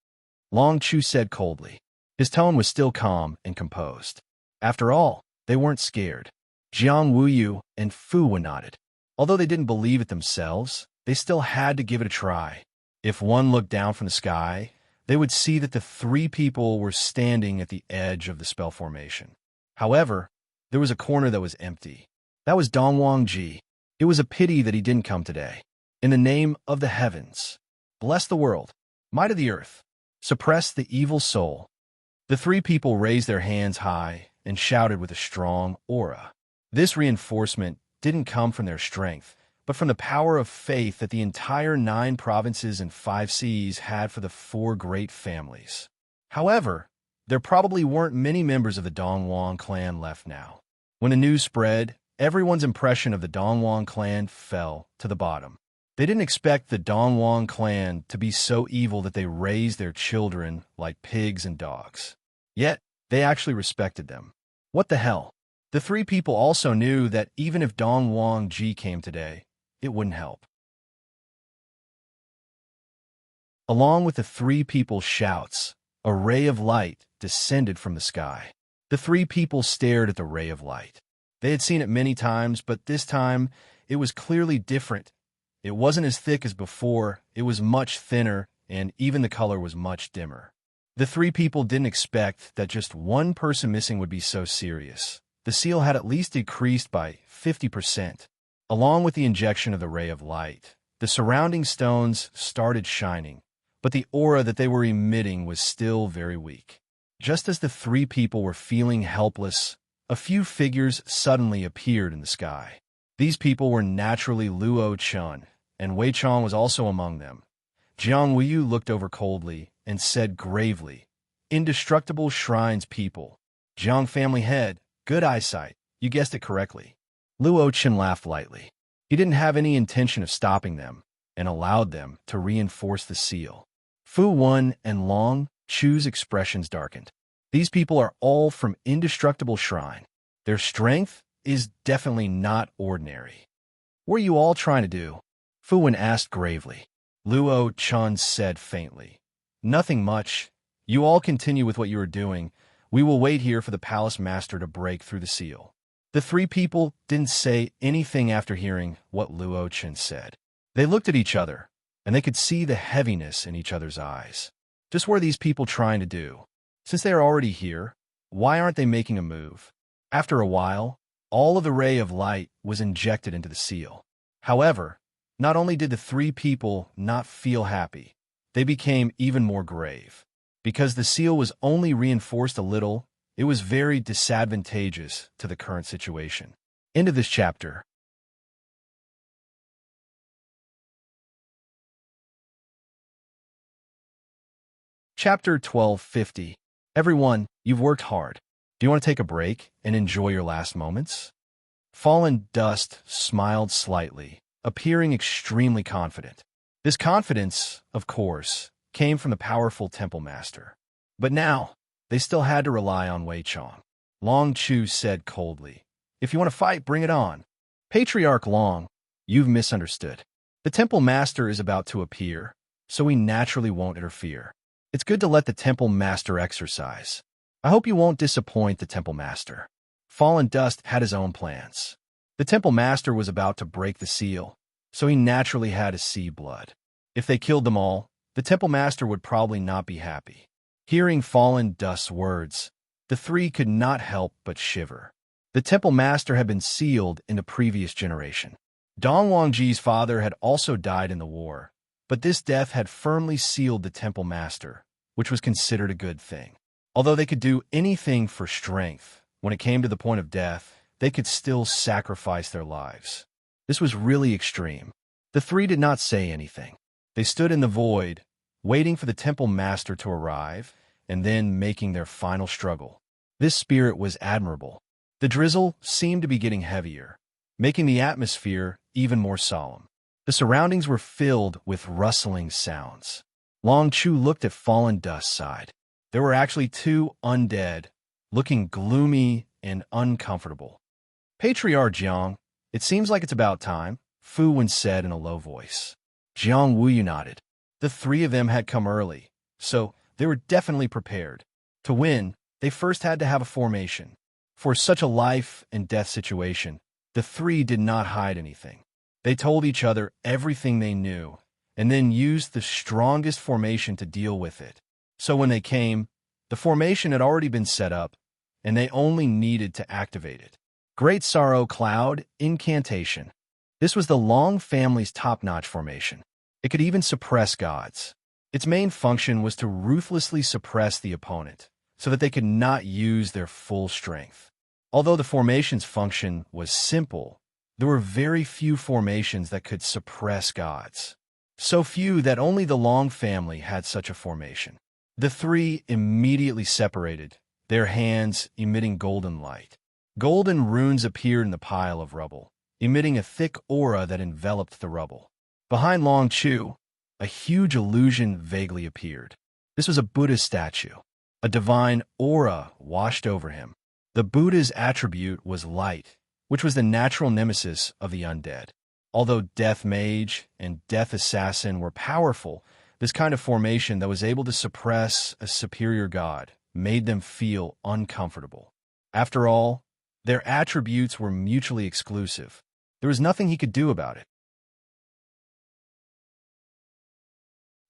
Long Chu said coldly. His tone was still calm and composed. After all, they weren't scared. Jiang Wuyu and Fu Wen nodded. Although they didn't believe it themselves, they still had to give it a try. If one looked down from the sky, they would see that the 3 people were standing at the edge of the spell formation. However, there was a corner that was empty. That was Dongwang Ji. It was a pity that he didn't come today. In the name of the heavens, bless the world, might of the earth, suppress the evil soul. The 3 people raised their hands high and shouted with a strong aura. This reinforcement didn't come from their strength, but from the power of faith that the entire 9 provinces and 5 seas had for the 4 great families. However, there probably weren't many members of the Dongwang clan left now. When the news spread, everyone's impression of the Dongwang clan fell to the bottom. They didn't expect the Dongwang clan to be so evil that they raised their children like pigs and dogs. Yet, they actually respected them. What the hell? The 3 people also knew that even if Dongwang Ji came today, it wouldn't help. Along with the 3 people's shouts, a ray of light descended from the sky. The 3 people stared at the ray of light. They had seen it many times, but this time it was clearly different. It wasn't as thick as before, it was much thinner, and even the color was much dimmer. The 3 people didn't expect that just one person missing would be so serious. The seal had at least decreased by 50%. Along with the injection of the ray of light, the surrounding stones started shining, but the aura that they were emitting was still very weak. Just as the 3 people were feeling helpless, a few figures suddenly appeared in the sky. These people were naturally Luo Chun, and Wei Chong was also among them. Jiang Wuyu looked over coldly and said gravely, "Indestructible Shrines people. Jiang family head, good eyesight, you guessed it correctly." Luo Chun laughed lightly. He didn't have any intention of stopping them, and allowed them to reinforce the seal. Fu Wen and Long Chu's expressions darkened. These people are all from Indestructible Shrine. Their strength is definitely not ordinary. "What are you all trying to do?" Fu Wen asked gravely. Luo Chun said faintly, "Nothing much. You all continue with what you are doing. We will wait here for the palace master to break through the seal." The 3 people didn't say anything after hearing what Luo Chun said. They looked at each other, and they could see the heaviness in each other's eyes. Just what are these people trying to do? Since they are already here, why aren't they making a move? After a while, all of the ray of light was injected into the seal. However, not only did the 3 people not feel happy, they became even more grave. Because the seal was only reinforced a little, it was very disadvantageous to the current situation. End of this chapter. Chapter 1250. Everyone, you've worked hard. Do you want to take a break and enjoy your last moments? Fallen Dust smiled slightly, appearing extremely confident. This confidence, of course, came from the powerful temple master. But now, they still had to rely on Wei Chong. Long Chu said coldly, "If you want to fight, bring it on." Patriarch Long, you've misunderstood. The temple master is about to appear, so we naturally won't interfere. It's good to let the temple master exercise. I hope you won't disappoint the temple master. Fallen Dust had his own plans. The temple master was about to break the seal, so he naturally had to see blood. If they killed them all, the temple master would probably not be happy. Hearing Fallen Dust's words, The three could not help but shiver. The temple master had been sealed in the previous generation. Dong Wangji's father had also died in the war, but this death had firmly sealed the temple master, which was considered a good thing. Although they could do anything for strength, when it came to the point of death, they could still sacrifice their lives. This was really extreme. The three did not say anything. They stood in the void, waiting for the temple master to arrive, and then making their final struggle. This spirit was admirable. The drizzle seemed to be getting heavier, making the atmosphere even more solemn. The surroundings were filled with rustling sounds. Long Chu looked at Fallen Dust's side. There were actually two undead, looking gloomy and uncomfortable. Patriarch Jiang, it seems like it's about time, Fu Wen said in a low voice. Jiang Wuyu nodded. The three of them had come early, so they were definitely prepared. To win, they first had to have a formation. For such a life and death situation, the three did not hide anything. They told each other everything they knew, and then used the strongest formation to deal with it. So when they came, the formation had already been set up, and they only needed to activate it. Great Sorrow Cloud Incantation. This was the Long family's top-notch formation. It could even suppress gods. Its main function was to ruthlessly suppress the opponent, so that they could not use their full strength. Although the formation's function was simple, there were very few formations that could suppress gods. So few that only the Long family had such a formation. The three immediately separated, their hands emitting golden light. Golden runes appeared in the pile of rubble, emitting a thick aura that enveloped the rubble. Behind Long Chu, a huge illusion vaguely appeared. This was a Buddha statue. A divine aura washed over him. The Buddha's attribute was light, which was the natural nemesis of the undead. Although Death Mage and Death Assassin were powerful, this kind of formation that was able to suppress a superior god made them feel uncomfortable. After all, their attributes were mutually exclusive. There was nothing he could do about it.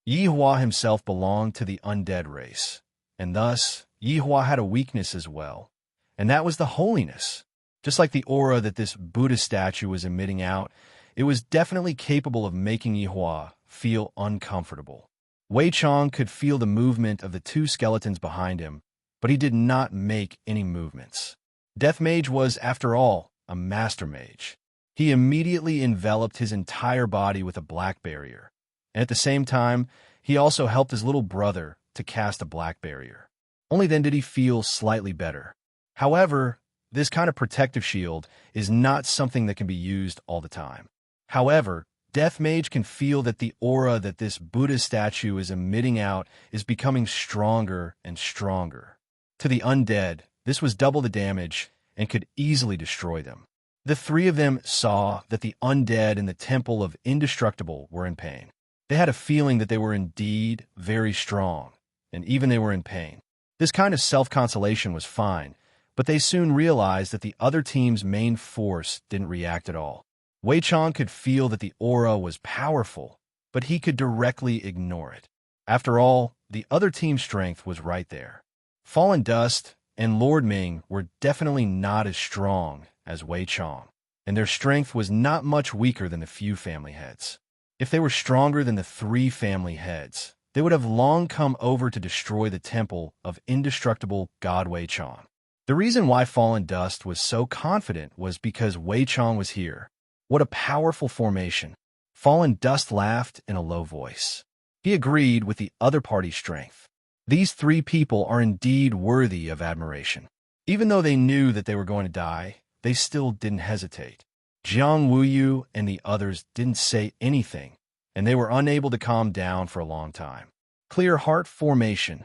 Yihua himself belonged to the undead race, and thus Yihua had a weakness as well, and that was the holiness. Just like the aura that this Buddha statue was emitting out, it was definitely capable of making Yihua feel uncomfortable. Wei Chong could feel the movement of the two skeletons behind him, but he did not make any movements. Death Mage was, after all, a master mage. He immediately enveloped his entire body with a black barrier, and at the same time, he also helped his little brother to cast a black barrier. Only then did he feel slightly better. However, this kind of protective shield is not something that can be used all the time. However, Death Mage can feel that the aura that this Buddha statue is emitting out is becoming stronger and stronger. To the undead, this was double the damage and could easily destroy them. The three of them saw that the undead in the Temple of Indestructible were in pain. They had a feeling that they were indeed very strong, and even they were in pain. This kind of self-consolation was fine, but they soon realized that the other team's main force didn't react at all. Wei Chong could feel that the aura was powerful, but he could directly ignore it. After all, the other team's strength was right there. Fallen Dust and Lord Ming were definitely not as strong as Wei Chong, and their strength was not much weaker than the few family heads. If they were stronger than the three family heads, they would have long come over to destroy the temple of indestructible God Wei Chong. The reason why Fallen Dust was so confident was because Wei Chong was here. What a powerful formation. Fallen Dust laughed in a low voice. He agreed with the other party's strength. These three people are indeed worthy of admiration. Even though they knew that they were going to die, they still didn't hesitate. Jiang Wuyu and the others didn't say anything, and they were unable to calm down for a long time. Clear heart formation.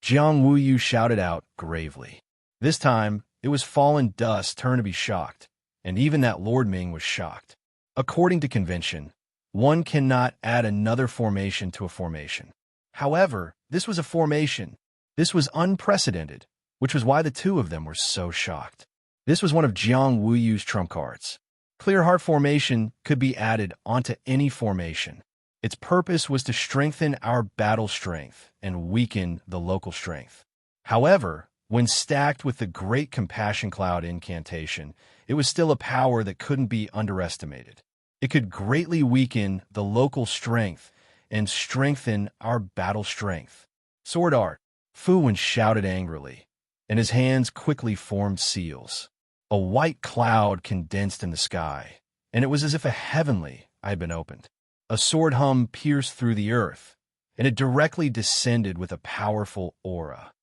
Jiang Wuyu shouted out gravely. This time, it was Fallen Dust's turn to be shocked, and even that Lord Ming was shocked. According to convention, one cannot add another formation to a formation. However, this was a formation. This was unprecedented, which was why the two of them were so shocked. This was one of Jiang Wuyu's trump cards. Clear Heart formation could be added onto any formation. Its purpose was to strengthen our battle strength and weaken the local strength. However, When stacked with the Great Compassion Cloud incantation, it was still a power that couldn't be underestimated. It could greatly weaken the local strength and strengthen our battle strength. Sword art, Fu Wen shouted angrily, and his hands quickly formed seals. A white cloud condensed in the sky, and it was as if a heavenly eye had been opened. A sword hum pierced through the earth, and it directly descended with a powerful aura.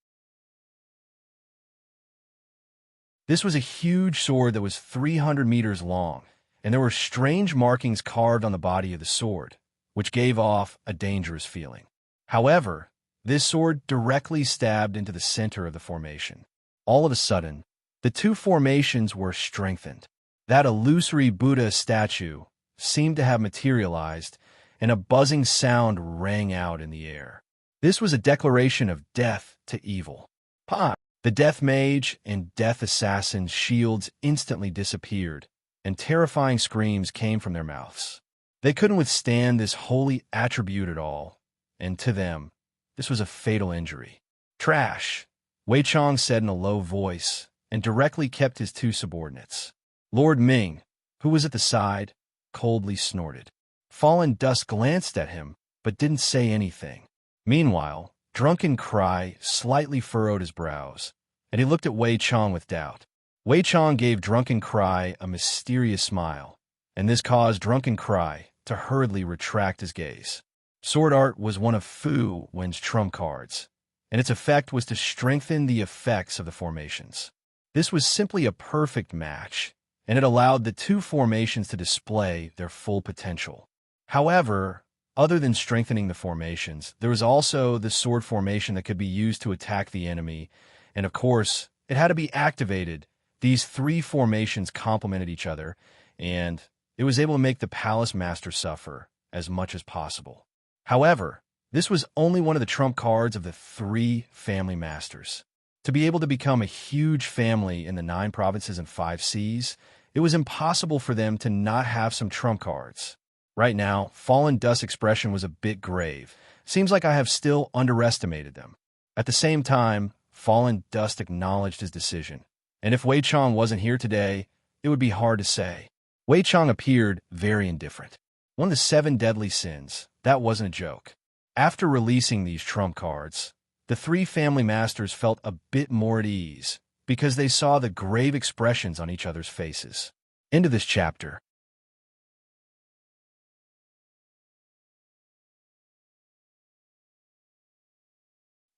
This was a huge sword that was 300 meters long, and there were strange markings carved on the body of the sword, which gave off a dangerous feeling. However, this sword directly stabbed into the center of the formation. All of a sudden, the two formations were strengthened. That illusory Buddha statue seemed to have materialized, and a buzzing sound rang out in the air. This was a declaration of death to evil. Pa! The Death Mage and Death Assassin's shields instantly disappeared, and terrifying screams came from their mouths. They couldn't withstand this holy attribute at all, and to them, this was a fatal injury. Trash, Wei Chong said in a low voice, and directly kept his two subordinates. Lord Ming, who was at the side, coldly snorted. Fallen Dust glanced at him, but didn't say anything. Meanwhile, Drunken Cry slightly furrowed his brows, and he looked at Wei Chong with doubt. Wei Chong gave Drunken Cry a mysterious smile, and this caused Drunken Cry to hurriedly retract his gaze. Sword Art was one of Fu Wen's trump cards, and its effect was to strengthen the effects of the formations. This was simply a perfect match, and it allowed the two formations to display their full potential. However, other than strengthening the formations, there was also the sword formation that could be used to attack the enemy, and of course, it had to be activated. These three formations complemented each other, and it was able to make the Palace Master suffer as much as possible. However, this was only one of the trump cards of the three family masters. To be able to become a huge family in the 9 provinces and 5 seas, it was impossible for them to not have some trump cards. Right now, Fallen Dust's expression was a bit grave. Seems like I have still underestimated them. At the same time, Fallen Dust acknowledged his decision. And if Wei Chong wasn't here today, it would be hard to say. Wei Chong appeared very indifferent. One of the 7 deadly sins, that wasn't a joke. After releasing these trump cards, the 3 family masters felt a bit more at ease because they saw the grave expressions on each other's faces. End of this chapter.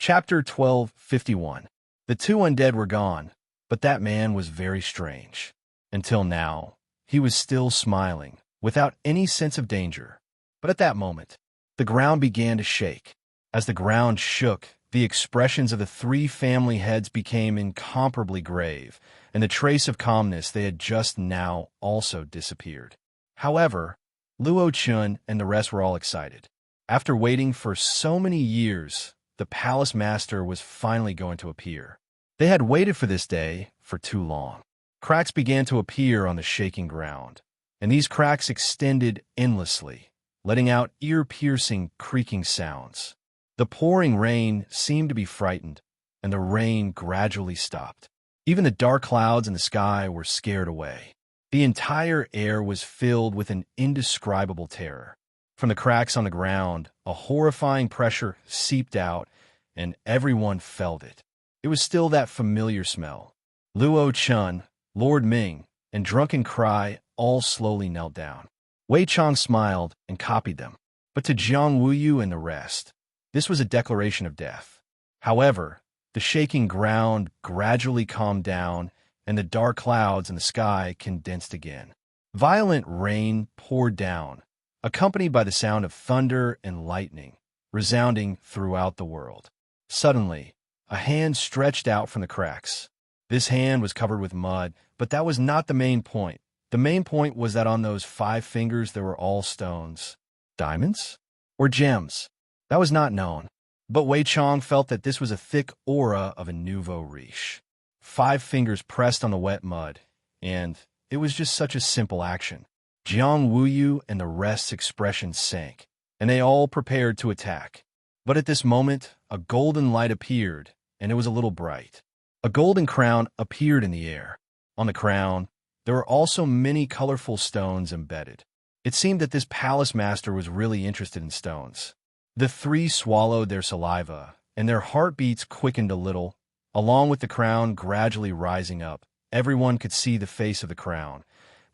Chapter 1251. The 2 undead were gone, but that man was very strange. Until now, he was still smiling, without any sense of danger. But at that moment, the ground began to shake. As the ground shook, the expressions of the 3 family heads became incomparably grave, and the trace of calmness they had just now also disappeared. However, Luo Chun and the rest were all excited. After waiting for so many years, the Palace Master was finally going to appear. They had waited for this day for too long. Cracks began to appear on the shaking ground, and these cracks extended endlessly, letting out ear-piercing creaking sounds. The pouring rain seemed to be frightened, and the rain gradually stopped. Even the dark clouds in the sky were scared away. The entire air was filled with an indescribable terror. From the cracks on the ground, a horrifying pressure seeped out, and everyone felt it. It was still that familiar smell. Luo Chun, Lord Ming, and Drunken Cry all slowly knelt down. Wei Chong smiled and copied them. But to Jiang Wuyu and the rest, this was a declaration of death. However, the shaking ground gradually calmed down, and the dark clouds in the sky condensed again. Violent rain poured down, accompanied by the sound of thunder and lightning, resounding throughout the world. Suddenly, a hand stretched out from the cracks. This hand was covered with mud, but that was not the main point. The main point was that on those 5 fingers there were all stones. Diamonds? Or gems? That was not known. But Wei Chong felt that this was a thick aura of a nouveau riche. 5 fingers pressed on the wet mud, and it was just such a simple action. Jiang Wuyu and the rest's expressions sank, and they all prepared to attack. But at this moment, a golden light appeared, and it was a little bright. A golden crown appeared in the air. On the crown, there were also many colorful stones embedded. It seemed that this palace master was really interested in stones. The three swallowed their saliva, and their heartbeats quickened a little. Along with the crown gradually rising up, everyone could see the face of the crown.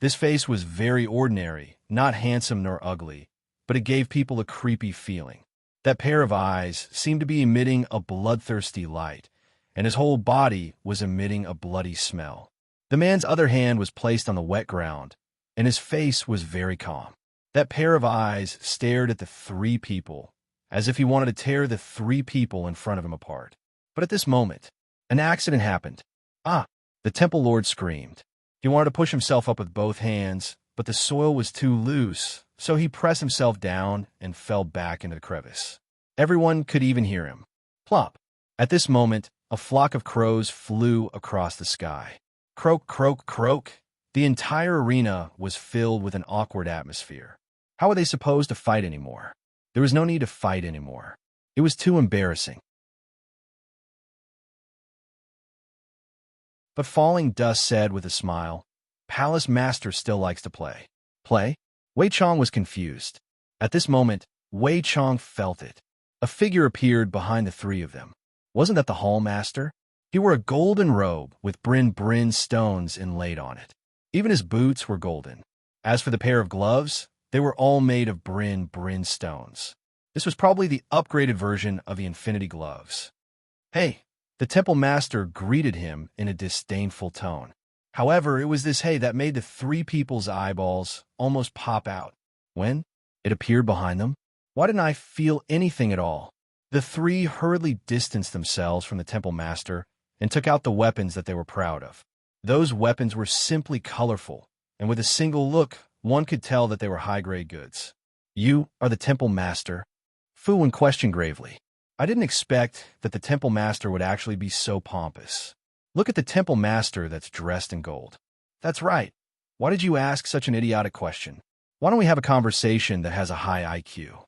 This face was very ordinary, not handsome nor ugly, but it gave people a creepy feeling. That pair of eyes seemed to be emitting a bloodthirsty light, and his whole body was emitting a bloody smell. The man's other hand was placed on the wet ground, and his face was very calm. That pair of eyes stared at the three people, as if he wanted to tear the three people in front of him apart. But at this moment, an accident happened. Ah! The Temple Lord screamed. He wanted to push himself up with both hands, but the soil was too loose, so he pressed himself down and fell back into the crevice. Everyone could even hear him. Plop! At this moment, a flock of crows flew across the sky. Croak, croak, croak. The entire arena was filled with an awkward atmosphere. How were they supposed to fight anymore? There was no need to fight anymore. It was too embarrassing. But Falling Dust said with a smile, "Palace Master still likes to play." Play? Wei Chong was confused. At this moment, Wei Chong felt it. A figure appeared behind the three of them. Wasn't that the Hall Master? He wore a golden robe with brin stones inlaid on it. Even his boots were golden. As for the pair of gloves, they were all made of brin stones. This was probably the upgraded version of the Infinity Gloves. "Hey!" The Temple Master greeted him in a disdainful tone. However, it was this hey that made the three people's eyeballs almost pop out. When it appeared behind them, why didn't I feel anything at all? The three hurriedly distanced themselves from the Temple Master and took out the weapons that they were proud of. Those weapons were simply colorful, and with a single look, one could tell that they were high-grade goods. "You are the Temple Master?" Fu Wen questioned gravely. I didn't expect that the Temple Master would actually be so pompous. Look at the Temple Master that's dressed in gold. That's right. Why did you ask such an idiotic question? Why don't we have a conversation that has a high IQ?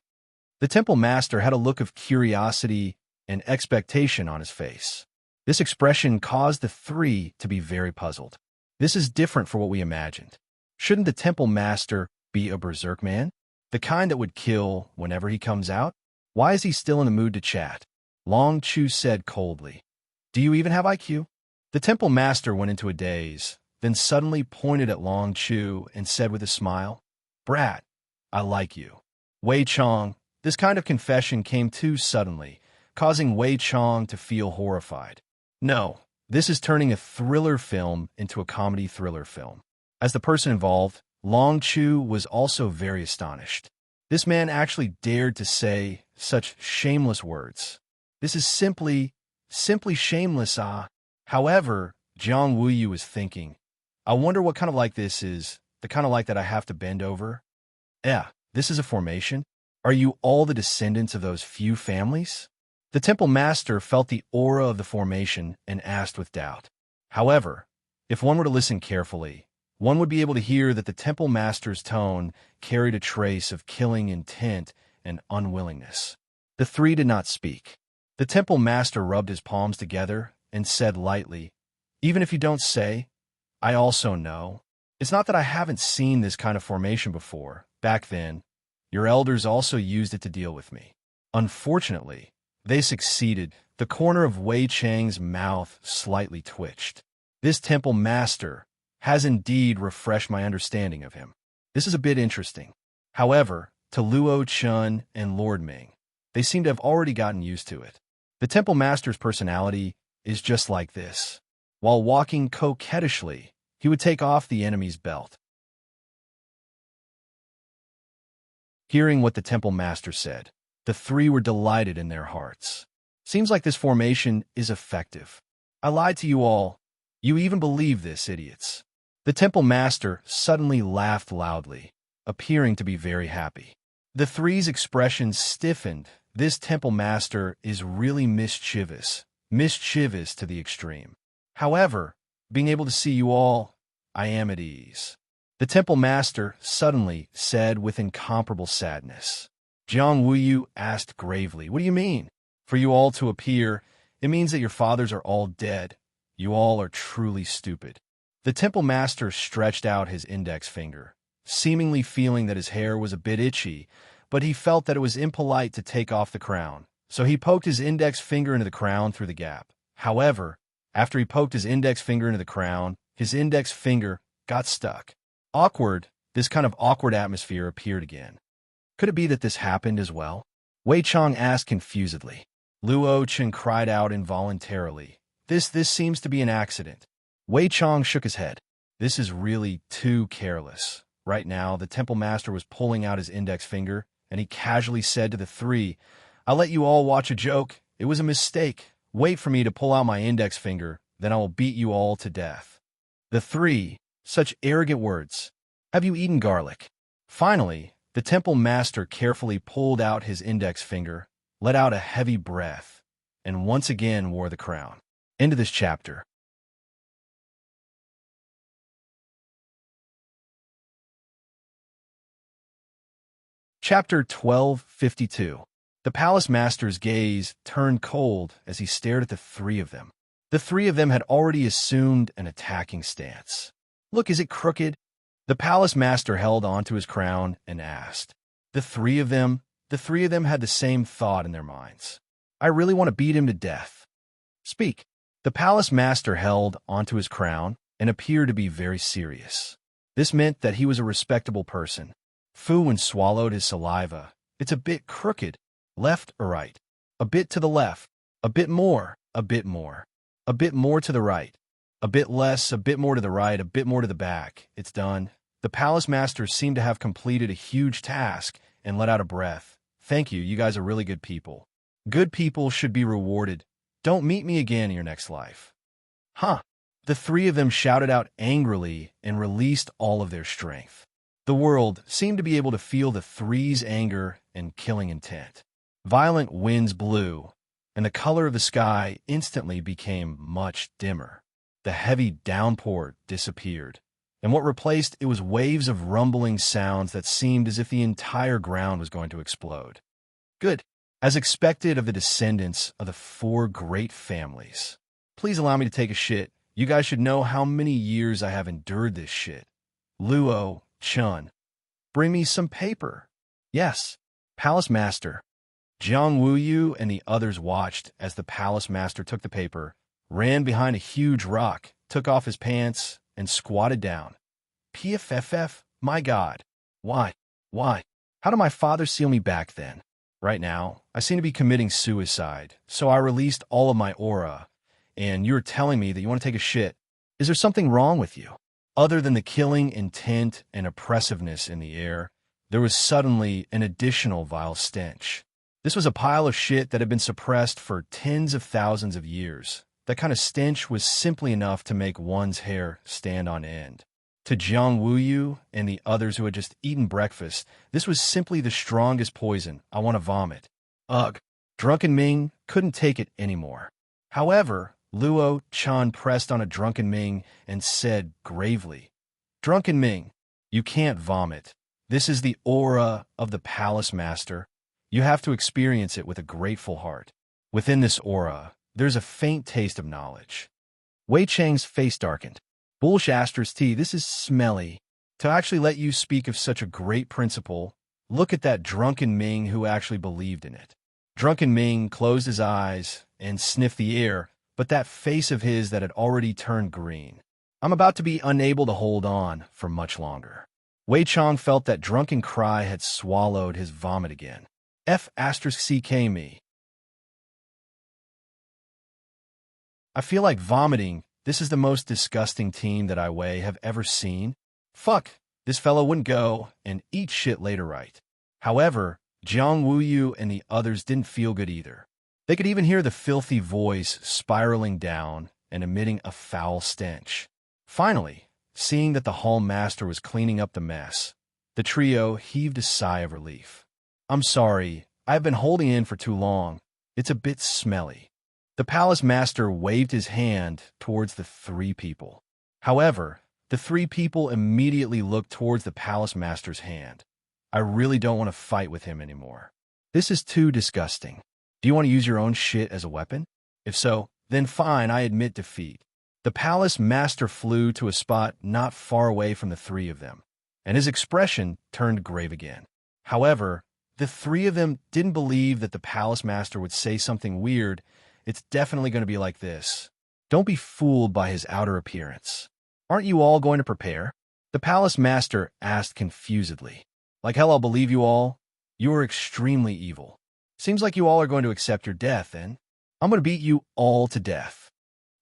The Temple Master had a look of curiosity and expectation on his face. This expression caused the three to be very puzzled. This is different from what we imagined. Shouldn't the Temple Master be a berserk man? The kind that would kill whenever he comes out? Why is he still in the mood to chat? Long Chu said coldly. Do you even have IQ? The Temple Master went into a daze, then suddenly pointed at Long Chu and said with a smile, "Brat, I like you." Wei Chong, this kind of confession came too suddenly, causing Wei Chong to feel horrified. No, this is turning a thriller film into a comedy thriller film. As the person involved, Long Chu was also very astonished. This man actually dared to say such shameless words. This is simply shameless, However, Jiang Wuyu was thinking, I wonder what kind of like this is, the kind of like that I have to bend over? Yeah, this is a formation? Are you all the descendants of those few families? The Temple Master felt the aura of the formation and asked with doubt. However, if one were to listen carefully, one would be able to hear that the Temple Master's tone carried a trace of killing intent and unwillingness. The three did not speak. The Temple Master rubbed his palms together and said lightly, "Even if you don't say, I also know. It's not that I haven't seen this kind of formation before. Back then, your elders also used it to deal with me. Unfortunately, they succeeded." The corner of Wei Chang's mouth slightly twitched. This Temple Master has indeed refreshed my understanding of him. This is a bit interesting. However, to Luo Chun and Lord Ming, they seem to have already gotten used to it. The Temple Master's personality is just like this. While walking coquettishly, he would take off the enemy's belt. Hearing what the Temple Master said, the three were delighted in their hearts. Seems like this formation is effective. I lied to you all. You even believe this, idiots. The Temple Master suddenly laughed loudly, appearing to be very happy. The three's expressions stiffened. This Temple Master is really mischievous to the extreme. However, being able to see you all, I am at ease. The Temple Master suddenly said with incomparable sadness. Jiang Wuyu asked gravely, "What do you mean? For you all to appear, it means that your fathers are all dead. You all are truly stupid. The temple master stretched out his index finger, seemingly feeling that his hair was a bit itchy, but he felt that it was impolite to take off the crown, so he poked his index finger into the crown through the gap. However, after he poked his index finger into the crown, his index finger got stuck. Awkward, this kind of awkward atmosphere appeared again. Could it be that this happened as well? Wei Chang asked confusedly. Luo Chen cried out involuntarily. This seems to be an accident. Wei Chang shook his head. This is really too careless. Right now, the temple master was pulling out his index finger, and he casually said to the three, "I'll let you all watch a joke. It was a mistake. Wait for me to pull out my index finger, then I will beat you all to death." The three, such arrogant words. Have you eaten garlic? Finally, the temple master carefully pulled out his index finger, let out a heavy breath, and once again wore the crown. End of this chapter. Chapter 1252. The palace master's gaze turned cold as he stared at the three of them. The three of them had already assumed an attacking stance. "Look, is it crooked?" The palace master held onto his crown and asked. The three of them had the same thought in their minds. "I really want to beat him to death." "Speak." The palace master held onto his crown and appeared to be very serious. This meant that he was a respectable person. Fu Wen swallowed his saliva. "It's a bit crooked. Left or right?" "A bit to the left. A bit more. A bit more. A bit more to the right. A bit less. A bit more to the right. A bit more to the back. It's done." The palace master seemed to have completed a huge task and let out a breath. "Thank you. You guys are really good people. Good people should be rewarded. Don't meet me again in your next life." "Huh." The three of them shouted out angrily and released all of their strength. The world seemed to be able to feel the three's anger and killing intent. Violent winds blew, and the color of the sky instantly became much dimmer. The heavy downpour disappeared, and what replaced it was waves of rumbling sounds that seemed as if the entire ground was going to explode. Good. As expected of the descendants of the four great families. Please allow me to take a shit. You guys should know how many years I have endured this shit. Luo Chun. Bring me some paper. Yes. Palace Master. Jiang Wuyu and the others watched as the palace master took the paper, ran behind a huge rock, took off his pants, and squatted down. "PFFF, my God. Why? How did my father seal me back then? Right now, I seem to be committing suicide, so I released all of my aura, and you're telling me that you want to take a shit. Is there something wrong with you?" Other than the killing intent and oppressiveness in the air, there was suddenly an additional vile stench. This was a pile of shit that had been suppressed for tens of thousands of years. That kind of stench was simply enough to make one's hair stand on end. To Jiang Wuyu and the others who had just eaten breakfast, this was simply the strongest poison. "I want to vomit." Ugh. Drunken Ming couldn't take it anymore. However, Luo Chan pressed on a Drunken Ming and said gravely, "Drunken Ming, you can't vomit. This is the aura of the palace master. You have to experience it with a grateful heart. Within this aura, there's a faint taste of knowledge." Wei Chang's face darkened. "Bullshasters tea, this is smelly. To actually let you speak of such a great principle, look at that Drunken Ming who actually believed in it." Drunken Ming closed his eyes and sniffed the air, but that face of his that had already turned green. "I'm about to be unable to hold on for much longer." Wei Chang felt that drunken cry had swallowed his vomit again. F***ck me. "I feel like vomiting. This is the most disgusting team that I Wei have ever seen. Fuck, this fellow wouldn't go and eat shit later, right?" However, Jiang Wuyu and the others didn't feel good either. They could even hear the filthy voice spiraling down and emitting a foul stench. Finally, seeing that the hall master was cleaning up the mess, the trio heaved a sigh of relief. "I'm sorry, I've been holding in for too long. It's a bit smelly." The palace master waved his hand towards the three people. However, the three people immediately looked towards the palace master's hand. "I really don't want to fight with him anymore. This is too disgusting. Do you want to use your own shit as a weapon? If so, then fine, I admit defeat. The palace master flew to a spot not far away from the three of them, and his expression turned grave again. However, the three of them didn't believe that the palace master would say something weird. It's definitely going to be like this. Don't be fooled by his outer appearance. Aren't you all going to prepare? The palace master asked confusedly. Like hell I'll believe you all. You are extremely evil. Seems like you all are going to accept your death, and I'm going to beat you all to death.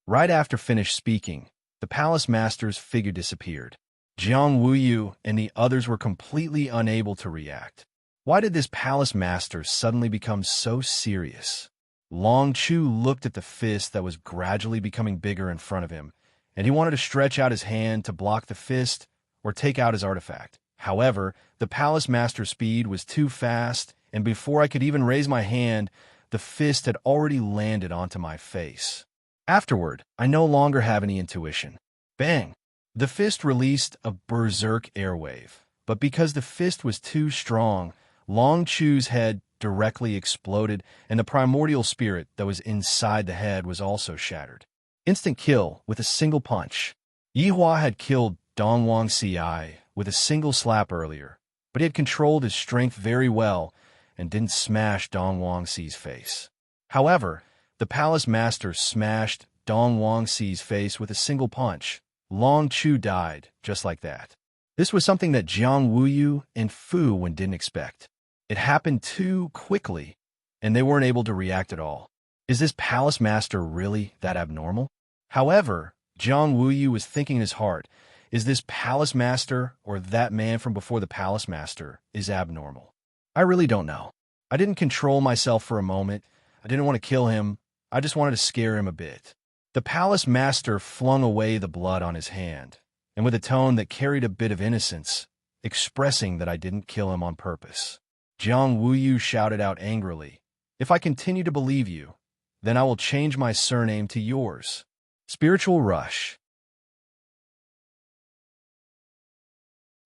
Right after finished speaking, the palace master's figure disappeared. Jiang Wuyu and the others were completely unable to react. Why did this palace master suddenly become so serious? Long Chu looked at the fist that was gradually becoming bigger in front of him, and he wanted to stretch out his hand to block the fist or take out his artifact. However, the palace master's speed was too fast, and before I could even raise my hand, the fist had already landed onto my face. Afterward, I no longer have any intuition. Bang! The fist released a berserk airwave, but because the fist was too strong, Long Chu's head directly exploded, and the primordial spirit that was inside the head was also shattered. Instant kill with a single punch. Yihua had killed Dongwang Ci with a single slap earlier, but he had controlled his strength very well and didn't smash Dongwang Ci's face. However, the palace master smashed Dongwang Ci's face with a single punch. Long Chu died just like that. This was something that Jiang Wuyu and Fu Wen didn't expect. It happened too quickly, and they weren't able to react at all. Is this palace master really that abnormal? However, Jiang Wuyu was thinking in his heart, is this palace master or that man from before the palace master is abnormal? I really don't know. I didn't control myself for a moment. I didn't want to kill him. I just wanted to scare him a bit. The palace master flung away the blood on his hand, and with a tone that carried a bit of innocence, expressing that I didn't kill him on purpose. Jiang Wuyu shouted out angrily, if I continue to believe you, then I will change my surname to yours. Spiritual Rush.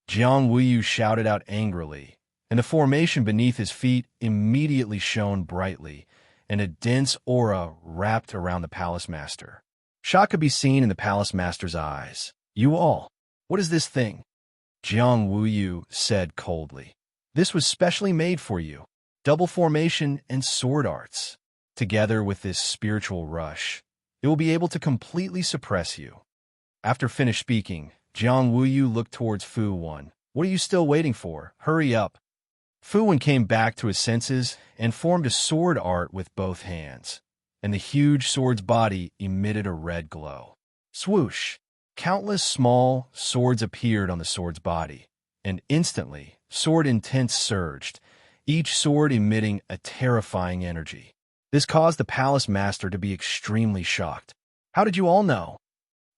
Jiang Wuyu shouted out angrily, and the formation beneath his feet immediately shone brightly, and a dense aura wrapped around the palace master. Shock could be seen in the palace master's eyes. You all, what is this thing? Jiang Wuyu said coldly. This was specially made for you. Double formation and sword arts. Together with this spiritual rush, it will be able to completely suppress you. After finished speaking, Jiang Wuyu looked towards Fu Wen. What are you still waiting for? Hurry up. Fu Wen came back to his senses and formed a sword art with both hands, and the huge sword's body emitted a red glow. Swoosh! Countless small swords appeared on the sword's body, and instantly, sword intents surged, each sword emitting a terrifying energy. This caused the palace master to be extremely shocked. How did you all know?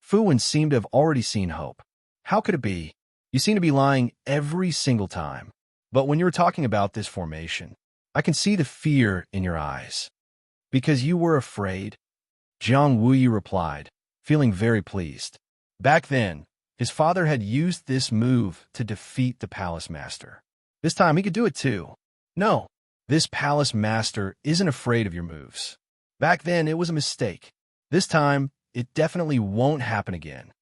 Fu Wen seemed to have already seen hope. How could it be? You seem to be lying every single time. But when you were talking about this formation, I can see the fear in your eyes. Because you were afraid? Jiang Wuyu replied, feeling very pleased. Back then, his father had used this move to defeat the palace master. This time he could do it too. No, this palace master isn't afraid of your moves. Back then it was a mistake. This time, it definitely won't happen again.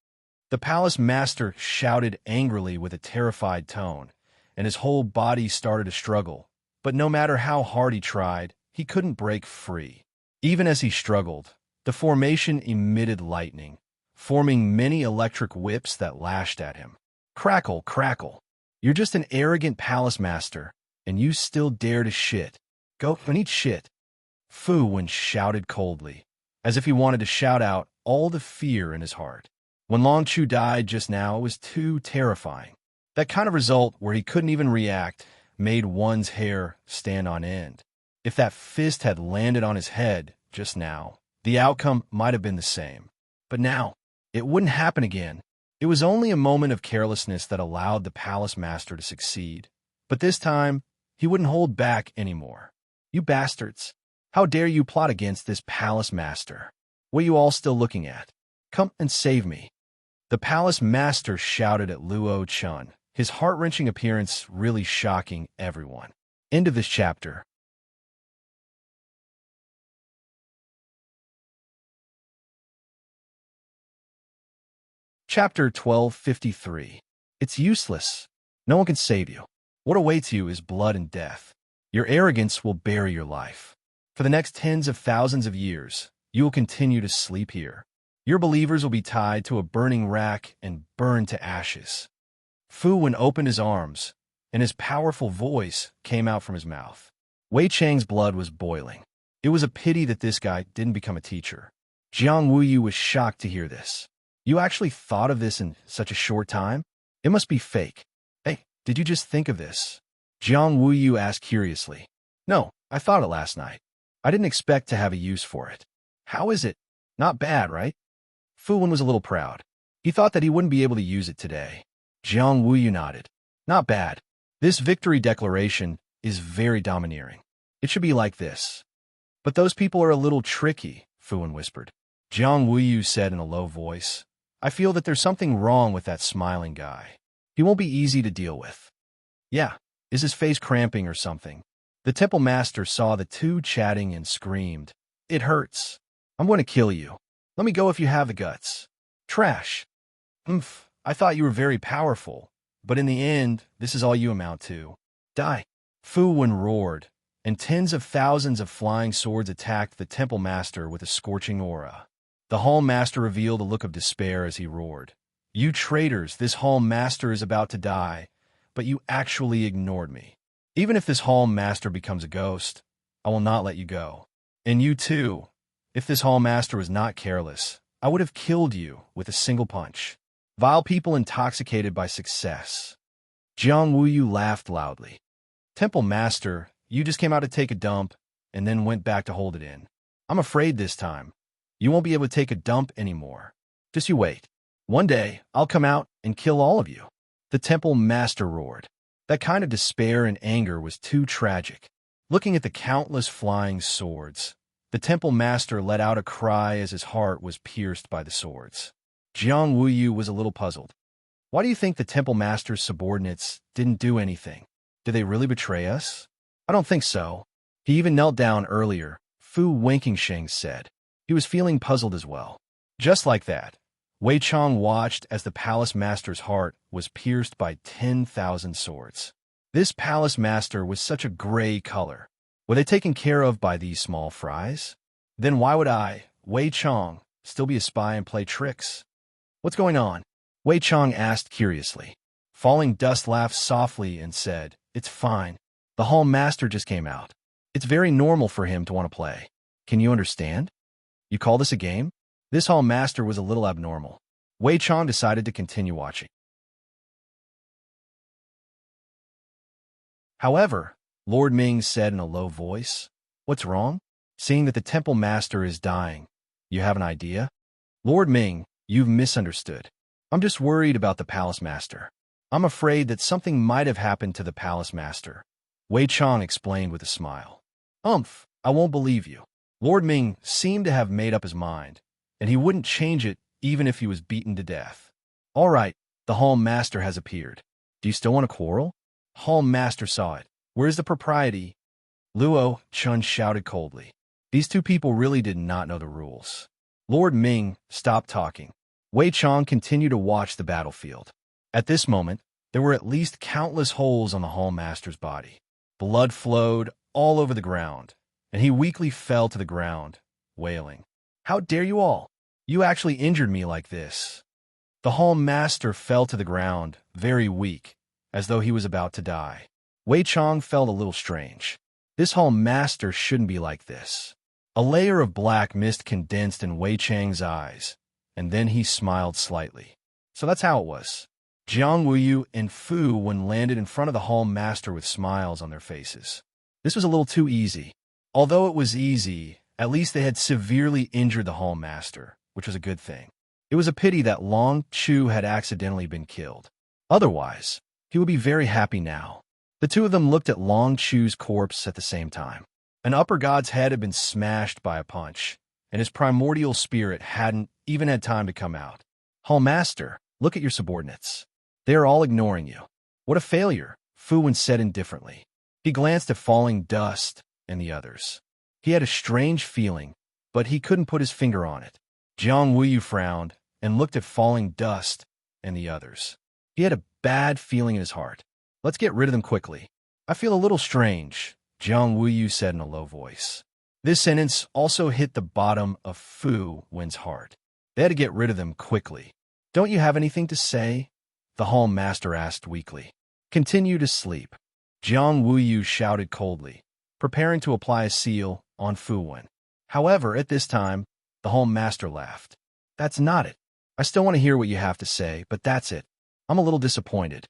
The palace master shouted angrily with a terrified tone, and his whole body started to struggle. But no matter how hard he tried, he couldn't break free. Even as he struggled, the formation emitted lightning, forming many electric whips that lashed at him. Crackle, crackle. You're just an arrogant palace master, and you still dare to shit. Go and eat shit. Fu Wen shouted coldly, as if he wanted to shout out all the fear in his heart. When Long Chu died just now, it was too terrifying. That kind of result where he couldn't even react made one's hair stand on end. If that fist had landed on his head just now, the outcome might have been the same. But now, it wouldn't happen again. It was only a moment of carelessness that allowed the palace master to succeed. But this time, he wouldn't hold back anymore. You bastards! How dare you plot against this palace master? What are you all still looking at? Come and save me. The palace master shouted at Luo Chun, his heart-wrenching appearance really shocking everyone. End of this chapter. Chapter 1253. It's useless. No one can save you. What awaits you is blood and death. Your arrogance will bury your life. For the next tens of thousands of years, you will continue to sleep here. Your believers will be tied to a burning rack and burned to ashes. Fu Wen opened his arms, and his powerful voice came out from his mouth. Wei Chang's blood was boiling. It was a pity that this guy didn't become a teacher. Jiang Wuyu was shocked to hear this. You actually thought of this in such a short time? It must be fake. Hey, did you just think of this? Jiang Wuyu asked curiously. No, I thought it last night. I didn't expect to have a use for it. How is it? Not bad, right? Fu Wen was a little proud. He thought that he wouldn't be able to use it today. Jiang Wuyu nodded. Not bad. This victory declaration is very domineering. It should be like this. But those people are a little tricky, Fu Wen whispered. Jiang Wuyu said in a low voice. I feel that there's something wrong with that smiling guy. He won't be easy to deal with. Yeah, is his face cramping or something? The temple master saw the two chatting and screamed. It hurts. I'm going to kill you. Let me go if you have the guts. Trash. I thought you were very powerful, but in the end, this is all you amount to. Die. Fu Wen roared, and tens of thousands of flying swords attacked the temple master with a scorching aura. The hall master revealed a look of despair as he roared. You traitors, this hall master is about to die, but you actually ignored me. Even if this hall master becomes a ghost, I will not let you go. And you too. If this hall master was not careless, I would have killed you with a single punch. Vile people intoxicated by success. Jiang Wuyu laughed loudly. Temple master, you just came out to take a dump and then went back to hold it in. I'm afraid this time you won't be able to take a dump anymore. Just you wait. One day, I'll come out and kill all of you. The temple master roared. That kind of despair and anger was too tragic. Looking at the countless flying swords, the temple master let out a cry as his heart was pierced by the swords. Jiang Wuyu was a little puzzled. Why do you think the temple master's subordinates didn't do anything? Did they really betray us? I don't think so. He even knelt down earlier, Fu Wenqingsheng said. He was feeling puzzled as well. Just like that, Wei Chang watched as the palace master's heart was pierced by 10,000 swords. This palace master was such a gray color. Were they taken care of by these small fries? Then why would I, Wei Chang, still be a spy and play tricks? What's going on? Wei Chang asked curiously. Falling Dust laughed softly and said, It's fine. The hall master just came out. It's very normal for him to want to play. Can you understand? You call this a game? This hall master was a little abnormal. Wei Chang decided to continue watching. However, Lord Ming said in a low voice, What's wrong? Seeing that the temple master is dying, you have an idea? Lord Ming, you've misunderstood. I'm just worried about the palace master. I'm afraid that something might have happened to the palace master. Wei Chang explained with a smile. I won't believe you. Lord Ming seemed to have made up his mind, and he wouldn't change it even if he was beaten to death. All right, the hall master has appeared. Do you still want to quarrel? Hall master saw it. Where's the propriety? Luo Chun shouted coldly. These two people really did not know the rules. Lord Ming stopped talking. Wei Chang continued to watch the battlefield. At this moment, there were at least countless holes on the hall master's body. Blood flowed all over the ground, and he weakly fell to the ground, wailing. How dare you all? You actually injured me like this. The hall master fell to the ground, very weak, as though he was about to die. Wei Chang felt a little strange. This hall master shouldn't be like this. A layer of black mist condensed in Wei Chang's eyes, and then he smiled slightly. So that's how it was. Jiang Wuyu and Fu Wen landed in front of the hall master with smiles on their faces. This was a little too easy. Although it was easy, at least they had severely injured the hall master, which was a good thing. It was a pity that Long Chu had accidentally been killed. Otherwise, he would be very happy now. The two of them looked at Long Chu's corpse at the same time. An upper god's head had been smashed by a punch, and his primordial spirit hadn't even had time to come out. Hall master, look at your subordinates. They are all ignoring you. What a failure, Fu Wen said indifferently. He glanced at Falling Dust and the others. He had a strange feeling, but he couldn't put his finger on it. Jiang Wuyu frowned, and looked at falling dust and the others. He had a bad feeling in his heart. Let's get rid of them quickly. I feel a little strange, Jiang Wuyu said in a low voice. This sentence also hit the bottom of Fu Wen's heart. They had to get rid of them quickly. Don't you have anything to say? The hall master asked weakly. Continue to sleep. Jiang Wuyu shouted coldly, preparing to apply a seal on Fu Wen. However, at this time, the hall master laughed. That's not it. I still want to hear what you have to say, but that's it. I'm a little disappointed.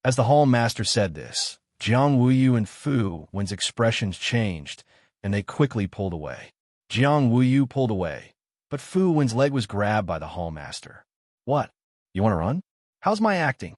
As the hall master said this, Jiang Wuyu and Fu Wen's expressions changed, and they quickly pulled away. Jiang Wuyu pulled away, but Fu Wen's leg was grabbed by the hall master. What? You want to run? How's my acting?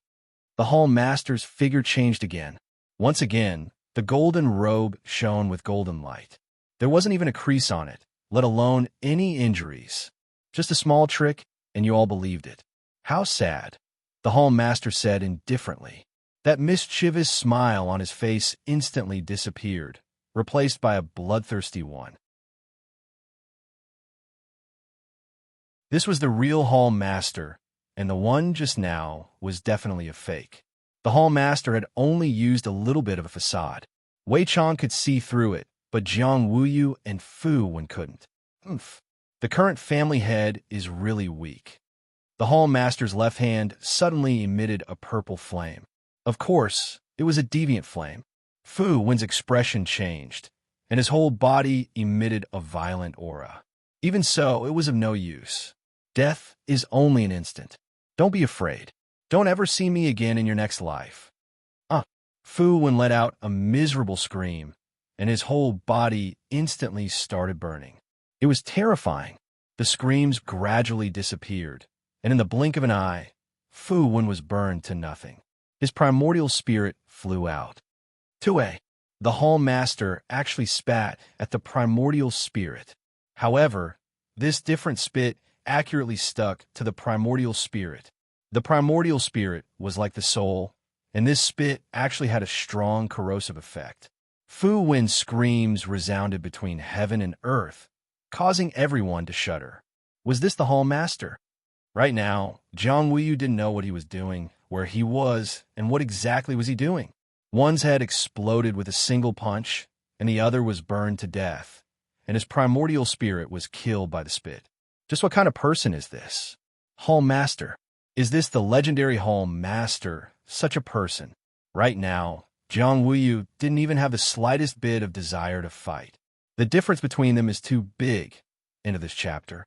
The hall master's figure changed again. Once again, the golden robe shone with golden light. There wasn't even a crease on it, let alone any injuries. Just a small trick, and you all believed it. How sad, the hall master said indifferently. That mischievous smile on his face instantly disappeared, replaced by a bloodthirsty one. This was the real hall master, and the one just now was definitely a fake. The hall master had only used a little bit of a facade. Wei Chang could see through it, but Jiang Wuyu and Fu Wen couldn't. The current family head is really weak. The hall master's left hand suddenly emitted a purple flame. Of course, it was a deviant flame. Fu Wen's expression changed, and his whole body emitted a violent aura. Even so, it was of no use. Death is only an instant. Don't be afraid. Don't ever see me again in your next life. Fu Wen let out a miserable scream, and his whole body instantly started burning. It was terrifying. The screams gradually disappeared, and in the blink of an eye, Fu Wen was burned to nothing. His primordial spirit flew out. Tue, the hall master actually spat at the primordial spirit. However, this different spit accurately stuck to the primordial spirit. The primordial spirit was like the soul, and this spit actually had a strong corrosive effect. Fu Wen's screams resounded between heaven and earth, causing everyone to shudder. Was this the hall master? Right now, Jiang Wuyu didn't know what he was doing, where he was, and what exactly was he doing. One's head exploded with a single punch, and the other was burned to death, and his primordial spirit was killed by the spit. Just what kind of person is this? Hall Master. Is this the legendary Hall Master, such a person? Right now, Jiang Wuyu didn't even have the slightest bit of desire to fight. The difference between them is too big. End of this chapter.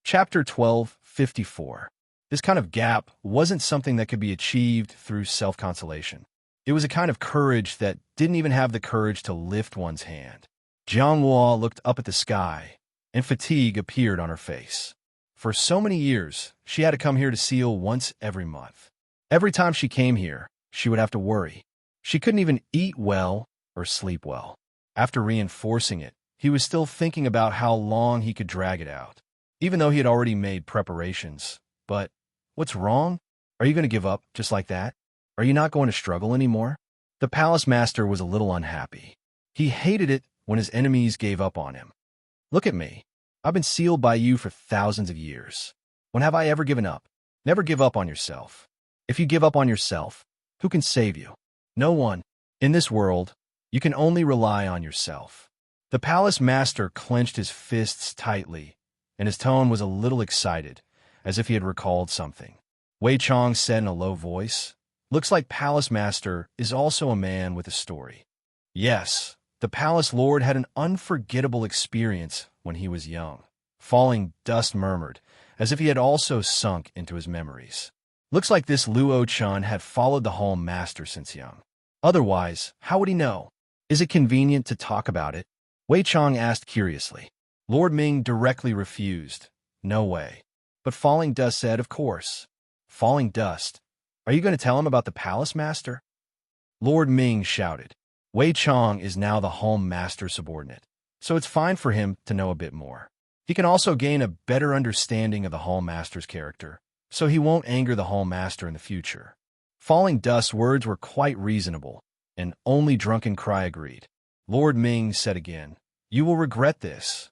Chapter 12:54. This kind of gap wasn't something that could be achieved through self-consolation. It was a kind of courage that didn't even have the courage to lift one's hand. Jiang Hua looked up at the sky, and fatigue appeared on her face. For so many years, she had to come here to seal once every month. Every time she came here, she would have to worry. She couldn't even eat well or sleep well. After reinforcing it, he was still thinking about how long he could drag it out, even though he had already made preparations. But what's wrong? Are you going to give up just like that? Are you not going to struggle anymore? The palace master was a little unhappy. He hated it when his enemies gave up on him. Look at me. I've been sealed by you for thousands of years. When have I ever given up? Never give up on yourself. If you give up on yourself, who can save you? No one. In this world, you can only rely on yourself. The palace master clenched his fists tightly, and his tone was a little excited, as if he had recalled something. Wei Chang said in a low voice, "Looks like Palace Master is also a man with a story." Yes, the Palace Lord had an unforgettable experience when he was young. Falling Dust murmured, as if he had also sunk into his memories. Looks like this Luo Chun had followed the Hall Master since young. Otherwise, how would he know? Is it convenient to talk about it? Wei Chang asked curiously. Lord Ming directly refused. No way. But Falling Dust said, of course. Falling Dust. Are you going to tell him about the Palace Master? Lord Ming shouted. Wei Chang is now the Hall Master subordinate, so it's fine for him to know a bit more. He can also gain a better understanding of the Hall Master's character, so he won't anger the Hall Master in the future. Falling Dust's words were quite reasonable, and only Drunken Cry agreed. Lord Ming said again. You will regret this.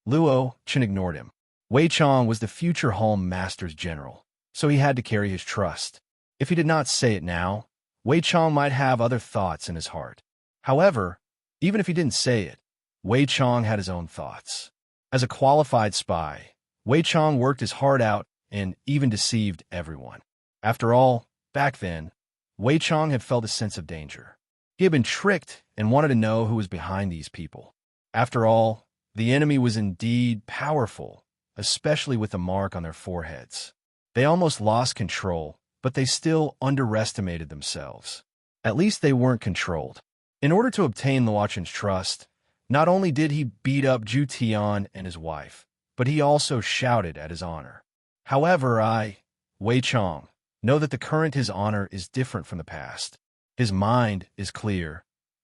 Luo Chen ignored him. Wei Chong was the future Home Master's general, so he had to carry his trust. If he did not say it now, Wei Chong might have other thoughts in his heart. However, even if he didn't say it, Wei Chong had his own thoughts. As a qualified spy, Wei Chong worked his heart out and even deceived everyone. After all, back then, Wei Chong had felt a sense of danger. He had been tricked and wanted to know who was behind these people. After all, the enemy was indeed powerful, especially with the mark on their foreheads. They almost lost control, but they still underestimated themselves. At least they weren't controlled. In order to obtain Luo Chen's trust, not only did he beat up Zhu Tian and his wife, but he also shouted at his honor. However, Wei Chong, know that the current his honor is different from the past. His mind is clear,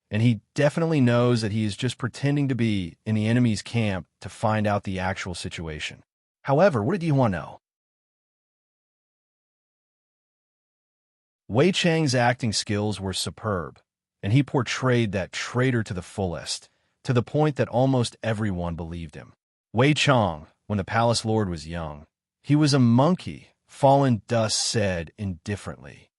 and he definitely knows that he is just pretending to be in the enemy's camp to find out the actual situation. However, what did you want to know? Wei Chang's acting skills were superb, and he portrayed that traitor to the fullest, to the point that almost everyone believed him. Wei Chong, when the palace lord was young, he was a monkey, Fallen Dust said indifferently.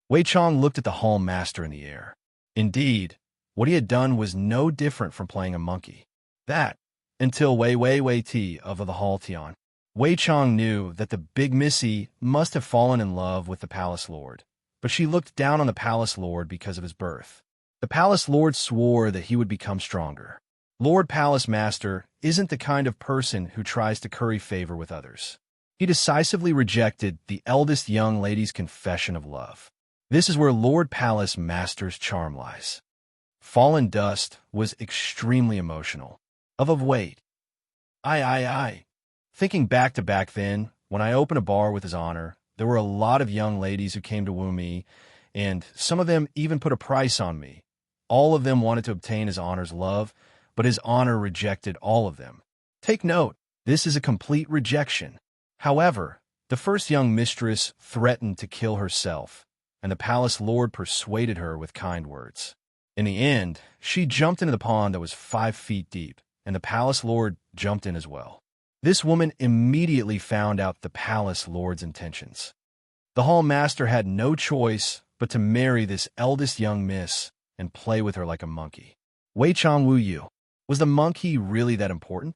Wei Chong looked at the Hall Master in the air. Indeed, what he had done was no different from playing a monkey. That, until Wei Ti of the Hall Tian. Wei Chong knew that the big Missy must have fallen in love with the palace lord, but she looked down on the palace lord because of his birth. The palace lord swore that he would become stronger. Lord Palace Master isn't the kind of person who tries to curry favor with others. He decisively rejected the eldest young lady's confession of love. This is where Lord Palace Master's charm lies. Fallen Dust was extremely emotional. Wait. Thinking back to back then, when I opened a bar with his honor, there were a lot of young ladies who came to woo me, and some of them even put a price on me. All of them wanted to obtain his honor's love, but his honor rejected all of them. Take note, this is a complete rejection. However, the first young mistress threatened to kill herself, and the palace lord persuaded her with kind words. In the end, she jumped into the pond that was 5 feet deep, and the palace lord jumped in as well. This woman immediately found out the palace lord's intentions. The hall master had no choice but to marry this eldest young miss and play with her like a monkey. Wei Chong Wu Yu. Was the monkey really that important?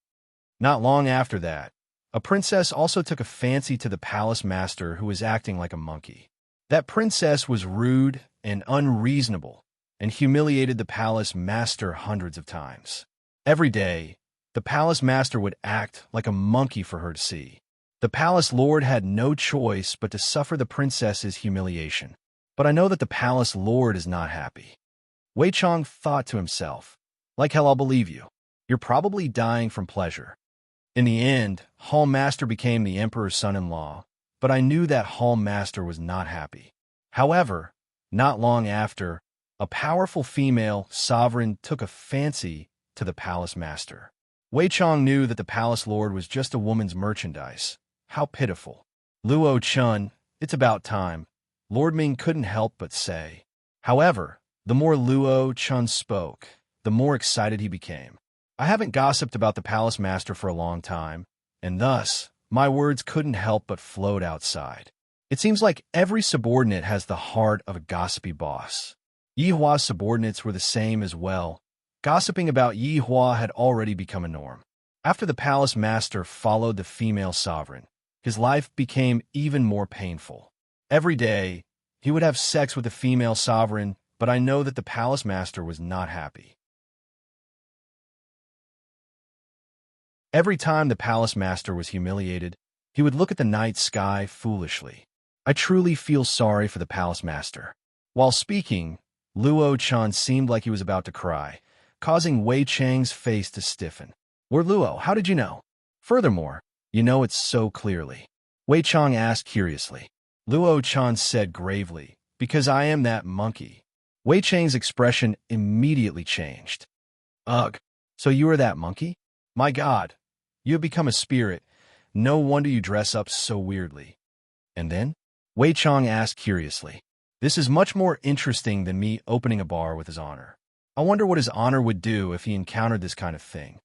Not long after that, a princess also took a fancy to the palace master who was acting like a monkey. That princess was rude and unreasonable and humiliated the palace master hundreds of times. Every day, the palace master would act like a monkey for her to see. The palace lord had no choice but to suffer the princess's humiliation. But I know that the palace lord is not happy. Wei Chong thought to himself, like hell I'll believe you. You're probably dying from pleasure. In the end, Hall Master became the emperor's son-in-law, but I knew that Hall Master was not happy. However, not long after, a powerful female sovereign took a fancy to the palace master. Wei Chong knew that the palace lord was just a woman's merchandise. How pitiful. Luo Chun, it's about time, Lord Ming couldn't help but say. However, the more Luo Chun spoke, the more excited he became. I haven't gossiped about the palace master for a long time, and thus, my words couldn't help but float outside. It seems like every subordinate has the heart of a gossipy boss. Yi Hua's subordinates were the same as well. Gossiping about Yi Hua had already become a norm. After the palace master followed the female sovereign, his life became even more painful. Every day, he would have sex with the female sovereign, but I know that the palace master was not happy. Every time the palace master was humiliated, he would look at the night sky foolishly. I truly feel sorry for the palace master. While speaking, Luo Chan seemed like he was about to cry, causing Wei Chang's face to stiffen. Luo, how did you know? Furthermore, you know it so clearly. Wei Chang asked curiously. Luo Chan said gravely, because I am that monkey. Wei Chang's expression immediately changed. Ugh, so you are that monkey? My God, you have become a spirit. No wonder you dress up so weirdly. And then? Wei Chang asked curiously. This is much more interesting than me opening a bar with his honor. I wonder what his honor would do if he encountered this kind of thing.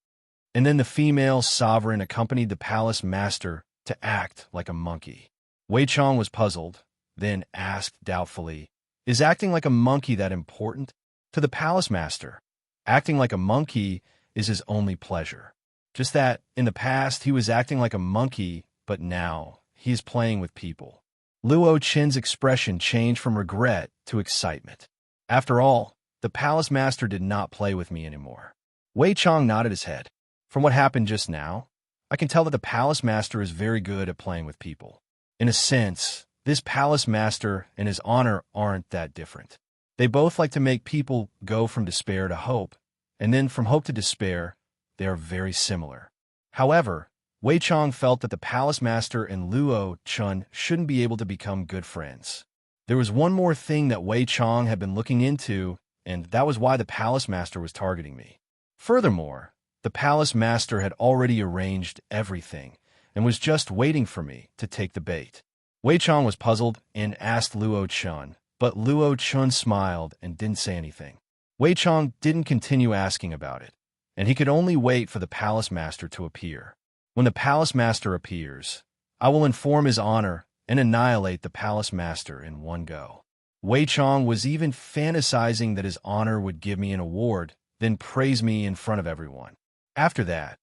And then the female sovereign accompanied the palace master to act like a monkey. Wei Chong was puzzled, then asked doubtfully, "Is acting like a monkey that important?" To the palace master, acting like a monkey is his only pleasure. Just that, in the past, he was acting like a monkey, but now he is playing with people. Luo Qin's expression changed from regret to excitement. After all, the palace master did not play with me anymore. Wei Chong nodded his head. From what happened just now, I can tell that the palace master is very good at playing with people. In a sense, this palace master and his honor aren't that different. They both like to make people go from despair to hope, and then from hope to despair. They are very similar. However, Wei Chong felt that the palace master and Luo Chun shouldn't be able to become good friends. There was one more thing that Wei Chong had been looking into, and that was why the palace master was targeting me. Furthermore, the palace master had already arranged everything and was just waiting for me to take the bait. Wei Chong was puzzled and asked Luo Chun, but Luo Chun smiled and didn't say anything. Wei Chong didn't continue asking about it, and he could only wait for the palace master to appear. When the palace master appears, I will inform his honor and annihilate the palace master in one go. Wei Chong was even fantasizing that his honor would give me an award, then praise me in front of everyone. After that,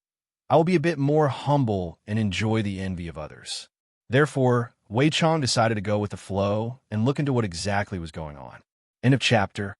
I will be a bit more humble and enjoy the envy of others. Therefore, Wei Chong decided to go with the flow and look into what exactly was going on. End of chapter.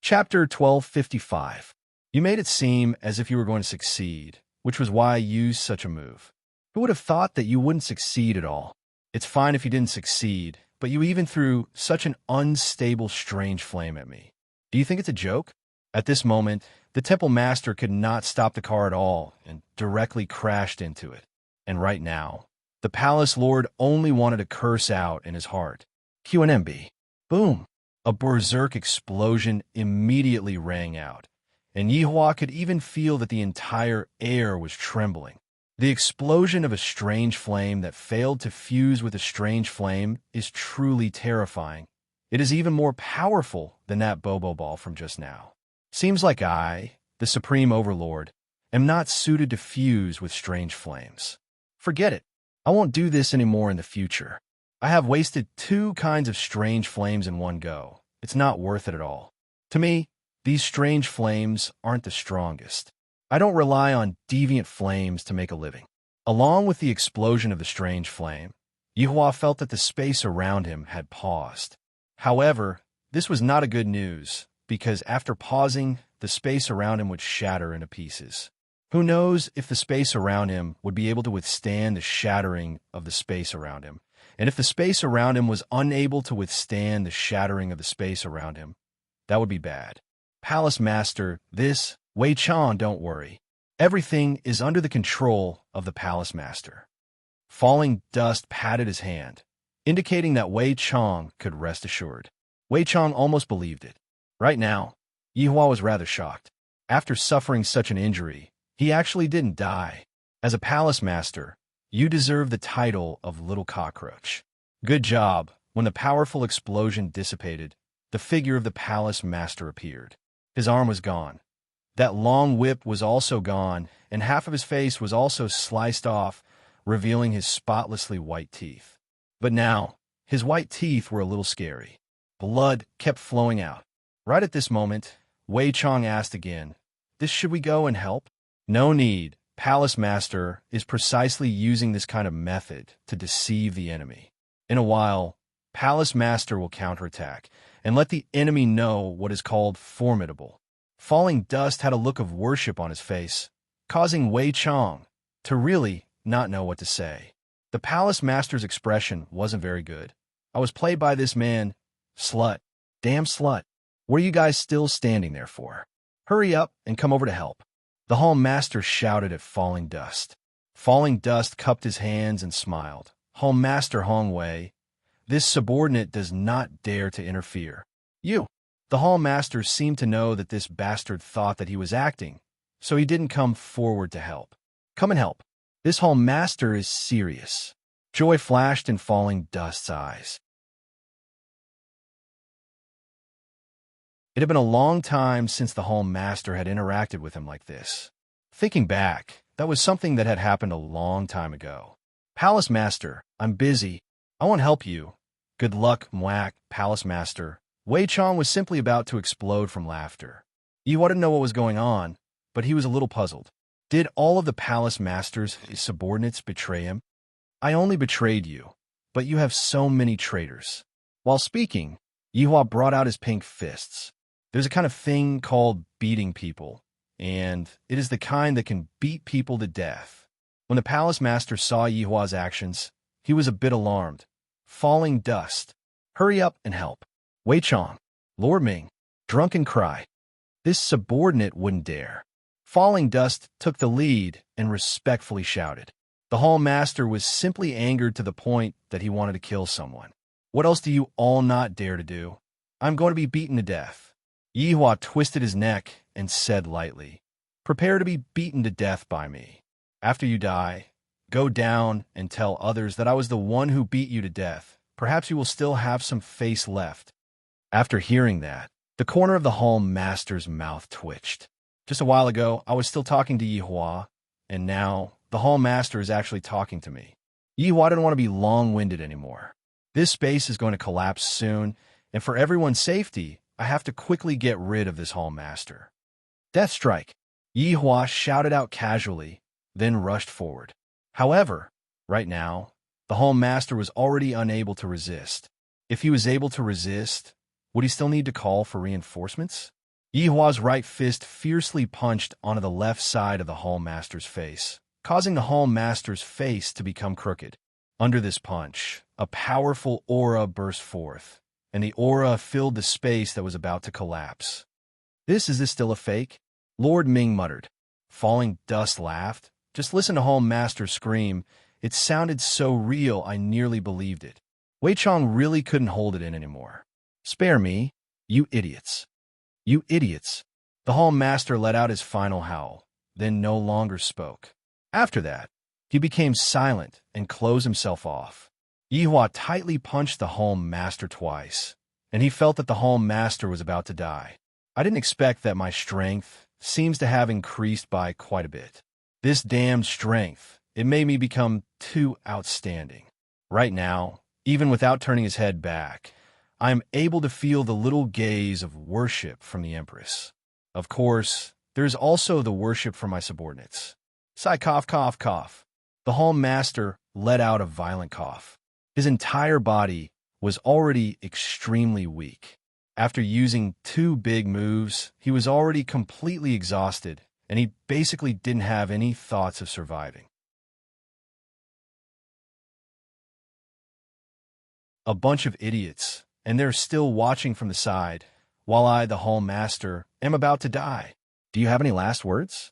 Chapter 1255. You made it seem as if you were going to succeed, which was why I used such a move. Who would have thought that you wouldn't succeed at all? It's fine if you didn't succeed, but you even threw such an unstable, strange flame at me. Do you think it's a joke? At this moment, the temple master could not stop the car at all and directly crashed into it. And right now, the palace lord only wanted to curse out in his heart. QNMB. Boom! A berserk explosion immediately rang out, and Yihua could even feel that the entire air was trembling. The explosion of a strange flame that failed to fuse with a strange flame is truly terrifying. It is even more powerful than that Bobo ball from just now. Seems like I, the Supreme Overlord, am not suited to fuse with strange flames. Forget it. I won't do this anymore in the future. I have wasted 2 kinds of strange flames in one go. It's not worth it at all. To me, these strange flames aren't the strongest. I don't rely on deviant flames to make a living. Along with the explosion of the strange flame, Yihua felt that the space around him had paused. However, this was not a good news, because after pausing, the space around him would shatter into pieces. Who knows if the space around him would be able to withstand the shattering of the space around him, and if the space around him was unable to withstand the shattering of the space around him, that would be bad. Palace Master, this, Wei Chong, don't worry. Everything is under the control of the Palace Master. Falling dust patted his hand, indicating that Wei Chong could rest assured. Wei Chong almost believed it. Right now, Yihua was rather shocked. After suffering such an injury, he actually didn't die. As a Palace Master, you deserve the title of Little Cockroach. Good job. When the powerful explosion dissipated, the figure of the Palace Master appeared. His arm was gone. That long whip was also gone, and half of his face was also sliced off, revealing his spotlessly white teeth. But now, his white teeth were a little scary. Blood kept flowing out. Right at this moment, Wei Chong asked again, should we go and help? No need. Palace Master is precisely using this kind of method to deceive the enemy. In a while, Palace Master will counterattack and let the enemy know what is called formidable. Falling dust had a look of worship on his face, causing Wei Chong to really not know what to say. The Palace Master's expression wasn't very good. I was played by this man. Slut. Damn slut. What are you guys still standing there for? Hurry up and come over to help. The Hall Master shouted at Falling Dust. Falling Dust cupped his hands and smiled. Hall Master Hong Wei, this subordinate does not dare to interfere. You. The Hall Master seemed to know that this bastard thought that he was acting, so he didn't come forward to help. Come and help. This Hall Master is serious. Joy flashed in Falling Dust's eyes. It had been a long time since the Home Master had interacted with him like this. Thinking back, that was something that had happened a long time ago. Palace Master, I'm busy. I won't help you. Good luck, Mwack, Palace Master. Wei Chong was simply about to explode from laughter. Yihua didn't know what was going on, but he was a little puzzled. Did all of the Palace Master's his subordinates betray him? I only betrayed you, but you have so many traitors. While speaking, Yihua brought out his pink fists. There's a kind of thing called beating people, and it is the kind that can beat people to death. When the Palace Master saw Yihua's actions, he was a bit alarmed. Falling Dust. Hurry up and help. Wei Chong. Lord Ming. Drunken Cry. This subordinate wouldn't dare. Falling Dust took the lead and respectfully shouted. The Hall Master was simply angered to the point that he wanted to kill someone. What else do you all not dare to do? I'm going to be beaten to death. Yihua twisted his neck and said lightly, Prepare to be beaten to death by me. After you die, go down and tell others that I was the one who beat you to death. Perhaps you will still have some face left. After hearing that, the corner of the Hall Master's mouth twitched. Just a while ago, I was still talking to Yihua, and now the Hall Master is actually talking to me. Yihua didn't want to be long-winded anymore. This space is going to collapse soon, and for everyone's safety, I have to quickly get rid of this Hall Master. Death Strike! Yihua shouted out casually, then rushed forward. However, right now, the Hall Master was already unable to resist. If he was able to resist, would he still need to call for reinforcements? Yihua's right fist fiercely punched onto the left side of the Hall Master's face, causing the Hall Master's face to become crooked. Under this punch, a powerful aura burst forth, and the aura filled the space that was about to collapse. Is this still a fake? Lord Ming muttered. Falling Dust laughed. Just listen to Hall Master scream. It sounded so real I nearly believed it. Wei Chong really couldn't hold it in anymore. Spare me, you idiots. You idiots. The Hall Master let out his final howl, then no longer spoke. After that, he became silent and closed himself off. Yihua tightly punched the Hall Master twice, and he felt that the Hall Master was about to die. I didn't expect that my strength seems to have increased by quite a bit. This damned strength, it made me become too outstanding. Right now, even without turning his head back, I am able to feel the little gaze of worship from the Empress. Of course, there is also the worship from my subordinates. Sigh, cough, cough, cough. The Hall Master let out a violent cough. His entire body was already extremely weak. After using 2 big moves, he was already completely exhausted, and he basically didn't have any thoughts of surviving. A bunch of idiots, and they're still watching from the side, while I, the Hall Master, am about to die. Do you have any last words?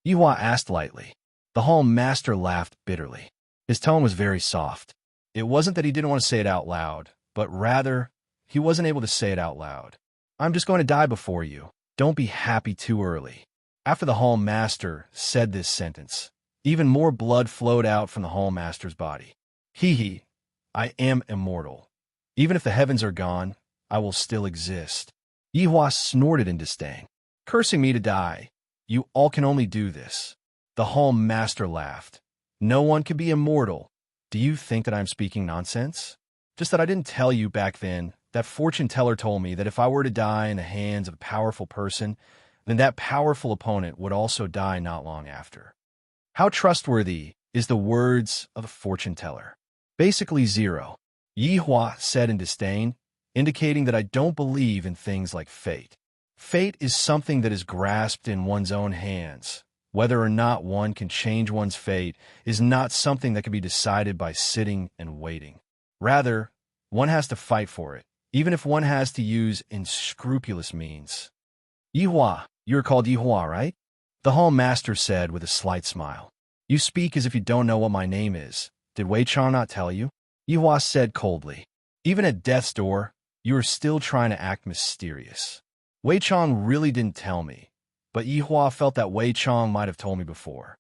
Yihua asked lightly. The Hall Master laughed bitterly. His tone was very soft. It wasn't that he didn't want to say it out loud, but rather, he wasn't able to say it out loud. I'm just going to die before you. Don't be happy too early. After the Hall Master said this sentence, even more blood flowed out from the Hall Master's body. Hee, I am immortal. Even if the heavens are gone, I will still exist. Yihua snorted in disdain. Cursing me to die. You all can only do this. The Hall Master laughed. No one can be immortal. Do you think that I'm speaking nonsense? Just that I didn't tell you back then. That fortune teller told me that if I were to die in the hands of a powerful person, then that powerful opponent would also die not long after. How trustworthy is the words of the fortune teller? Basically 0. Yihua said in disdain, indicating that I don't believe in things like fate. Fate is something that is grasped in one's own hands. Whether or not one can change one's fate is not something that can be decided by sitting and waiting. Rather, one has to fight for it, even if one has to use unscrupulous means. Yihua, you're called Yihua, right? The Hall Master said with a slight smile. You speak as if you don't know what my name is. Did Wei Chong not tell you? Yihua said coldly. Even at death's door, you are still trying to act mysterious. Wei Chong really didn't tell me, but Yihua felt that Wei Chong might have told me before.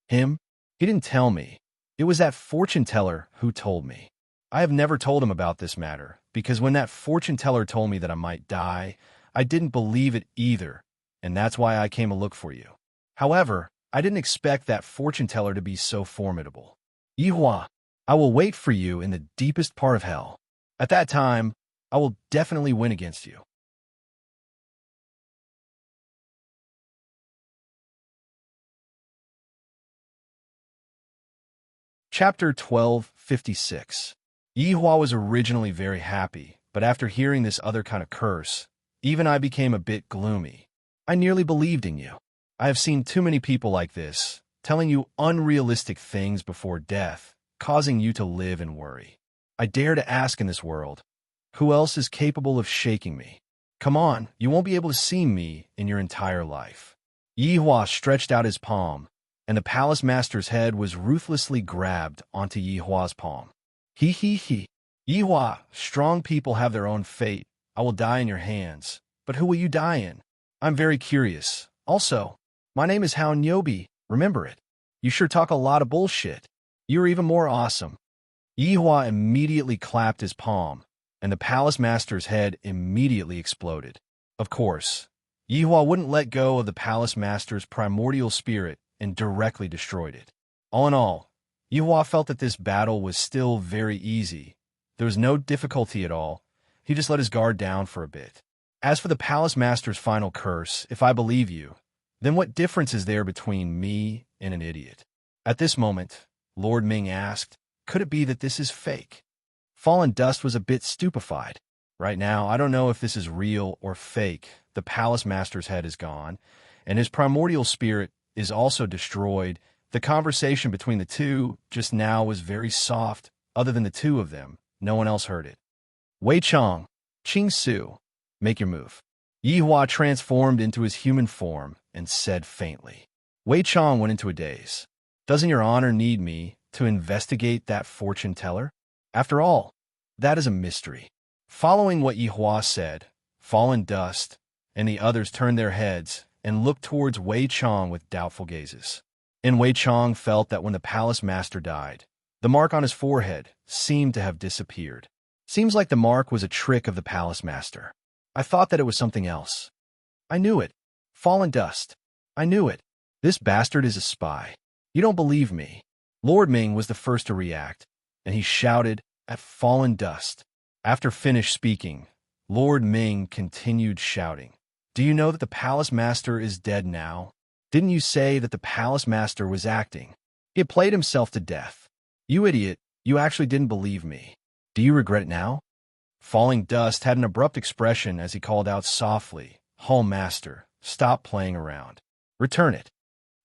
Him? He didn't tell me. It was that fortune teller who told me. I have never told him about this matter, because when that fortune teller told me that I might die, I didn't believe it either, and that's why I came to look for you. However, I didn't expect that fortune teller to be so formidable. Yihua, I will wait for you in the deepest part of hell. At that time, I will definitely win against you. Chapter 1256. Yihua was originally very happy, but after hearing this other kind of curse, even I became a bit gloomy. I nearly believed in you. I have seen too many people like this, telling you unrealistic things before death, causing you to live and worry. I dare to ask in this world, who else is capable of shaking me? Come on, you won't be able to see me in your entire life. Yihua stretched out his palm, and the palace master's head was ruthlessly grabbed onto Yihua's palm. He. Yihua, strong people have their own fate. I will die in your hands. But who will you die in? I'm very curious. Also, my name is Hao Nyobi. Remember it. You sure talk a lot of bullshit. You're even more awesome. Yihua immediately clapped his palm, and the palace master's head immediately exploded. Of course, Yihua wouldn't let go of the palace master's primordial spirit and directly destroyed it. All in all, Yihua felt that this battle was still very easy. There was no difficulty at all. He just let his guard down for a bit. As for the palace master's final curse, if I believe you, then what difference is there between me and an idiot? At this moment, Lord Ming asked, could it be that this is fake? Fallen Dust was a bit stupefied. Right now, I don't know if this is real or fake. The palace master's head is gone, and his primordial spirit is also destroyed. The conversation between the two just now was very soft. Other than the two of them, no one else heard it. Wei Chong, Qing Su, make your move. Yihua transformed into his human form and said faintly. Wei Chong went into a daze. Doesn't your honor need me to investigate that fortune teller? After all, that is a mystery. Following what Yihua said, Fallen Dust and the others turned their heads and looked towards Wei Chong with doubtful gazes. And Wei Chong felt that when the palace master died, the mark on his forehead seemed to have disappeared. Seems like the mark was a trick of the palace master. I thought that it was something else. I knew it. Fallen Dust. I knew it. This bastard is a spy. You don't believe me. Lord Ming was the first to react, and he shouted at Fallen Dust. After finished speaking, Lord Ming continued shouting. Do you know that the palace master is dead now? Didn't you say that the palace master was acting? He had played himself to death. You idiot, you actually didn't believe me. Do you regret it now? Falling Dust had an abrupt expression as he called out softly, Hall Master, stop playing around. Return it.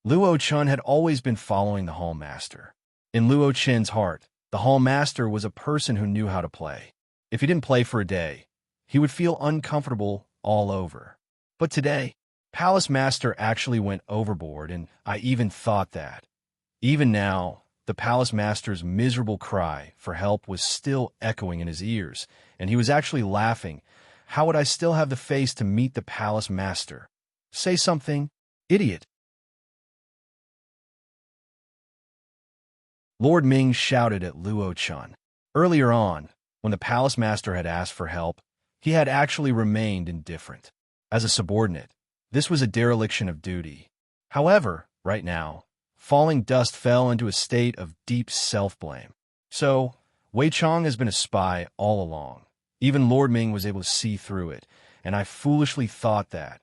Luo Chun had always been following the Hall Master. In Luo Chen's heart, the Hall Master was a person who knew how to play. If he didn't play for a day, he would feel uncomfortable all over. But today, Palace Master actually went overboard, and I even thought that. Even now, the Palace Master's miserable cry for help was still echoing in his ears, and he was actually laughing. How would I still have the face to meet the Palace Master? Say something, idiot. Lord Ming shouted at Luo Chun. Earlier on, when the Palace Master had asked for help, he had actually remained indifferent. As a subordinate, this was a dereliction of duty. However, right now, Falling Dust fell into a state of deep self-blame. So, Wei Chong has been a spy all along. Even Lord Ming was able to see through it, and I foolishly thought that.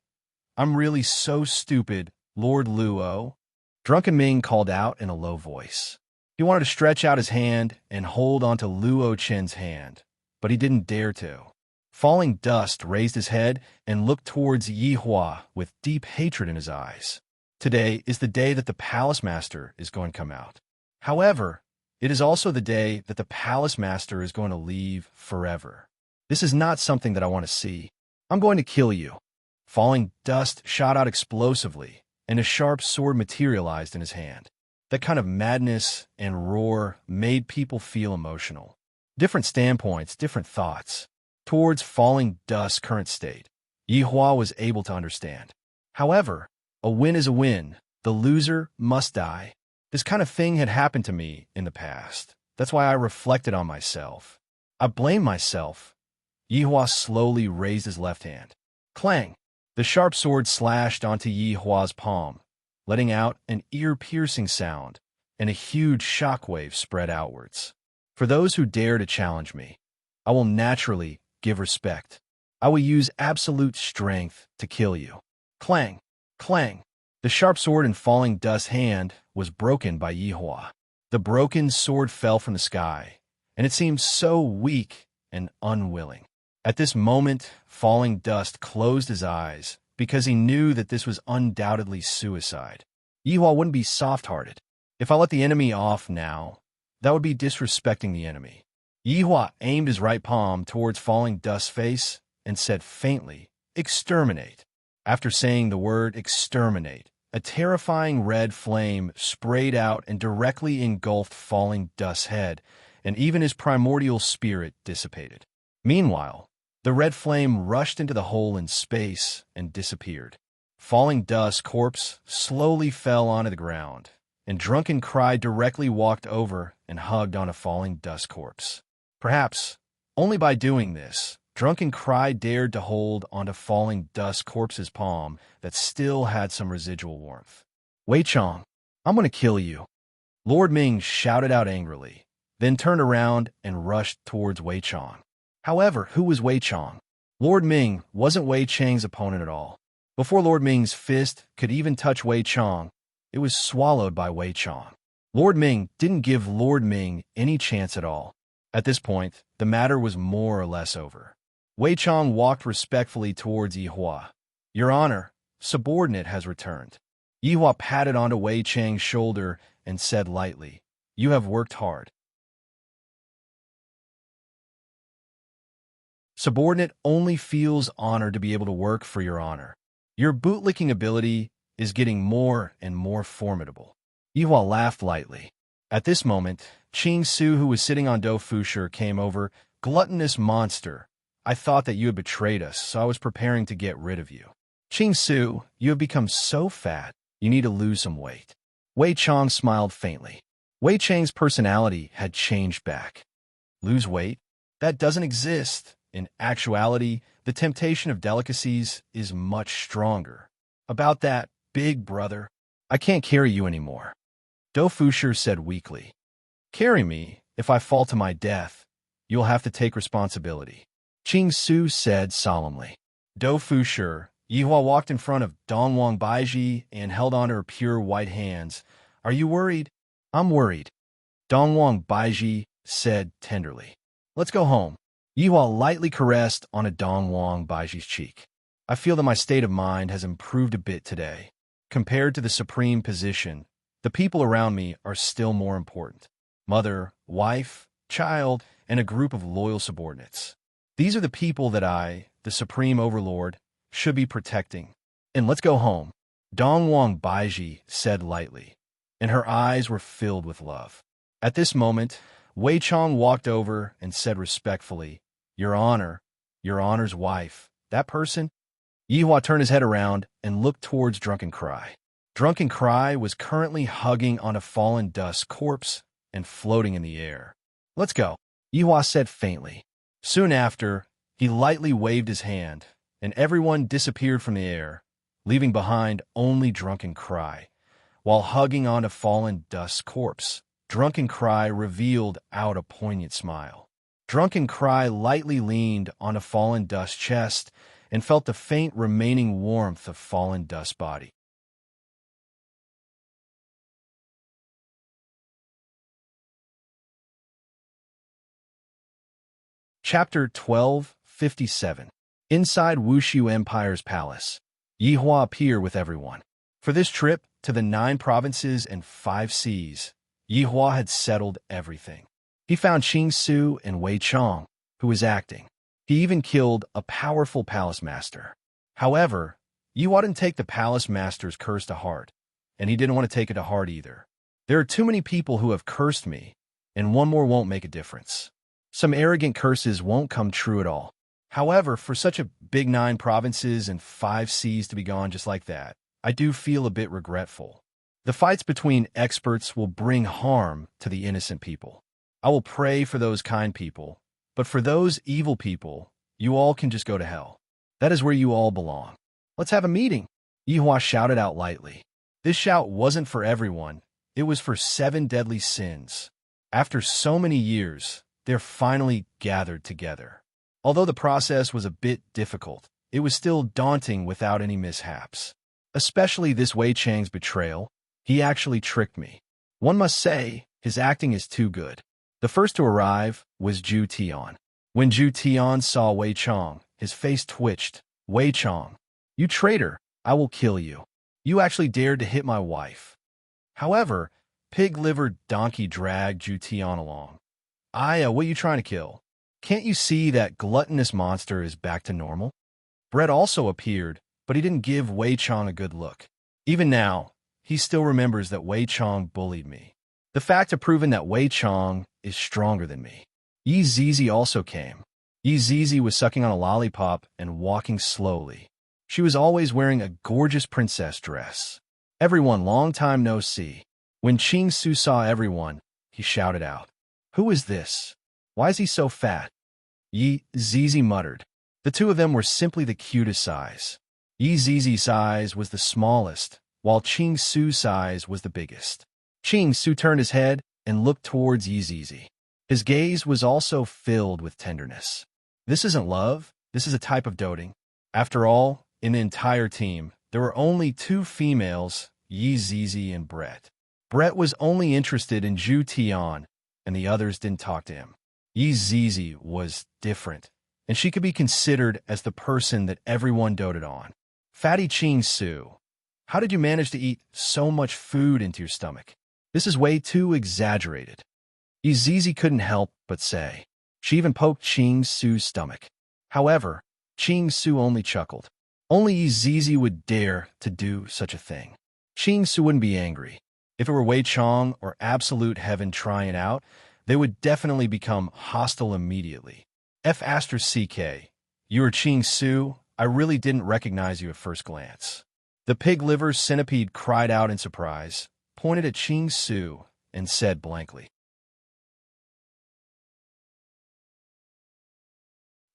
I'm really so stupid, Lord Luo. Drunken Ming called out in a low voice. He wanted to stretch out his hand and hold onto Luo Chen's hand, but he didn't dare to. Falling Dust raised his head and looked towards Yihua with deep hatred in his eyes. Today is the day that the Palace Master is going to come out. However, it is also the day that the Palace Master is going to leave forever. This is not something that I want to see. I'm going to kill you. Falling Dust shot out explosively, and a sharp sword materialized in his hand. That kind of madness and roar made people feel emotional. Different standpoints, different thoughts. Towards Falling Dust's current state, Yihua was able to understand. However, a win is a win. The loser must die. This kind of thing had happened to me in the past. That's why I reflected on myself. I blamed myself. Yihua slowly raised his left hand. Clang! The sharp sword slashed onto Yihua's palm, letting out an ear-piercing sound, and a huge shockwave spread outwards. For those who dare to challenge me, I will naturally give respect. I will use absolute strength to kill you. Clang! Clang! The sharp sword in Falling Dust's hand was broken by Yihua. The broken sword fell from the sky, and it seemed so weak and unwilling. At this moment, Falling Dust closed his eyes because he knew that this was undoubtedly suicide. Yihua wouldn't be soft-hearted. If I let the enemy off now, that would be disrespecting the enemy. Yihua aimed his right palm towards Falling Dust's face and said faintly, "Exterminate." After saying the word exterminate, a terrifying red flame sprayed out and directly engulfed Falling Dust's head, and even his primordial spirit dissipated. Meanwhile, the red flame rushed into the hole in space and disappeared. Falling Dust's corpse slowly fell onto the ground, and Drunken Cry directly walked over and hugged on a Falling Dust corpse. Perhaps, only by doing this, Drunken Cry dared to hold onto Falling Dust corpse's palm that still had some residual warmth. "Wei Chong, I'm going to kill you," Lord Ming shouted out angrily, then turned around and rushed towards Wei Chong. However, who was Wei Chong? Lord Ming wasn't Wei Chang's opponent at all. Before Lord Ming's fist could even touch Wei Chong, it was swallowed by Wei Chong. Lord Ming didn't give Lord Ming any chance at all. At this point, the matter was more or less over. Wei Chong walked respectfully towards Yihua. "Your Honor, subordinate has returned." Yihua patted onto Wei Chang's shoulder and said lightly, "You have worked hard." Subordinate only feels honored to be able to work for your honor. Your bootlicking ability is getting more and more formidable. Yihua laughed lightly. At this moment, Qing Su, who was sitting on Do Fusher, came over. "Gluttonous monster, I thought that you had betrayed us, so I was preparing to get rid of you. Qing Su, you have become so fat, you need to lose some weight." Wei Chong smiled faintly. Wei Chang's personality had changed back. Lose weight? That doesn't exist. In actuality, the temptation of delicacies is much stronger. About that, big brother, I can't carry you anymore. Do Fusher said weakly. "Carry me. If I fall to my death, you'll have to take responsibility," Qing Su said solemnly. Do Fusher, Yihua walked in front of Dongwang Baiji and held onto her pure white hands. "Are you worried?" "I'm worried," Dongwang Baiji said tenderly. "Let's go home." Yihua lightly caressed on a Dongwang Baiji's cheek. "I feel that my state of mind has improved a bit today. Compared to the supreme position, the people around me are still more important. Mother, wife, child, and a group of loyal subordinates. These are the people that I, the supreme overlord, should be protecting. And let's go home," Dongwang Baiji said lightly, and her eyes were filled with love. At this moment, Wei Chong walked over and said respectfully, Your Honor's wife, that person?" Yihua turned his head around and looked towards Drunken Cry. Drunken Cry was currently hugging on a Fallen Dust corpse and floating in the air. "Let's go," Yihua said faintly. Soon after, he lightly waved his hand, and everyone disappeared from the air, leaving behind only Drunken Cry. While hugging on a Fallen Dust corpse, Drunken Cry revealed out a poignant smile. Drunken Cry lightly leaned on a Fallen Dust chest and felt the faint remaining warmth of Fallen Dust's body. Chapter 1257. Inside Wushu Empire's palace, Yihua appeared with everyone. For this trip to the 9 provinces and 5 seas, Yihua had settled everything. He found Qing Su and Wei Chong, who was acting. He even killed a powerful palace master. However, Yihua didn't take the palace master's curse to heart, and he didn't want to take it to heart either. "There are too many people who have cursed me, and one more won't make a difference. Some arrogant curses won't come true at all. However, for such a big 9 provinces and 5 seas to be gone just like that, I do feel a bit regretful. The fights between experts will bring harm to the innocent people. I will pray for those kind people, but for those evil people, you all can just go to hell. That is where you all belong. Let's have a meeting, Yihua shouted out lightly. This shout wasn't for everyone. It was for 7 deadly sins. After so many years, they're finally gathered together. Although the process was a bit difficult, it was still daunting without any mishaps. Especially this Wei Chang's betrayal. He actually tricked me. One must say, his acting is too good. The first to arrive was Zhu Tian. When Zhu Tian saw Wei Chang, his face twitched. Wei Chang, you traitor, I will kill you. You actually dared to hit my wife. However, pig-livered donkey dragged Zhu Tian along. Aya, what are you trying to kill? Can't you see that gluttonous monster is back to normal? Brett also appeared, but he didn't give Wei Chang a good look. Even now, he still remembers that Wei Chang bullied me. The fact of proving that Wei Chang is stronger than me. Yi Zizi also came. Yi Zizi was sucking on a lollipop and walking slowly. She was always wearing a gorgeous princess dress. Everyone, long time no see. When Qing Su saw everyone, he shouted out, "Who is this? Why is he so fat?" Yi Zizi muttered. The two of them were simply the cutest size. Yi Zizi's size was the smallest, while Qing Su's size was the biggest. Qing Su turned his head and looked towards Yi Zizi. His gaze was also filled with tenderness. This isn't love, this is a type of doting. After all, in the entire team, there were only 2 females, Yi Zizi and Brett. Brett was only interested in Zhu Tian, and the others didn't talk to him. Yi Zizi was different, and she could be considered as the person that everyone doted on. Fatty Qing Su, how did you manage to eat so much food into your stomach? This is way too exaggerated. Yi Zizi couldn't help but say. She even poked Qing Su's stomach. However, Qing Su only chuckled. Only Yi Zizi would dare to do such a thing. Qing Su wouldn't be angry. If it were Wei Chang or Absolute Heaven trying out, they would definitely become hostile immediately. F*CK, you are Qing Su? I really didn't recognize you at first glance. The pig-liver centipede cried out in surprise, pointed at Qing Su, and said blankly.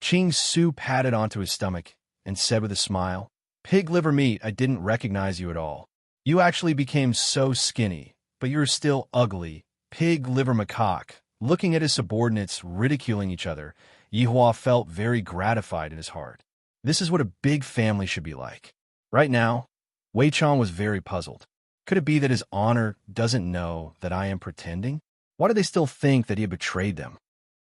Qing Su patted onto his stomach and said with a smile, "Pig liver meat, I didn't recognize you at all. You actually became so skinny, but you're still ugly. Pig liver macaque." Looking at his subordinates ridiculing each other, Yihua felt very gratified in his heart. This is what a big family should be like. Right now, Wei Chang was very puzzled. Could it be that his honor doesn't know that I am pretending? Why do they still think that he had betrayed them?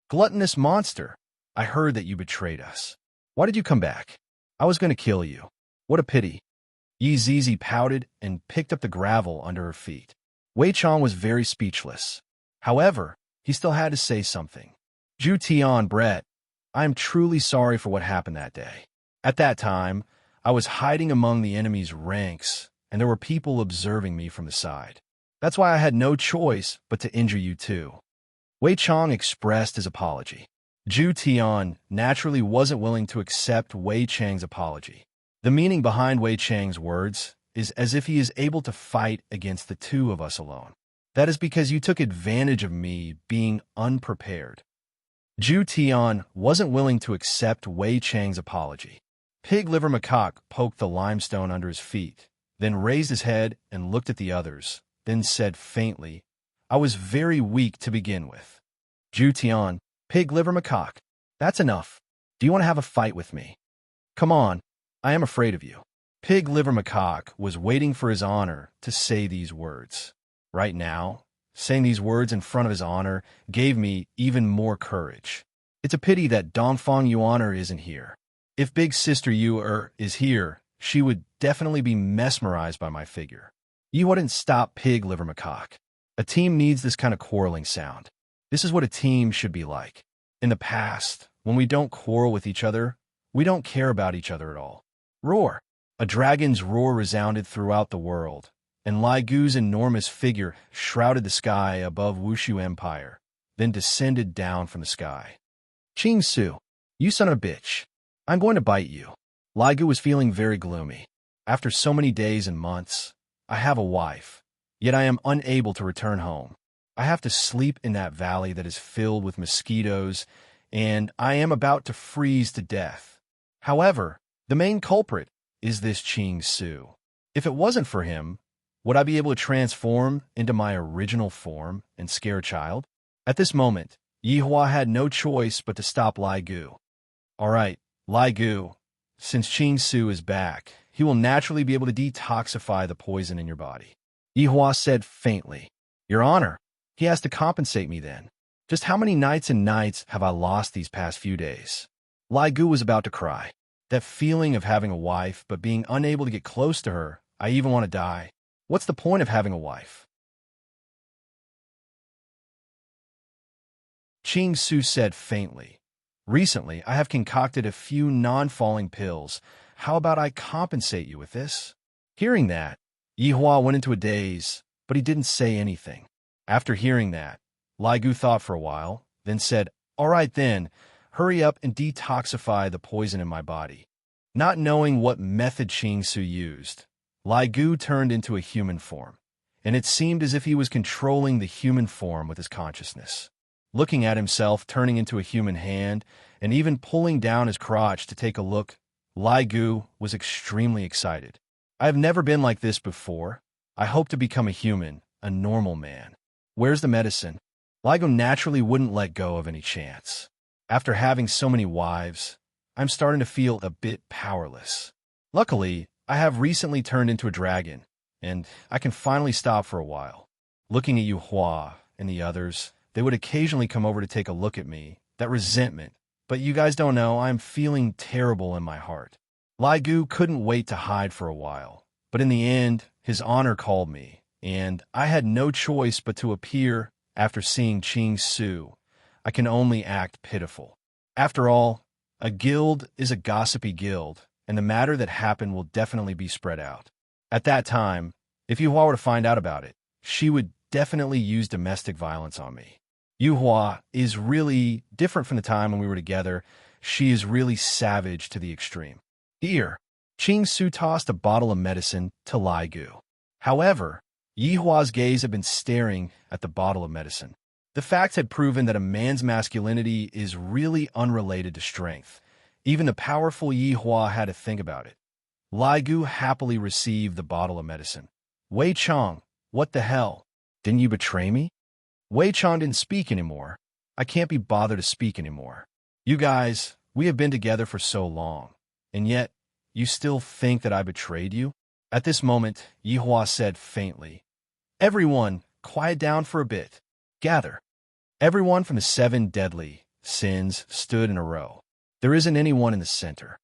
Gluttonous monster, I heard that you betrayed us. Why did you come back? I was going to kill you. What a pity. Yi Zizi pouted and picked up the gravel under her feet. Wei Chang was very speechless. However, he still had to say something. Zhu Tian, Brett, I am truly sorry for what happened that day. At that time, I was hiding among the enemy's ranks, and there were people observing me from the side. That's why I had no choice but to injure you too. Wei Chang expressed his apology. Zhu Tian naturally wasn't willing to accept Wei Chang's apology. The meaning behind Wei Chang's words is as if he is able to fight against the 2 of us alone. That is because you took advantage of me being unprepared. Zhu Tian wasn't willing to accept Wei Chang's apology. Pig liver macaque poked the limestone under his feet, then raised his head and looked at the others, then said faintly, I was very weak to begin with. Zhu Tian, pig liver macaque, that's enough. Do you want to have a fight with me? Come on, I am afraid of you. Pig liver macaque was waiting for his honor to say these words. Right now, saying these words in front of his honor gave me even more courage. It's a pity that Dongfang Yuaner isn't here. If Big Sister Yu is here, she would definitely be mesmerized by my figure. You wouldn't stop Pig Liver Macaque. A team needs this kind of quarreling sound. This is what a team should be like. In the past, when we don't quarrel with each other, we don't care about each other at all. Roar! A dragon's roar resounded throughout the world, and Lai Gu's enormous figure shrouded the sky above Wushu Empire, then descended down from the sky. Qing Su, you son of a bitch. I'm going to bite you. Lai Gu was feeling very gloomy. After so many days and months, I have a wife. yet I am unable to return home. I have to sleep in that valley that is filled with mosquitoes, and I am about to freeze to death. However, the main culprit is this Ching Su. If it wasn't for him, would I be able to transform into my original form and scare a child? At this moment, Yihua had no choice but to stop Lai Gu. All right, Lai Gu, since Ching Su is back, he will naturally be able to detoxify the poison in your body. Yihua said faintly, Your Honor, he has to compensate me then. Just how many nights and nights have I lost these past few days? Lai Gu was about to cry. That feeling of having a wife but being unable to get close to her, I even want to die. What's the point of having a wife? Ching Su said faintly, Recently, I have concocted a few non-falling pills. How about I compensate you with this? Hearing that, Yihua went into a daze, but he didn't say anything. After hearing that, Lai Gu thought for a while, then said, All right then, hurry up and detoxify the poison in my body. Not knowing what method Ching Su used, Lai Gu turned into a human form, and it seemed as if he was controlling the human form with his consciousness. Looking at himself turning into a human hand, and even pulling down his crotch to take a look, Lai Gu was extremely excited. I have never been like this before. I hope to become a human, a normal man. Where's the medicine? Lai Gu naturally wouldn't let go of any chance. After having so many wives, I'm starting to feel a bit powerless. Luckily, I have recently turned into a dragon, and I can finally stop for a while. Looking at Yihua and the others, they would occasionally come over to take a look at me, that resentment. But you guys don't know, I'm feeling terrible in my heart. Lai Gu couldn't wait to hide for a while, but in the end, his honor called me, and I had no choice but to appear. After seeing Ching Su, I can only act pitiful. After all, a guild is a gossipy guild, and the matter that happened will definitely be spread out. At that time, if Yuhua were to find out about it, she would definitely use domestic violence on me. Yuhua is really different from the time when we were together. She is really savage to the extreme. Here, Ching Su tossed a bottle of medicine to Lai Gu. However, Yihua's gaze had been staring at the bottle of medicine. The facts had proven that a man's masculinity is really unrelated to strength. Even the powerful Yihua had to think about it. Lai Gu happily received the bottle of medicine. Wei Chong, what the hell? Didn't you betray me? Wei Chong didn't speak anymore. I can't be bothered to speak anymore. You guys, we have been together for so long, and yet you still think that I betrayed you? At this moment, Yihua said faintly, Everyone, quiet down for a bit. Gather. Everyone from the 7 deadly sins stood in a row. There isn't anyone in the center.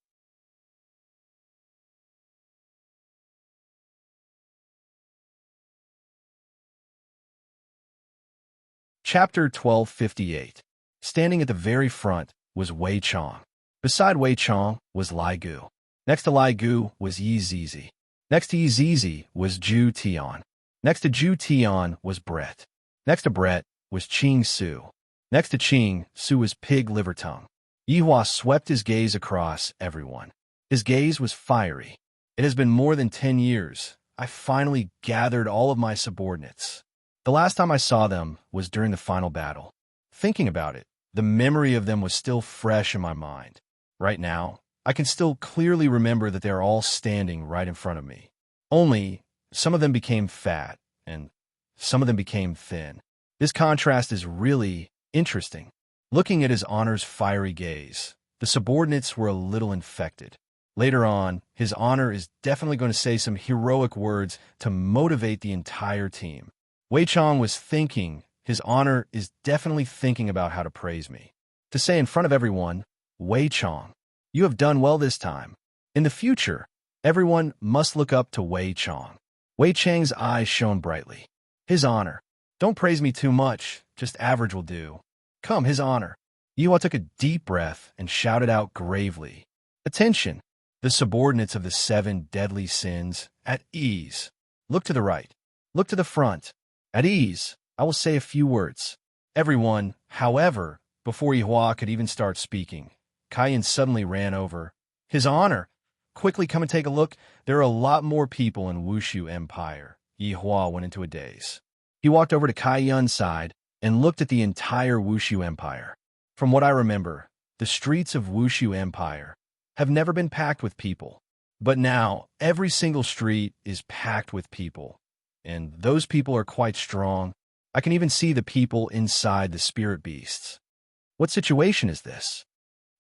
Chapter 1258. Standing at the very front was Wei Chong. Beside Wei Chong was Lai Gu. Next to Lai Gu was Yi Zizi. Next to Yi Zizi was Zhu Tian. Next to Zhu Tian was Brett. Next to Brett was Ching Su. Next to Ching Su was Pig Liver Tongue. Yihua swept his gaze across everyone. His gaze was fiery. It has been more than 10 years. I finally gathered all of my subordinates. The last time I saw them was during the final battle. Thinking about it, the memory of them was still fresh in my mind. Right now, I can still clearly remember that they are all standing right in front of me. Only, some of them became fat, and some of them became thin. This contrast is really interesting. Looking at his honor's fiery gaze, the subordinates were a little infected. Later on, his honor is definitely going to say some heroic words to motivate the entire team. Wei Chong was thinking, his honor is definitely thinking about how to praise me. To say in front of everyone, Wei Chong, you have done well this time. In the future, everyone must look up to Wei Chong. Wei Chang's eyes shone brightly. His honor. Don't praise me too much, just average will do. Come, his honor. Yihua took a deep breath and shouted out gravely. Attention! The subordinates of the 7 deadly sins, at ease. Look to the right. Look to the front. At ease, I will say a few words. Everyone, however, before Yihua could even start speaking, Kaiyan suddenly ran over. His honor! Quickly come and take a look. There are a lot more people in Wushu Empire. Yihua went into a daze. He walked over to Kai Yun's side and looked at the entire Wushu Empire. From what I remember, the streets of Wushu Empire have never been packed with people. But now, every single street is packed with people. And those people are quite strong. I can even see the people inside the spirit beasts. What situation is this?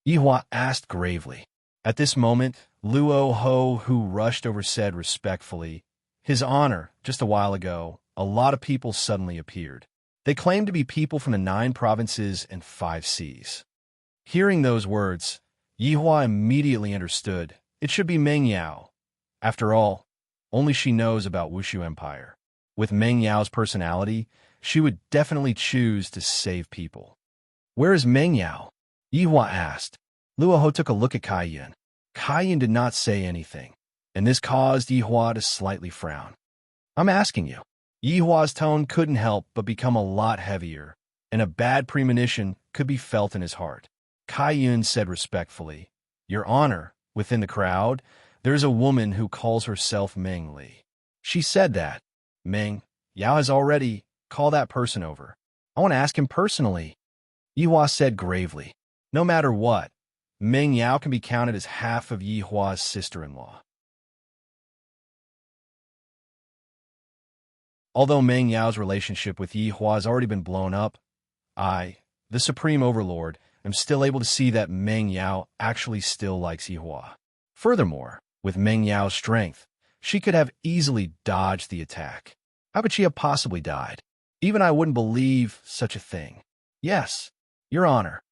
Yihua asked gravely. At this moment, Luo Ho, who rushed over, said respectfully, "His Honor, just a while ago, a lot of people suddenly appeared. They claimed to be people from the 9 provinces and 5 seas." Hearing those words, Yihua immediately understood. It should be Meng Yao. After all, only she knows about Wushu Empire. With Meng Yao's personality, she would definitely choose to save people. "Where is Meng Yao?" Yihua asked. Luo Ho took a look at Kai Yun. Kai Yun did not say anything, and this caused Yihua to slightly frown. "I'm asking you." Yihua's tone couldn't help but become a lot heavier, and a bad premonition could be felt in his heart. Kai Yun said respectfully, "Your Honor, within the crowd, there is a woman who calls herself Meng Li. She said that Meng Yao has already called that person over. I want to ask him personally." Yihua said gravely, "No matter what, Meng Yao can be counted as half of Yihua's sister-in-law." Although Meng Yao's relationship with Yihua has already been blown up, I, the Supreme Overlord, am still able to see that Meng Yao actually still likes Yihua. Furthermore, with Meng Yao's strength, she could have easily dodged the attack. How could she have possibly died? Even I wouldn't believe such a thing. "Yes, Your Honor."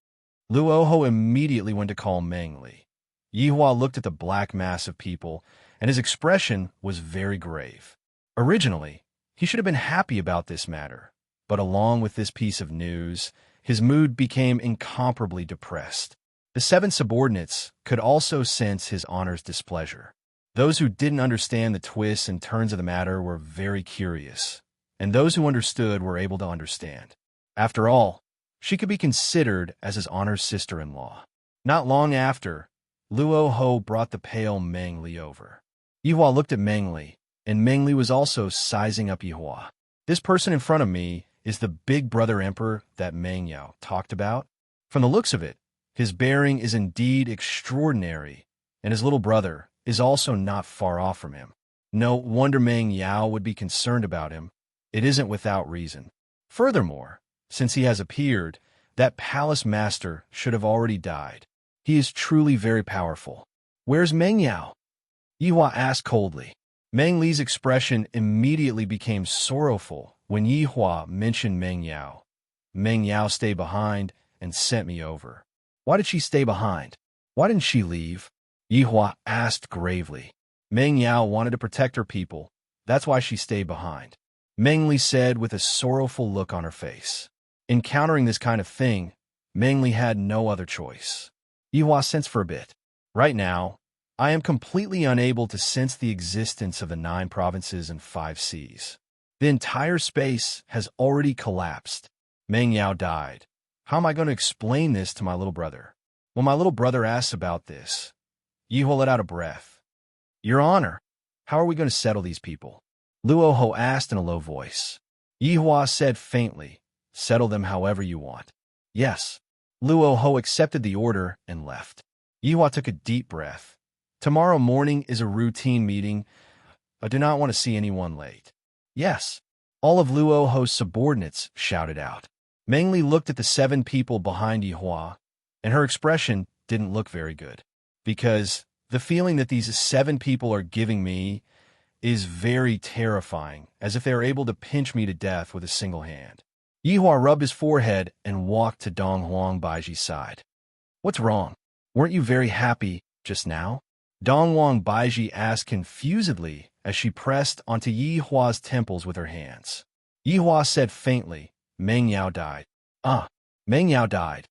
Luo Ho immediately went to call Meng Li. Yihua looked at the black mass of people, and his expression was very grave. Originally, he should have been happy about this matter, but along with this piece of news, his mood became incomparably depressed. The 7 subordinates could also sense his honor's displeasure. Those who didn't understand the twists and turns of the matter were very curious, and those who understood were able to understand. After all, she could be considered as his honor's sister-in-law. Not long after, Luo Ho brought the pale Meng Li over. Yihua looked at Meng Li, and Meng Li was also sizing up Yihua. "This person in front of me is the big brother emperor that Meng Yao talked about. From the looks of it, his bearing is indeed extraordinary, and his little brother is also not far off from him. No wonder Meng Yao would be concerned about him. It isn't without reason. Furthermore, since he has appeared, that palace master should have already died. He is truly very powerful." "Where's Meng Yao?" Yihua asked coldly. Meng Li's expression immediately became sorrowful when Yihua mentioned Meng Yao. "Meng Yao stayed behind and sent me over." "Why did she stay behind? Why didn't she leave?" Yihua asked gravely. "Meng Yao wanted to protect her people. That's why she stayed behind," Meng Li said with a sorrowful look on her face. Encountering this kind of thing, Meng Li had no other choice. Yihua sensed for a bit. "Right now, I am completely unable to sense the existence of the 9 provinces and 5 seas. The entire space has already collapsed. Meng Yao died. How am I going to explain this to my little brother? When my little brother asks about this," Yihua let out a breath. "Your Honor, how are we going to settle these people?" Luo Ho asked in a low voice. Yihua said faintly, "Settle them however you want." "Yes." Luo Ho accepted the order and left. Yihua took a deep breath. "Tomorrow morning is a routine meeting. I do not want to see anyone late." "Yes." All of Luo Ho's subordinates shouted out. Meng Li looked at the 7 people behind Yihua, and her expression didn't look very good. "Because the feeling that these 7 people are giving me is very terrifying, as if they are able to pinch me to death with a single hand." Yihua rubbed his forehead and walked to Dong Huang Baiji's side. "What's wrong? Weren't you very happy just now?" Dong Huang Baiji asked confusedly as she pressed onto Yihua's temples with her hands. Yihua said faintly, "Meng Yao died." "Ah, Meng Yao died.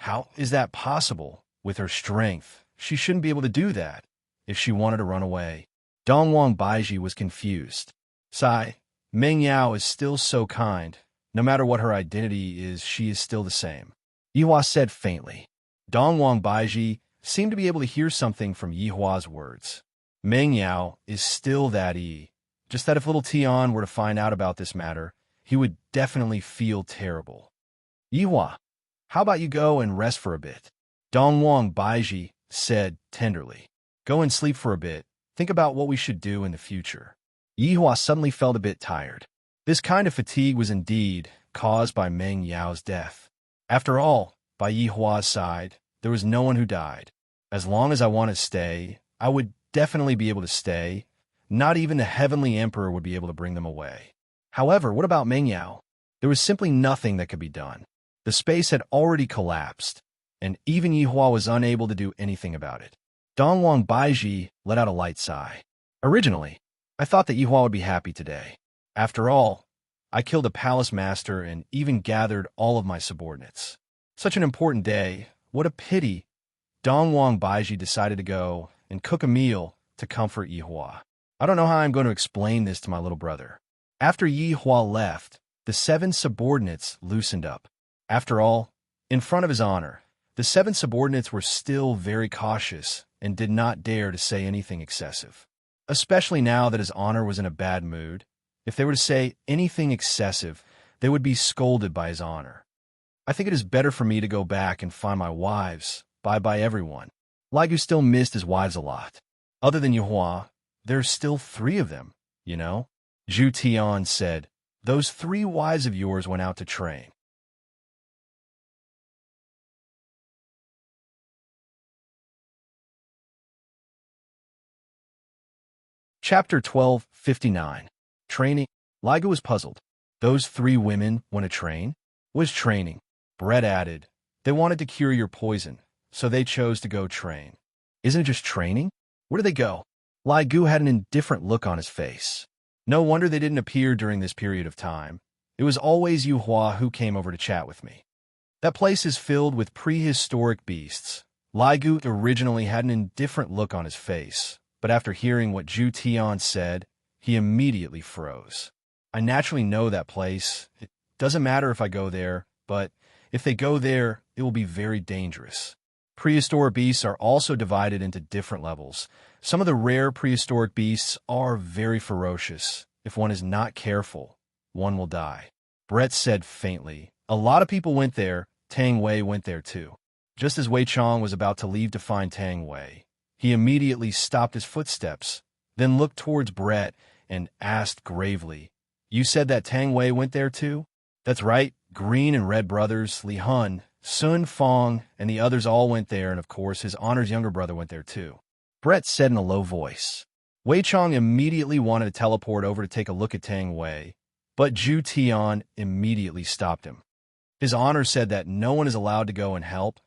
How is that possible? With her strength, she shouldn't be able to do that if she wanted to run away." Dong Huang Baiji was confused. "Sai, Meng Yao is still so kind. No matter what her identity is, she is still the same," Yihua said faintly. Dong Huang Baiji seemed to be able to hear something from Yihua's words. Meng Yao is still that just that if little Tian were to find out about this matter, he would definitely feel terrible. Yihua, how about you go and rest for a bit? Dongwang Baiji said tenderly. Go and sleep for a bit. Think about what we should do in the future. Yihua suddenly felt a bit tired. This kind of fatigue was indeed caused by Meng Yao's death. After all, by Yihua's side, there was no one who died. As long as I want to stay, I would definitely be able to stay. Not even the Heavenly Emperor would be able to bring them away. However, what about Meng Yao? There was simply nothing that could be done. The space had already collapsed, and even Yihua was unable to do anything about it. Dongwang Baiji let out a light sigh. Originally, I thought that Yihua would be happy today. After all, I killed a palace master and even gathered all of my subordinates. Such an important day. What a pity. Dongwang Baiji decided to go and cook a meal to comfort Yihua. I don't know how I'm going to explain this to my little brother. After Yihua left, the 7 subordinates loosened up. After all, in front of his honor, the 7 subordinates were still very cautious and did not dare to say anything excessive. Especially now that his honor was in a bad mood. If they were to say anything excessive, they would be scolded by his honor. I think it is better for me to go back and find my wives. Bye-bye, everyone. Ligu still missed his wives a lot. Other than Yihua, there's still 3 of them, you know? Zhu Tian said, those 3 wives of yours went out to train. Chapter 12:59. Training. Ligu was puzzled. Those 3 women want to train? Was training. Brett added, they wanted to cure your poison, so they chose to go train. Isn't it just training? Where did they go? Ligu had an indifferent look on his face. No wonder they didn't appear during this period of time. It was always Yihua who came over to chat with me. That place is filled with prehistoric beasts. Ligu originally had an indifferent look on his face, but after hearing what Zhu Tian said, he immediately froze. I naturally know that place. It doesn't matter if I go there, but if they go there, it will be very dangerous. Prehistoric beasts are also divided into different levels. Some of the rare prehistoric beasts are very ferocious. If one is not careful, one will die. Brett said faintly. A lot of people went there. Tang Wei went there too. Just as Wei Chong was about to leave to find Tang Wei, he immediately stopped his footsteps, then looked towards Brett and asked gravely, you said that Tang Wei went there too? That's right. Green and Red brothers, Li Hun, Sun Fong, and the others all went there, and of course his honor's younger brother went there too. Brett said in a low voice. Wei Chong immediately wanted to teleport over to take a look at Tang Wei, but Zhu Tian immediately stopped him. His honor said that no one is allowed to go and help,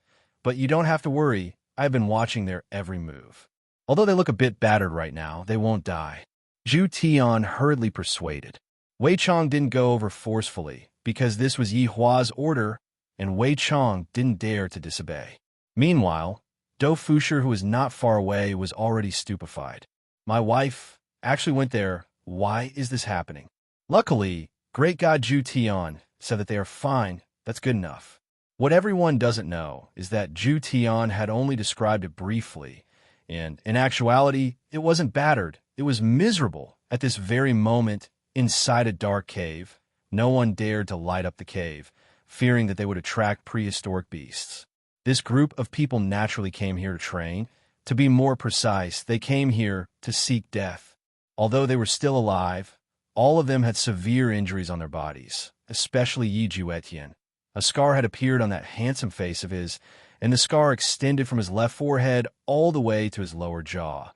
but you don't have to worry, I've been watching their every move. Although they look a bit battered right now, they won't die. Zhu Tian hurriedly persuaded. Wei Chong didn't go over forcefully, because this was Yihua's order, and Wei Chong didn't dare to disobey. Meanwhile, Dou Fusher, who was not far away, was already stupefied. My wife actually went there. Why is this happening? Luckily, great god Zhu Tian said that they are fine. That's good enough. What everyone doesn't know is that Zhu Tian had only described it briefly, and in actuality, it wasn't battered. It was miserable. At this very moment, inside a dark cave, no one dared to light up the cave, fearing that they would attract prehistoric beasts. This group of people naturally came here to train. To be more precise, they came here to seek death. Although they were still alive, all of them had severe injuries on their bodies, especially Yi Juetian. A scar had appeared on that handsome face of his, and the scar extended from his left forehead all the way to his lower jaw.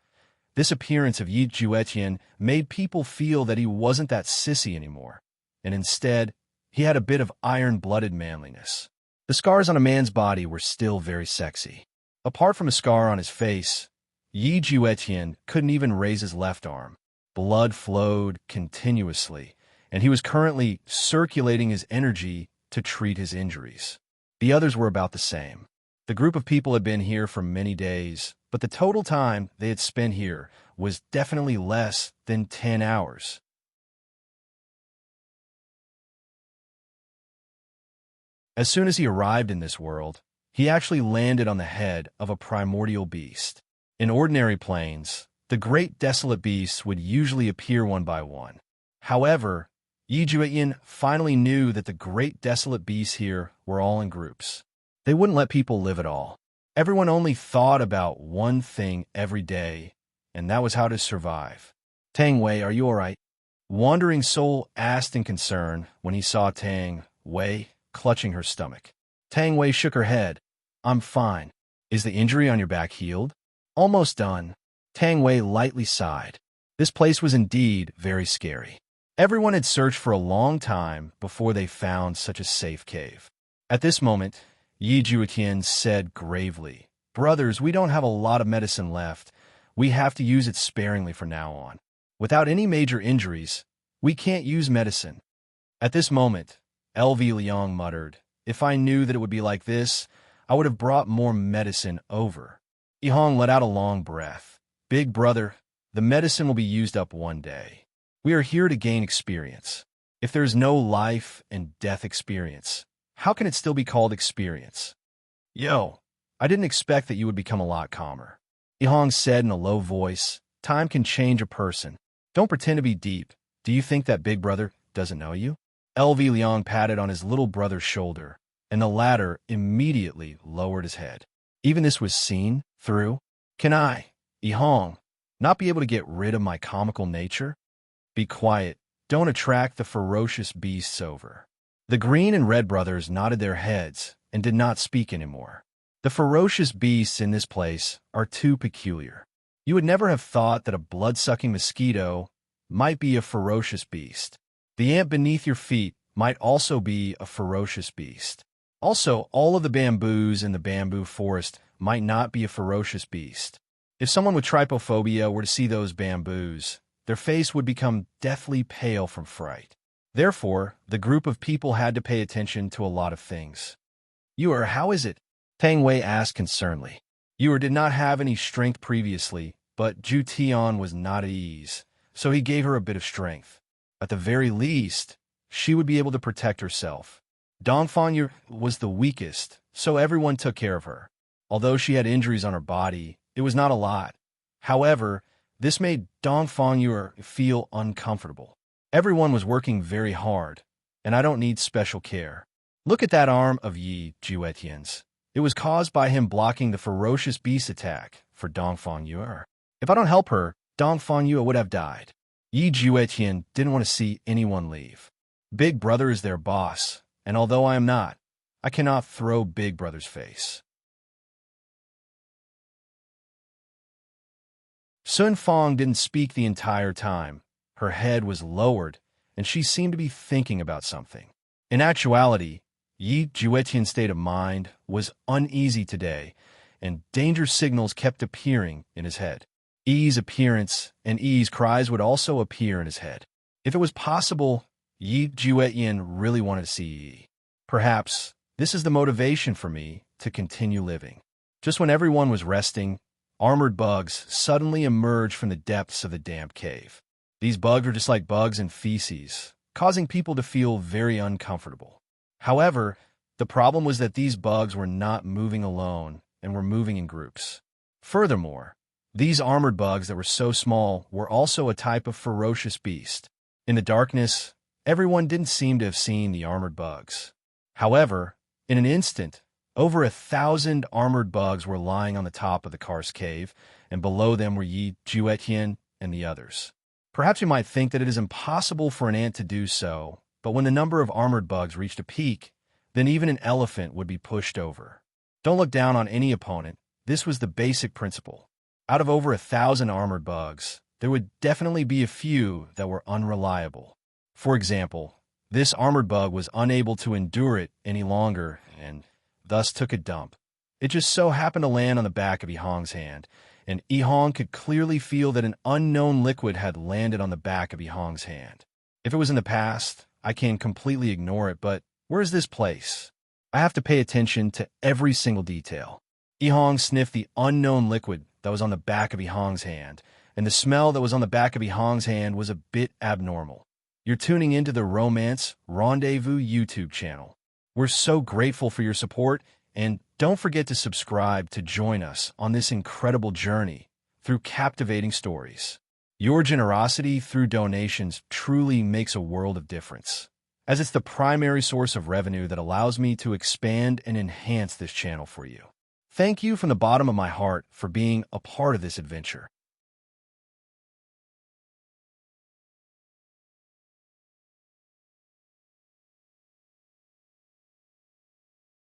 This appearance of Yi Juetian made people feel that he wasn't that sissy anymore, and instead, he had a bit of iron-blooded manliness. The scars on a man's body were still very sexy. Apart from a scar on his face, Yi Juetian couldn't even raise his left arm. Blood flowed continuously, and he was currently circulating his energy to treat his injuries. The others were about the same. The group of people had been here for many days, but the total time they had spent here was definitely less than 10 hours. As soon as he arrived in this world, he actually landed on the head of a primordial beast. In ordinary planes, The great desolate beasts would usually appear one by one. However, Yi Juetian finally knew that the great desolate beasts here were all in groups. They wouldn't let people live at all. Everyone only thought about one thing every day, and that was how to survive. Tang Wei, are you all right? Wandering Soul asked in concern when he saw Tang Wei clutching her stomach. Tang Wei shook her head. I'm fine. Is the injury on your back healed? Almost done. Tang Wei lightly sighed. This place was indeed very scary. Everyone had searched for a long time before they found such a safe cave. At this moment, Yi Juetian said gravely, Brothers, we don't have a lot of medicine left. We have to use it sparingly from now on. Without any major injuries, we can't use medicine. At this moment, LV Liang muttered, If I knew that it would be like this, I would have brought more medicine over. Yihong let out a long breath. Big brother, the medicine will be used up one day. We are here to gain experience. If there is no life and death experience, how can it still be called experience? Yo, I didn't expect that you would become a lot calmer. Yihong said in a low voice, Time can change a person. Don't pretend to be deep. Do you think that big brother doesn't know you? LV Liang patted on his little brother's shoulder, and the latter immediately lowered his head. Even this was seen through. Can I, Yihong, not be able to get rid of my comical nature? Be quiet. Don't attract the ferocious beasts over. The green and red brothers nodded their heads and did not speak anymore. The ferocious beasts in this place are too peculiar. You would never have thought that a blood-sucking mosquito might be a ferocious beast. The ant beneath your feet might also be a ferocious beast. Also, all of the bamboos in the bamboo forest might not be a ferocious beast. If someone with trypophobia were to see those bamboos, their face would become deathly pale from fright. Therefore, the group of people had to pay attention to a lot of things. How is it? Tang Wei asked concernedly. Did not have any strength previously, but Ju Tian was not at ease, so he gave her a bit of strength. At the very least, she would be able to protect herself. Dongfang was the weakest, so everyone took care of her. Although she had injuries on her body, it was not a lot. However, this made Dongfang feel uncomfortable. Everyone was working very hard, and I don't need special care. Look at that arm of Yi Juetian's. It was caused by him blocking the ferocious beast attack for Dongfang Yue. If I don't help her, Dongfang Yue would have died. Yi Juetian didn't want to see anyone leave. Big Brother is their boss, and although I am not, I cannot throw Big Brother's face. Sun Fong didn't speak the entire time. Her head was lowered, and she seemed to be thinking about something. In actuality, Yi Juetian's state of mind was uneasy today, and danger signals kept appearing in his head. Yi's appearance and Yi's cries would also appear in his head. If it was possible, Yi Juetian really wanted to see Yi. Perhaps this is the motivation for me to continue living. Just when everyone was resting, armored bugs suddenly emerged from the depths of the damp cave. These bugs were just like bugs and feces, causing people to feel very uncomfortable. However, the problem was that these bugs were not moving alone and were moving in groups. Furthermore, these armored bugs that were so small were also a type of ferocious beast. In the darkness, everyone didn't seem to have seen the armored bugs. However, in an instant, over 1,000 armored bugs were lying on the top of the karst cave, and below them were Yi Juetian and the others. Perhaps you might think that it is impossible for an ant to do so, but when the number of armored bugs reached a peak, then even an elephant would be pushed over. Don't look down on any opponent. This was the basic principle. Out of over 1,000 armored bugs, there would definitely be a few that were unreliable. For example, this armored bug was unable to endure it any longer and thus took a dump. It just so happened to land on the back of Yihong's hand, and Yihong could clearly feel that an unknown liquid had landed on the back of Yihong's hand. If it was in the past, I can completely ignore it, but where is this place? I have to pay attention to every single detail. Yihong sniffed the unknown liquid that was on the back of Yihong's hand, and the smell that was on the back of Yihong's hand was a bit abnormal. You're tuning into the Romance Rendezvous YouTube channel. We're so grateful for your support, and don't forget to subscribe to join us on this incredible journey through captivating stories. Your generosity through donations truly makes a world of difference, as it's the primary source of revenue that allows me to expand and enhance this channel for you. Thank you from the bottom of my heart for being a part of this adventure.